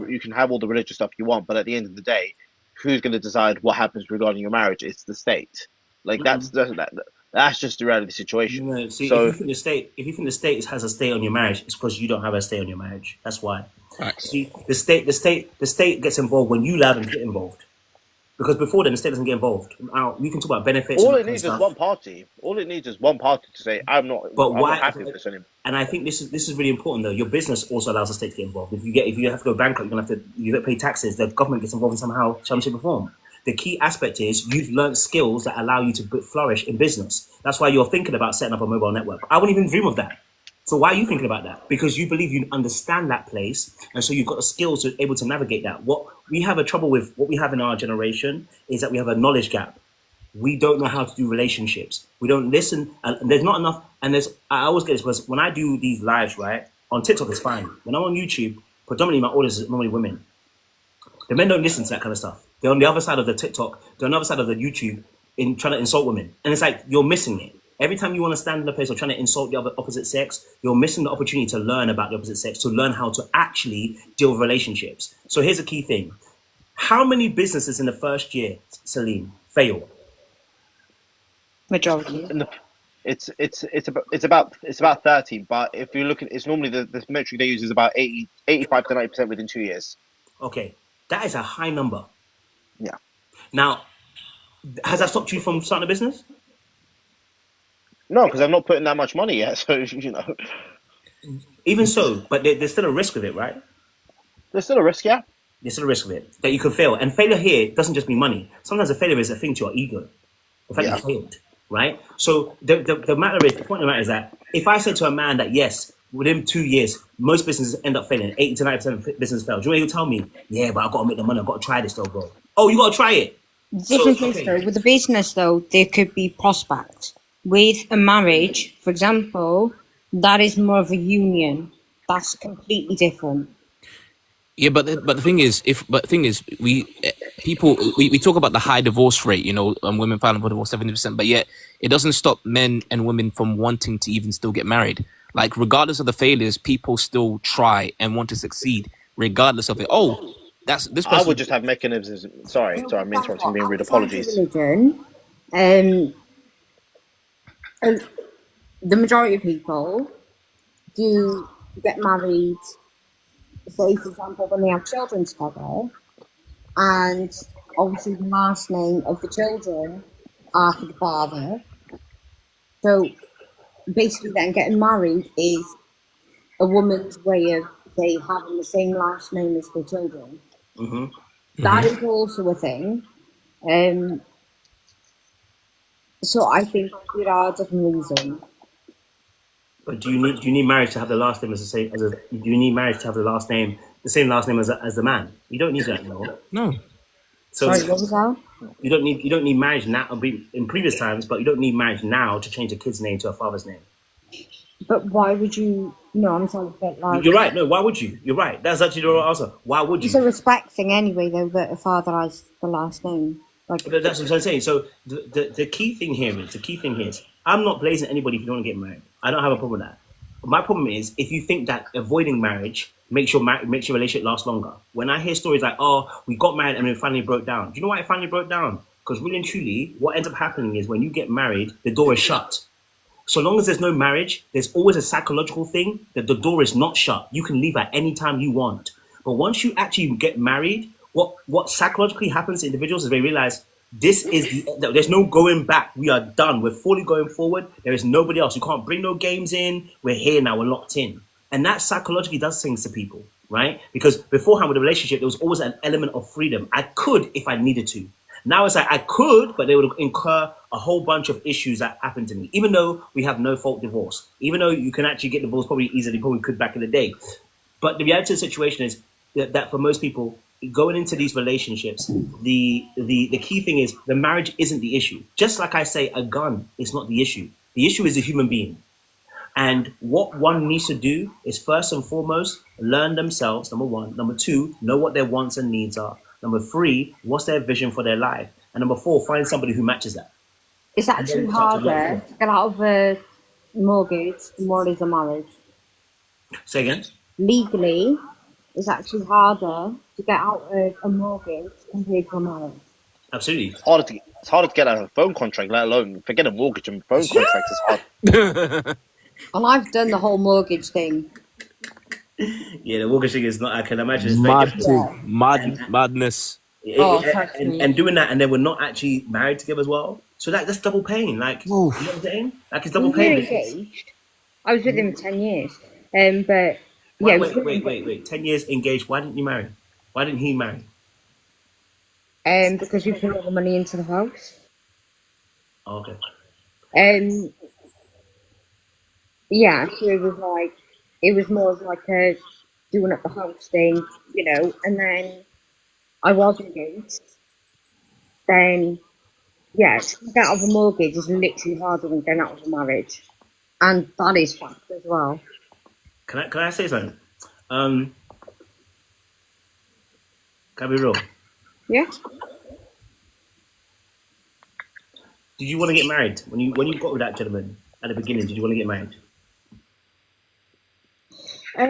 the religious stuff you want, but at the end of the day, who's going to decide what happens regarding your marriage? It's the state. That's just the reality of the situation. See, if you think the state has a stay on your marriage, it's because you don't have a stay on your marriage. That's why. Right. See, the state gets involved when you allow them to get involved. Because before then, the state doesn't get involved. Now, we can talk about benefits. All it needs is one party. All it needs is one party to say, I'm not happy with this anymore. And I think this is really important, though. Your business also allows the state to get involved. If you have to go bankrupt, you don't pay taxes. The government gets involved in somehow, some shape or form. The key aspect is you've learned skills that allow you to flourish in business. That's why you're thinking about setting up a mobile network. I wouldn't even dream of that. So why are you thinking about that? Because you believe you understand that place, and so you've got the skills to be able to navigate that. What we have a trouble with, what we have in our generation, is that we have a knowledge gap. We don't know how to do relationships. We don't listen, and there's not enough. And I always get this because when I do these lives, right, on TikTok, it's fine. When I'm on YouTube, predominantly my audience is normally women. The men don't listen to that kind of stuff. They're on the other side of the TikTok. They're on the other side of the YouTube in trying to insult women, and it's like you're missing it. Every time you want to stand in a place or trying to insult the opposite sex, you're missing the opportunity to learn about the opposite sex, to learn how to actually deal with relationships. So here's a key thing. How many businesses in the first year, Celine, fail? Majority. It's about 30, but if you look at it's normally the metric they use is about 85 to 90% within 2 years. Okay. That is a high number. Yeah. Now, has that stopped you from starting a business? No, because I'm not putting that much money yet. So Even so, but there's still a risk with it, right? There's still a risk, yeah. There's still a risk of it that you could fail. And failure here doesn't just mean money. Sometimes a failure is a thing to your ego. The fact Yeah. you failed, right? So the point of the matter is that if I said to a man that yes, within 2 years, most businesses end up failing, 80 to 90% of business fail. Do you know what he'll tell me? Yeah, but I've got to make the money. I've got to try this though, bro. Oh, you got to try it. The difference is, okay. though, with the business, though, there could be prospects. With a marriage, for example, that is more of a union. That's completely different. Yeah, but the thing is, we talk about the high divorce rate, women filing for divorce 70%, but yet it doesn't stop men and women from wanting to even still get married. Like, regardless of the failures, people still try and want to succeed, regardless of it. Oh, that's this person. I would just have mechanisms. Sorry, I'm interrupting, being rude. Apologies. Religion, the majority of people do get married, say, for example, when they have children together, and obviously the last name of the children are for the father. So basically then getting married is a woman's way of, say, having the same last name as their children. That is also a thing. So I think there are different reasons. But do you need marriage to have the last name as the same as do you need marriage to have the same last name as the man? You don't need that anymore. No. So Sorry, what was that? you don't need marriage now in previous times, but you don't need marriage now to change a kid's name to a father's name. But why would you? No, I'm sorry, but like, You're right. No, why would you? You're right. That's actually the right answer. Why would you? it's a respect thing anyway, though, that a father has the last name. Like, But that's what I'm saying. So the key thing here is I'm not blazing anybody if you don't want to get married. I don't have a problem with that. But my problem is if you think that avoiding marriage makes your relationship last longer. When I hear stories like, oh, we got married and it finally broke down. Do you know why it finally broke down? Because really and truly, what ends up happening is when you get married, the door is shut. So long as there's no marriage, there's always a psychological thing that the door is not shut. You can leave at any time you want. But once you actually get married, what psychologically happens to individuals is they realize there's no going back. We are done. We're fully going forward. There is nobody else. You can't bring no games in. We're here now. We're locked in. And that psychologically does things to people, right? Because beforehand with a relationship, there was always an element of freedom. I could if I needed to. Now it's like I could, but they would incur a whole bunch of issues that happened to me. Even though we have no fault divorce, even though you can actually get divorced probably easily, probably could back in the day. But the reality of the situation is that for most people, going into these relationships, the key thing is the marriage isn't the issue. Just like I say, a gun is not the issue. The issue is a human being. And what one needs to do is first and foremost, learn themselves, number one. Number two, know what their wants and needs are. Number three, what's their vision for their life? And number four, find somebody who matches that. it's actually harder to get out of a mortgage than what is a marriage. Say again? Legally, it's actually harder to get out of a mortgage compared to a marriage. Absolutely. It's harder to get out of a phone contract, let alone forget a mortgage and phone contract is hard. And I've done the whole mortgage thing. Yeah, the mortgage thing is not, I can imagine it's very difficult. Madness. And doing that, and then we're not actually married together as well. So that's double pain. Like, you know what I'm saying? Like, it's double We were pain. engaged. I was with him for 10 years. But yeah, Wait. 10 years engaged. Why didn't you marry? Why didn't he marry? because we put all the money into the house. Oh, okay. Yeah, so it was more of like a doing up the house thing, and then I was engaged. Then, yeah, to get out of a mortgage is literally harder than getting out of a marriage. And that is fact as well. Can I say something? Can I be real? Yeah. Did you want to get married when you got with that gentleman at the beginning? Did you want to get married? I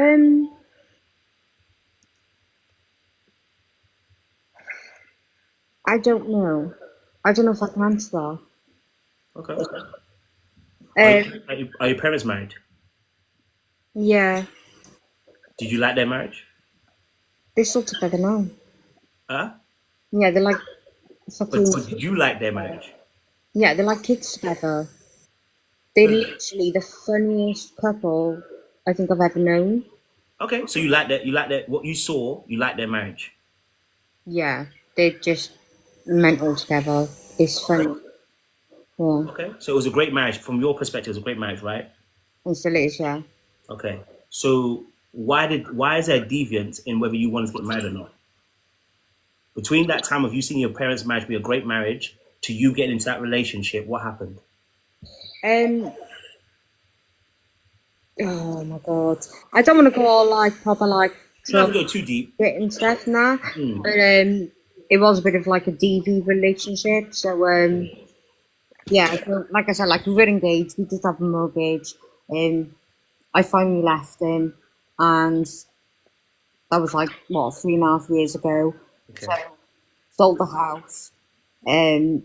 don't know. I don't know if I can answer that. Okay. Are your parents married? Yeah. Did you like their marriage? They're still together now. Huh? Yeah, they're like fucking. But did you like their marriage? Yeah, they're like kids together. They're literally the funniest couple I think I've ever known. Okay, so you like that? You like that? What you saw? You like their marriage? Yeah, they're just mental together. It's funny. Yeah, Okay, so it was a great marriage from your perspective. It was a great marriage, right? and still is, yeah. Okay, so why is there deviance in whether you wanted to get married or not? Between that time of you seeing your parents' marriage be a great marriage to you getting into that relationship, what happened? Um, oh my god, I don't want to go all like proper like You don't have to drug go too deep. and stuff now, Hmm. but it was a bit of like a DV relationship. So yeah. So like I said, like we were engaged, we did have a mortgage. I finally left him, and that was like what 3.5 years ago. Okay. So sold the house, and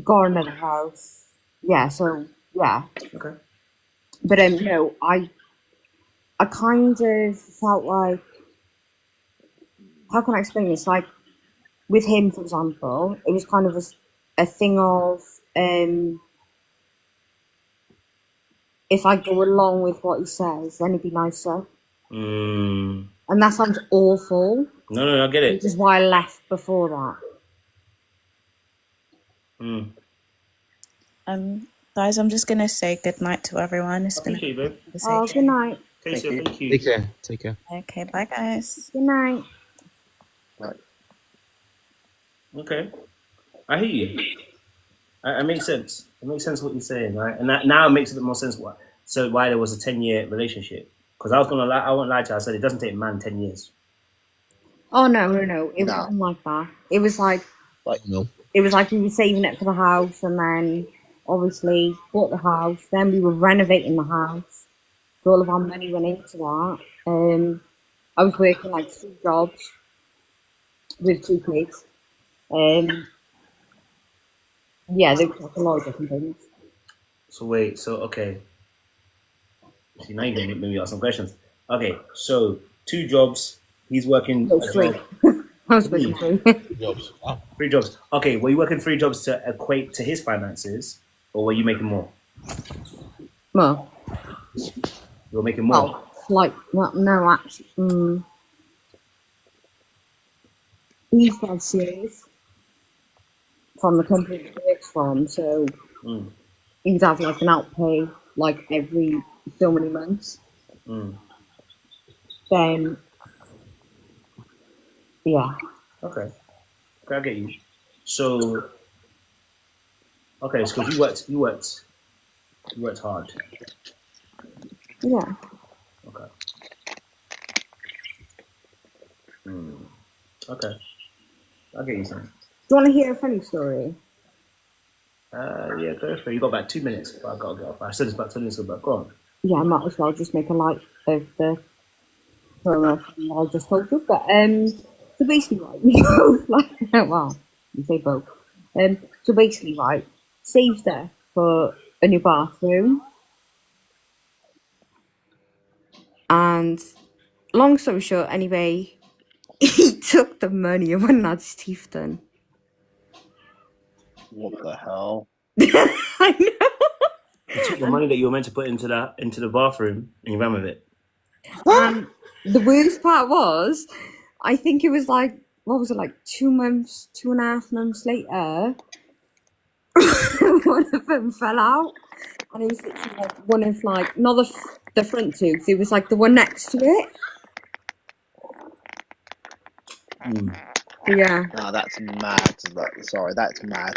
got another house. Yeah. So yeah, Okay. but no, I kind of felt like, how can I explain this? Like with him, for example, it was kind of a thing of if I go along with what he says, then it'd be nicer. Mm. And that sounds awful, No, I get which it. is why I left before that. Mm. Guys, I'm just gonna say good night to everyone. It's I been a appreciate you, babe. Oh, conversation. good night. Okay, so thank you. Take care. Take care. Okay, bye guys. Good night. Right. Okay, I hear you. It makes sense. It makes sense what you're saying, right? And that now it makes a bit more sense why there was a 10-year relationship. Because I won't lie to you. I said it doesn't take a man 10 years. Oh no, it No. wasn't like that. It was like No. we were saving it for the house, and then obviously bought the house. Then we were renovating the house, so all of our money went into that. I was working like 2 jobs with 2 kids. Yeah, there was like a lot of different things. So wait, okay. See, now you're going to me ask some questions. Okay, so 2 jobs. He's working No, a 3. job. I was working 3. Jobs. Wow. 3 jobs. Okay, were you working 3 jobs to equate to his finances, or were you making more? Well, You were making more. like no, actually, he's 5 years from the company he works from, so Mm, he'd have like an outpay like every so many months. mm. Then, yeah, Okay, I get you. So, okay, so you worked hard. yeah. Okay. Okay, I get you, son. Do you want to hear a funny story? Yeah, go for it. You got about 2 minutes, but I gotta go off. I said it's about 2 minutes ago, but go on. Yeah, I might as well just make a light of the promo I just told you. But so basically, right, we both like well, you say both. So basically, right, saved her for a new bathroom, and long story short, anyway, he took the money and went and had his teeth done. What the hell? I know. You took the money that you were meant to put into the bathroom and you ran with it. And the worst part was, I think it was like, what was it, like 2.5 months later, one of them fell out. And it was literally like one of like, not the front tooth, it was like the one next to it. Yeah. No, that's mad. Sorry, that's mad.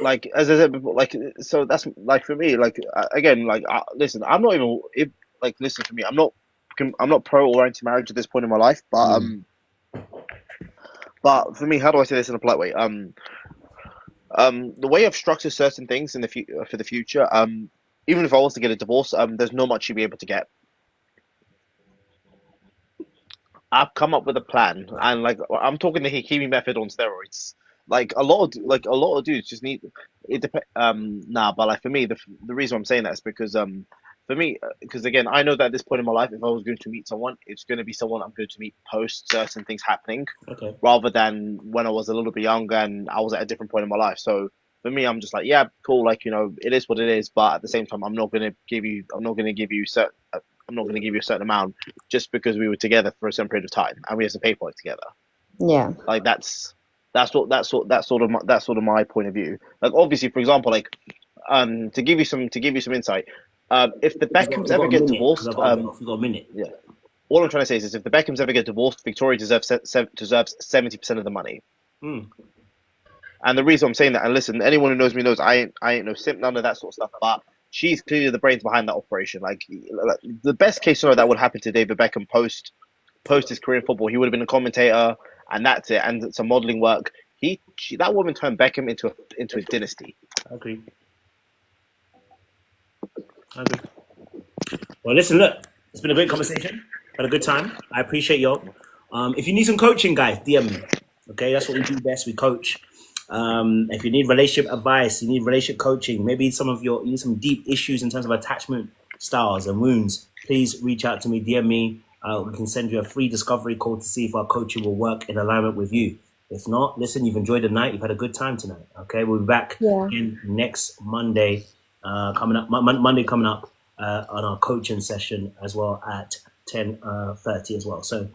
Like as I said before, like so that's like for me, like again, like listen, I'm not even like listen to me. I'm not pro or anti marriage at this point in my life, but for me, how do I say this in a polite way? The way I've structured certain things in the for the future, even if I was to get a divorce, there's not much you'll be able to get. I've come up with a plan, and like I'm talking the Hikimi method on steroids. Like a lot of dudes just need it. Nah, but like for me, the reason I'm saying that is because for me, because again, I know that at this point in my life, if I was going to meet someone, it's going to be someone I'm going to meet post certain things happening, Okay. rather than when I was a little bit younger and I was at a different point in my life. So for me, I'm just like, yeah, cool, like it is what it is. But at the same time, I'm not going to give you I'm not going to give you a certain amount just because we were together for a certain period of time and we have to pay for it together. Yeah. Like that's sort of my point of view. Like obviously, for example, like to give you some insight, if the Beckhams ever get divorced, We've got a minute. yeah. All I'm trying to say is if the Beckhams ever get divorced, Victoria deserves 70% of the money. Mm. And the reason I'm saying that, and listen, anyone who knows me knows I ain't no simp, none of that sort of stuff. But she's clearly the brains behind that operation. Like the best case scenario that would happen to David Beckham post his career in football, he would have been a commentator, and that's it, and some modelling work. That woman turned Beckham into a dynasty. I agree. Well, listen, look, it's been a great conversation. Had a good time. I appreciate y'all. If you need some coaching, guys, DM me. Okay, that's what we do best. We coach. If you need relationship advice, you need relationship coaching, maybe you need some deep issues in terms of attachment styles and wounds, please reach out to me, DM me. We can send you a free discovery call to see if our coaching will work in alignment with you. If not, listen, you've enjoyed the night. You've had a good time tonight. Okay, we'll be back in next Monday, Monday coming up on our coaching session as well at 10:30 as well. So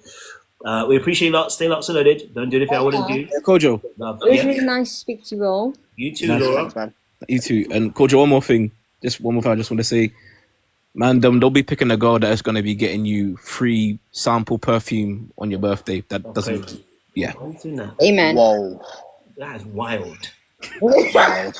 we appreciate you lot. Stay locked and loaded. Don't do anything I wouldn't do. Yeah, Kojo. It was really nice to speak to you all. You too, Laura. Thanks, man. You too. And Kojo, one more thing. Just one more thing I just want to say. Man, don't be picking a girl that is going to be getting you free sample perfume on your birthday. That doesn't... Yeah. Why are you doing that? Amen. Whoa. That is wild. Wild.